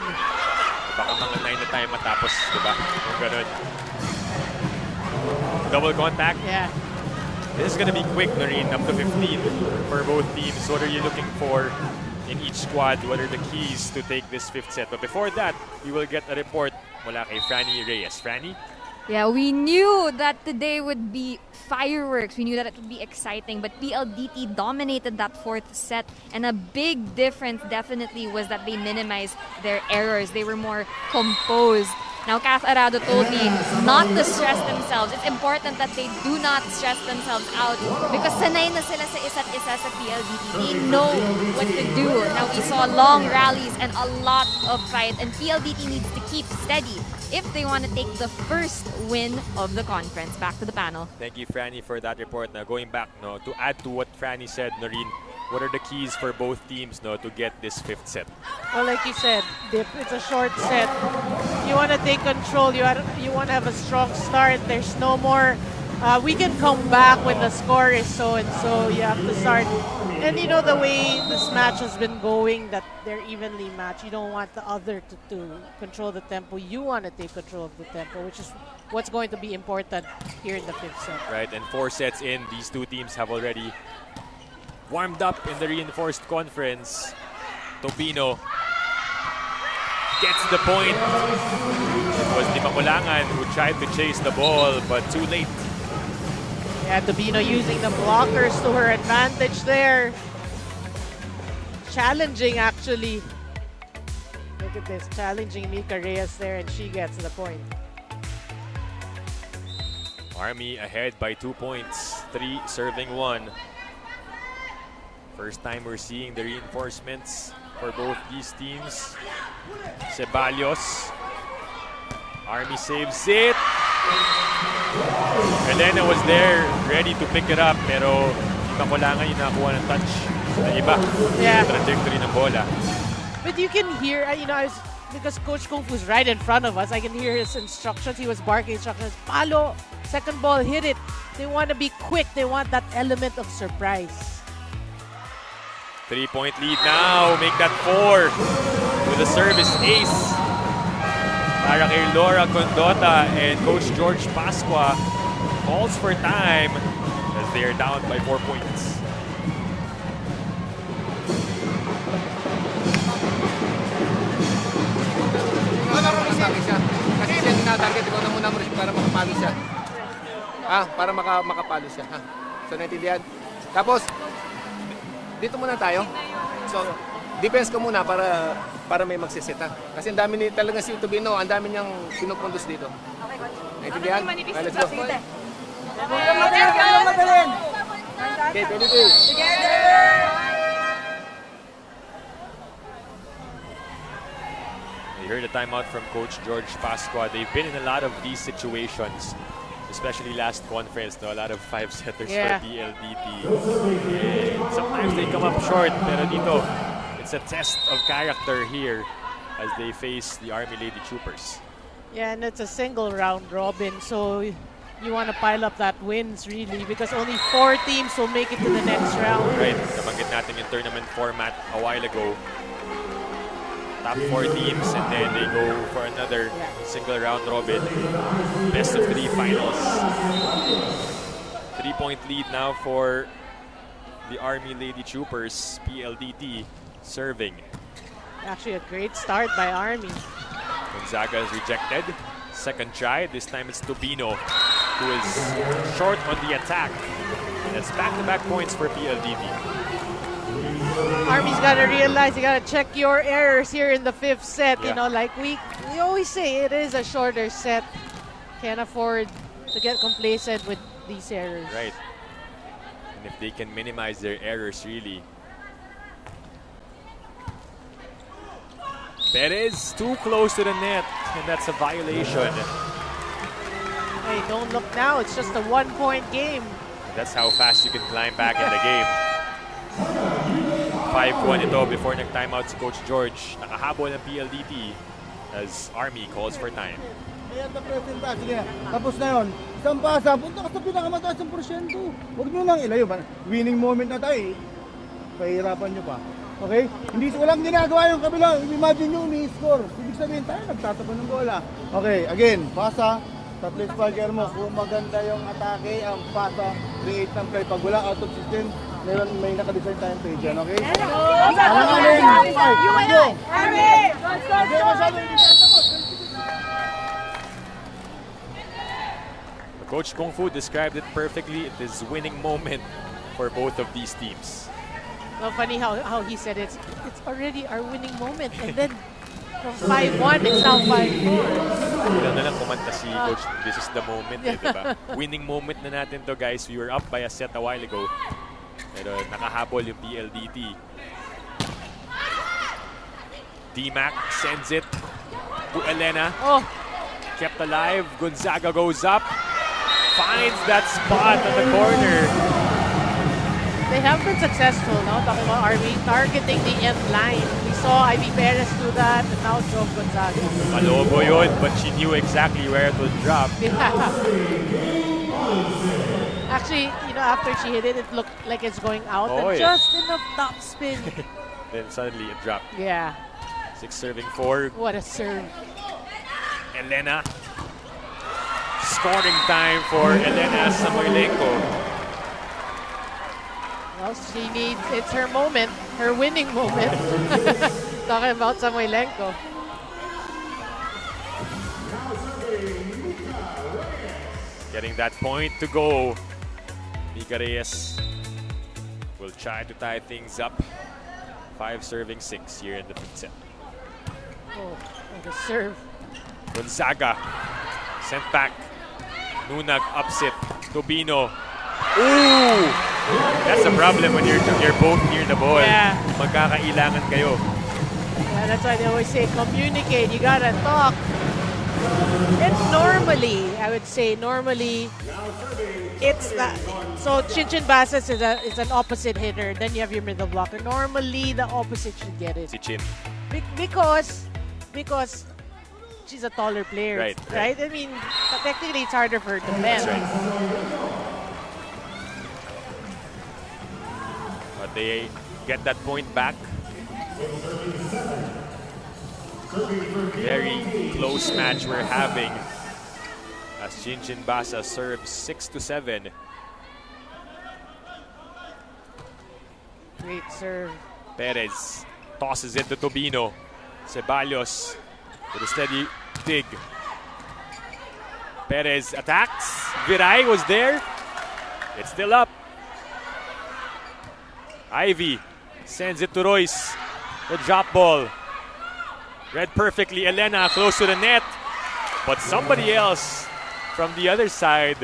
Baka mga 9 na tayo matapos, diba? Kung ganun. Double contact. Yeah. This is going to be quick, Noreen, up to 15 for both teams. What are you looking for in each squad? What are the keys to take this 5th set? But before that, we will get a report mula kay Franny Reyes. Franny? Yeah, we knew that today would be fireworks. We knew that it would be exciting, but PLDT dominated that 4th set, and a big difference definitely was that they minimized their errors. They were more composed. Now, Kath Arado told me not to stress themselves. It's important that they do not stress themselves out because sanay na sila sa isa't isa sa PLDT. They know what to do. Now, we saw long rallies and a lot of fight, and PLDT needs to keep steady if they want to take the first win of the conference. Back to the panel. Thank you, Franny, for that report. Now, going back, to add to what Franny said, Noreen, what are the keys for both teams to get this 5th set? Well, like you said, it's a short set. You want to take control. You want to have a strong start. There's no more, we can come back when the score is so and so. You have to start. And you know the way this match has been going, that they're evenly matched. You don't want the other to control the tempo. You want to take control of the tempo, which is what's going to be important here in the 5th set. Right, and 4 sets in, these two teams have already warmed up in the Reinforced Conference. Topino gets the point. It was Limakulangan who tried to chase the ball, but too late. Yeah, Topino using the blockers to her advantage there. Challenging, actually. Look at this, challenging Mika Reyes there, and she gets the point. Army ahead by 2 points, 3 serving 1. First time we're seeing the reinforcements for both these teams. Ceballos. Army saves it. Elena was there, ready to pick it up, pero Makulangan yung nakakuha ng touch na iba. Yeah. Yung trajectory ng bola. But you can hear, because Coach Kung Fu's right in front of us, I can hear his instructions. He was barking instructions. Palo, second ball, hit it. They want to be quick. They want that element of surprise. 3-point lead now. Make that 4 with a service ace. Para kay Laura Condota, and Coach George Pasqua calls for time as they are down by 4 points. Laro na sa akin siya. Kasi siya tinatarget ko na muna mo para makapalo siya. Para makapalo siya. So, naintindihan? Tapos, dito muna tayo. So, defense ko muna para may magsisita. Kasi ang dami talaga si Tubino, ang dami niyang pinupundos dito. Naintindihan? Let's go. Okay, PLDT. You heard a timeout from Coach George Pascua. They've been in a lot of these situations, especially last conference, no? A lot of 5-setters for PLDT. And sometimes they come up short, pero dito, it's a test of character here as they face the Army Lady Troopers. Yeah, and it's a single round robin, so you want to pile up that wins really because only 4 teams will make it to the next round. Right, nabanggit natin yung tournament format a while ago. Top 4 teams and then they go for another single round robin. Best of 3 finals. 3-point lead now for the Army Lady Troopers. PLDT serving. Actually a great start by Army. Gonzaga is rejected. Second try, this time it's Tubino who is short on the attack. And it's back-to-back points for PLDT. Army's got to realize you got to check your errors here in the 5th set. Yeah. You know, like we always say, it is a shorter set. Can't afford to get complacent with these errors. Right. And if they can minimize their errors, really. Perez too close to the net, and that's a violation. Hey, don't look now. It's just a 1-point game. And that's how fast you can climb back in the game. 5-1 ito before nag-timeout si Coach George. Nakahabol ng PLDT as Army calls for time. Ayan na present pa. Sige, tapos na yun. Isang pasa, punta ka sa pinakamataas ng porsyento. Huwag nyo lang ilayo. Winning moment na tayo eh. Pahirapan nyo pa. Okay? Hindi walang ginagawa yung kabila. Imagine nyo, ni-score. Ibig sabihin tayo, nagtatapon ng bola. Okay, again, pasa. Tatlo yung sparker mo. Kung maganda yung atake, ang pasa, create ng play. Pag wala out of system, may nakadesign tayong page yan, okay? Coach Kung Fu described it perfectly. It is winning moment for both of these teams. Well, funny how he said it's already our winning moment. And then from 5-1, it's now 5-4. Ilan na lang kumanta si Coach, this is the moment, diba? Winning moment na natin to, guys. We were up by a set a while ago. Pero nakahabol yung PLDT. D-Mac sends it to Elena. Oh. Kept alive. Gonzaga goes up. Finds that spot on the corner. They have been successful, no? Talking about Army, targeting the end line. We saw Ivy Perez do that, and now Joe Gonzaga. Malobo yun, but she knew exactly where it would drop. Yeah. Actually, you know, after she hit it, it looked like it's going out. Oh, and yeah. just enough top spin. Then suddenly it dropped. Yeah. 6 serving 4. What a serve. Elena. Scoring time for Elena Samoilenko. Well, she needs, it's her moment, her winning moment. Talking about Samoilenko. Getting that point to go. Mika Reyes will try to tie things up. 5 serving 6 here in the 5th set. Oh, and the serve. Gonzaga sent back. Nunag upset. Tubino. Ooh! That's a problem when you're both near the ball. Yeah. Magkakailangan kayo. Yeah, that's why they always say communicate. You gotta talk. And normally, I would say, it's not. So Chinchin Basas is an opposite hitter. Then you have your middle blocker. Normally, the opposite should get it. Si Chin. Because she's a taller player, right? I mean, technically, it's harder for her to bend. That's right. But they get that point back. Very close match we're having as Chinchin Basa serves 6-7. Great serve. Perez tosses it to Tubino. Ceballos with a steady dig. Perez attacks. Viray was there. It's still up. Ivy sends it to Royce. The drop ball. Read perfectly. Elena close to the net. But somebody else from the other side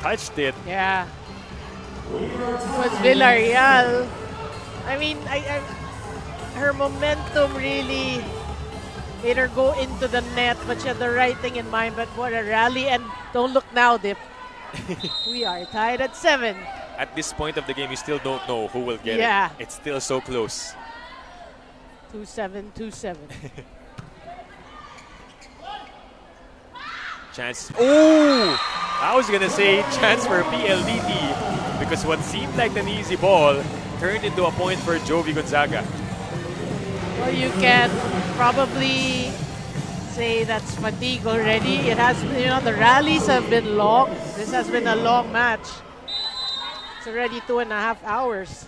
touched it. Yeah. It was Villarreal. I mean, her momentum really made her go into the net, but she had the right thing in mind. But what a rally. And don't look now, Dip. We are tied at 7. At this point of the game, you still don't know who will get Yeah. it. It's still so close. 2-7, 2-7. Chance. Oh! I was going to say chance for PLDT because what seemed like an easy ball turned into a point for Jovi Gonzaga. Well, you can probably say that's fatigue already. It has, the rallies have been long. This has been a long match. It's already 2.5 hours.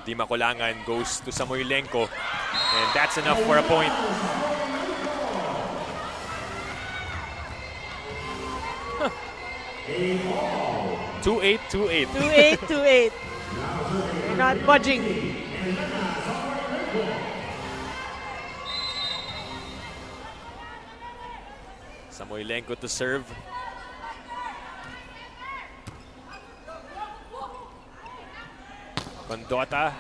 Di Makulangan goes to Samoylenko, and that's enough for a point. Two-8, 2-8. 2-8, 2-8. They're not budging. Samoylenko to serve. Condota.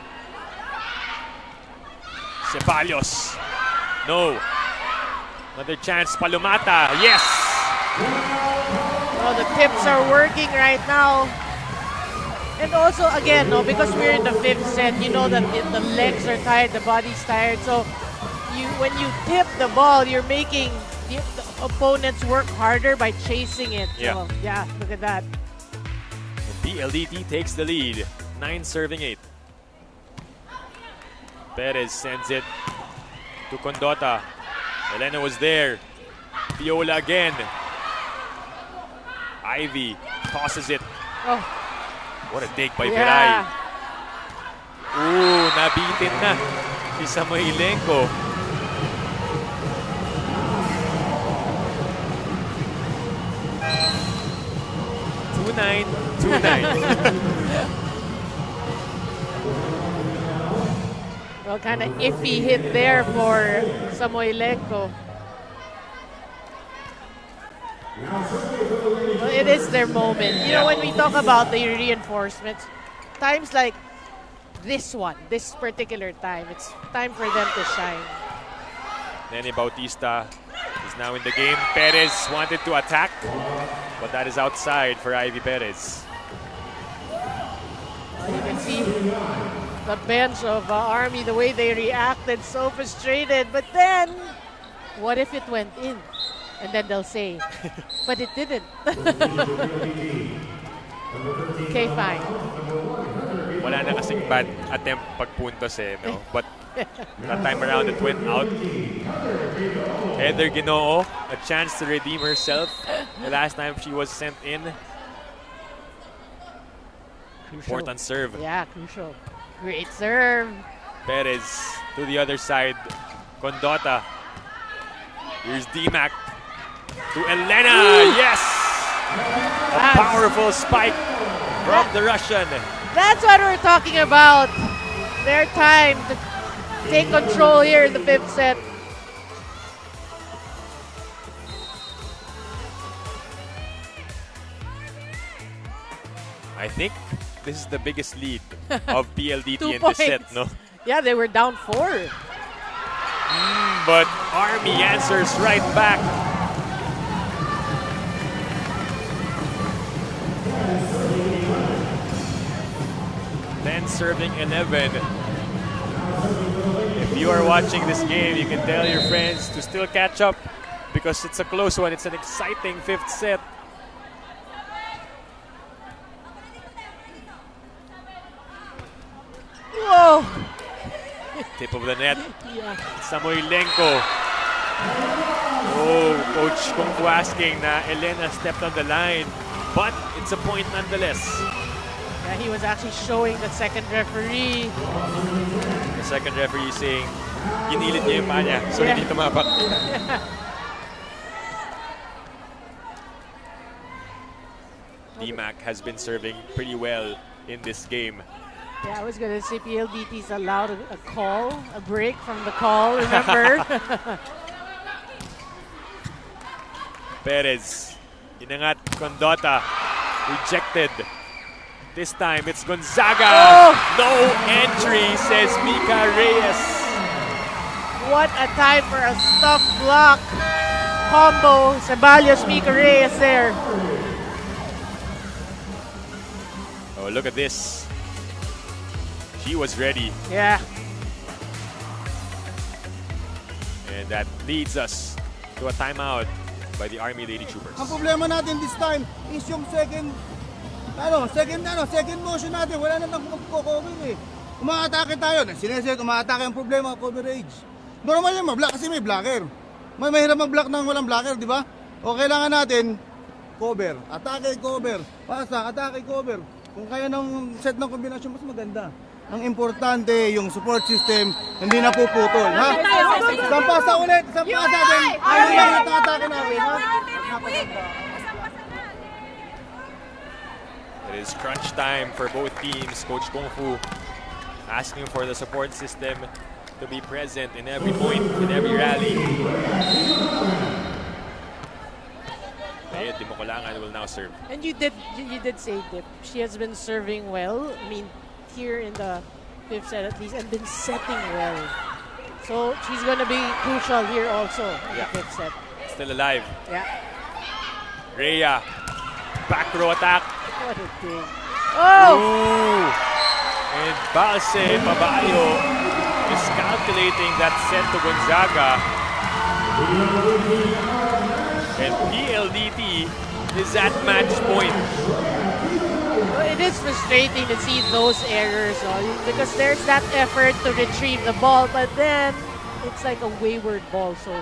Ceballos. No. Another chance. Palomata. Yes! Oh, the tips are working right now. And also, again, because we're in the 5th set, you know that the legs are tired, the body's tired. So when you tip the ball, you're making the opponents work harder by chasing it. Yeah. So, yeah, look at that. And PLDT takes the lead. 9 serving 8. Perez sends it to Condota. Elena was there. Viola again. Ivy tosses it. Oh, What a dig by yeah. Viray. Ooh, nabitin na si Samoylenko. Two-9, 2-9. Well, kind of iffy hit there for Samoylenko. Well, it is their moment. You know, when we talk about the reinforcements, times like this one, this particular time, it's time for them to shine. Nene Bautista is now in the game. Perez wanted to attack, but that is outside for Ivy Perez. You can see the bench of Army, the way they reacted, so frustrated. But then, what if it went in? And then they'll say, but it didn't. Okay, fine. Wala na kasing bad attempt pagpuntos no? But that time around it went out. Heather Ginoo, a chance to redeem herself the last time she was sent in. Crucial. Important serve. Yeah, crucial. Great serve. Perez to the other side. Condota. Here's D-Mac to Elena. Yes! A powerful spike from the Russian. That's what we're talking about. Their time to take control here in the 5th set. I think this is the biggest lead of PLDT 2 in points. this set, no? Yeah, they were down 4. But Army answers right back. Then serving 11. If you are watching this game, you can tell your friends to still catch up because it's a close one. It's an exciting 5th set. Whoa! Tip of the net. Yeah. Samoylenko. Oh, Coach Kung asking na Elena stepped on the line. But it's a point nonetheless. Yeah, he was actually showing the second referee. The second referee saying Ginilit niya yung paa niya, so hindi tumapak. D-Mac has been serving pretty well in this game. Yeah, I was gonna say PLDT's allowed a call, a break from the call, remember? Perez, inangat, Condota, rejected. This time it's Gonzaga. Oh! No entry, says Mika Reyes. What a time for a stuff block combo. Ceballos, Mika Reyes there. Oh, look at this. She was ready. Yeah. And that leads us to a timeout by the Army Lady Troopers. Ang problema natin this time is yung second motion natin. Wala na magko-cover eh. Umaatake tayo. Sineset, umaatake ang problema, coverage. Normal yan, ma-block kasi may blocker. Mahirap mag-block ng walang blocker, di ba? O kailangan natin, cover. Atake, cover. Pasa, atake, cover. Kung kaya ng set ng kombinasyon, mas maganda. Ang importante, yung support system, hindi na puputol. Ha? Isang pasa ulit, isang pasa din. Ayaw lang yung atake natin, ha? It is crunch time for both teams. Coach Kung Fu asking for the support system to be present in every point, in every rally. Ayun, Dimokolangan will now serve. And you did say, Dip, she has been serving well. I mean, here in the fifth set at least, and been setting well. So she's going to be crucial here also in the fifth set. Still alive. Yeah. Rhea, back row attack. What a thing. Oh! Ooh. And Balse Pabayo is calculating that set to Gonzaga. And PLDT is at match point. It is frustrating to see those errors because there's that effort to retrieve the ball, but then it's like a wayward ball. So,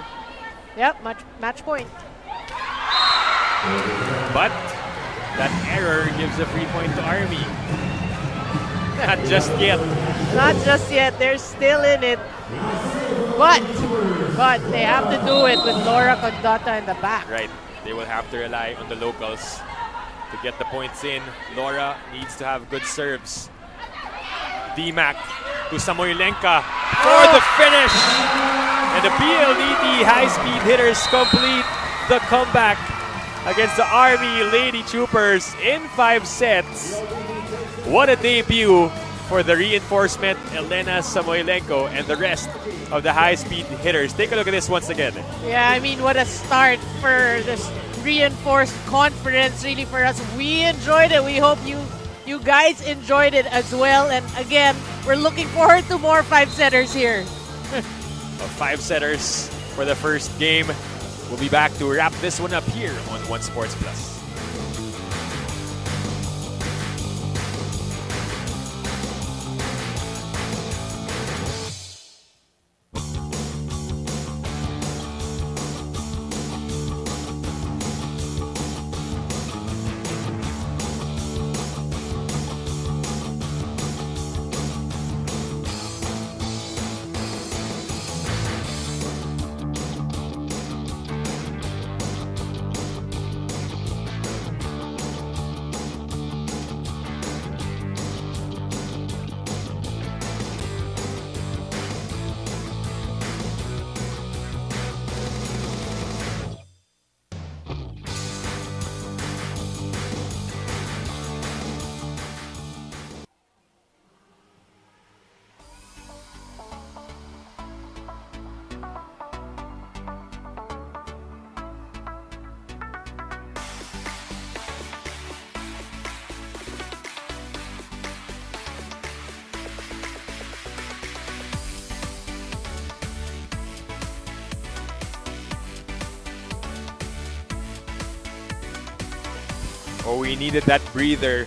yep, match point. But that error gives a free point to Army. Not just yet. Not just yet. They're still in it. But they have to do it with Laura Condota in the back. Right. They will have to rely on the locals to get the points in. Laura needs to have good serves. D-Mac to Samoylenka for the finish. And the PLDT high-speed hitters complete the comeback against the Army Lady Troopers in 5 sets. What a debut for the reinforcement, Elena Samoylenko, and the rest of the high-speed hitters. Take a look at this once again. Yeah, I mean, what a start for this reinforced conference, really, for us. We enjoyed it. We hope you guys enjoyed it as well. And again, we're looking forward to more 5-setters here. 5-setters for the first game. We'll be back to wrap this one up here on One Sports Plus. Oh, we needed that breather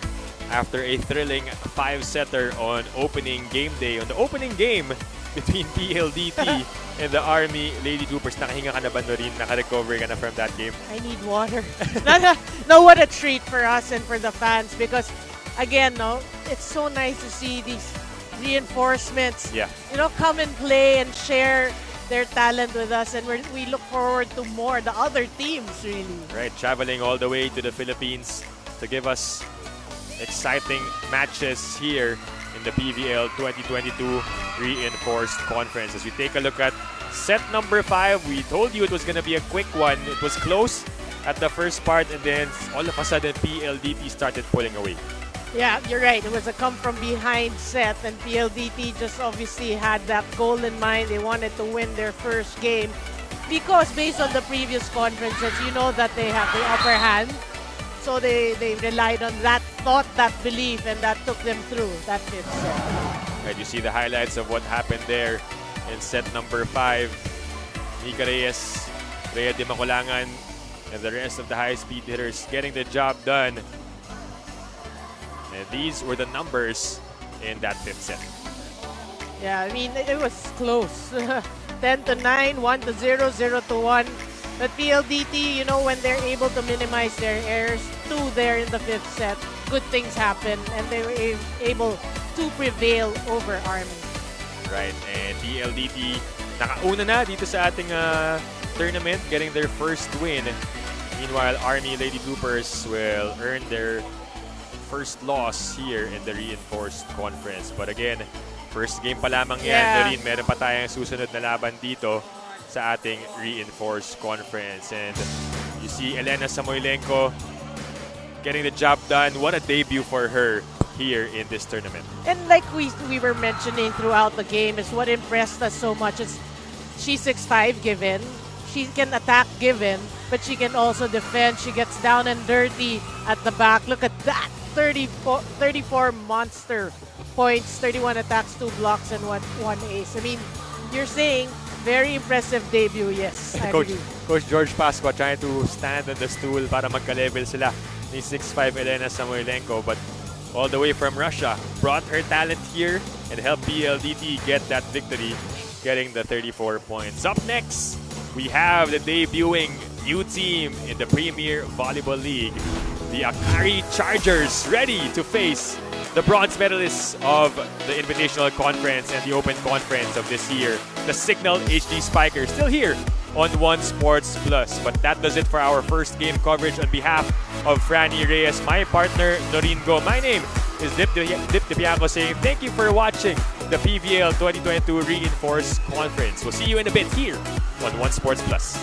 after a thrilling 5-setter on opening game day. On the opening game between PLDT and the Army Lady Troopers. Nakahinga ka na ba, Noreen? Naka-recover ka na from that game? I need water. No, what a treat for us and for the fans because, again, it's so nice to see these reinforcements, Yeah. come and play and share their talent with us, and we look forward to more, the other teams, really. Right, traveling all the way to the Philippines to give us exciting matches here in the PVL 2022 Reinforced Conference. As we take a look at set number 5, we told you it was going to be a quick one. It was close at the first part, and then all of a sudden PLDT started pulling away. Yeah, you're right. It was a come-from-behind set, and PLDT just obviously had that goal in mind. They wanted to win their first game because based on the previous conferences, you know that they have the upper hand. So they relied on that thought, that belief, and that took them through that fifth set. Right, you see the highlights of what happened there in set number 5. Nika Reyes, Rhea Di Maculangan, and the rest of the high-speed hitters getting the job done. And these were the numbers in that fifth set. Yeah, I mean, it was close. 10-9, 1-0, 0-1. But PLDT, when they're able to minimize their errors, 2 there in the fifth set, good things happen, and they were able to prevail over Army. Right, and PLDT nakauna na dito sa ating tournament, getting their first win. Meanwhile, Army Lady Troopers will earn their first loss here in the Reinforced Conference. But again, first game pa lamang yan. Doreen, meron pa tayong susunod na laban dito sa ating Reinforced Conference. And you see Elena Samoilenko getting the job done. What a debut for her here in this tournament. And like we were mentioning throughout the game, is what impressed us so much is she's 6'5" given. She can attack given, but she can also defend. She gets down and dirty at the back. Look at that. 34 monster points, 31 attacks, 2 blocks, and one ace. I mean, you're saying very impressive debut, yes. Coach George Pascua trying to stand on the stool para magka-level sila ni 6'5" Elena Samoilenko, but all the way from Russia, brought her talent here and helped PLDT get that victory, getting the 34 points. Up next, we have the debuting new team in the Premier Volleyball League. The Akari Chargers ready to face the bronze medalists of the Invitational Conference and the Open Conference of this year, the Signal HD Spikers, still here on One Sports Plus. But that does it for our first game coverage. On behalf of Franny Reyes, my partner Noreen Go, my name is Dip Dipiaco saying thank you for watching the PVL 2022 Reinforced Conference. We'll see you in a bit here on One Sports Plus.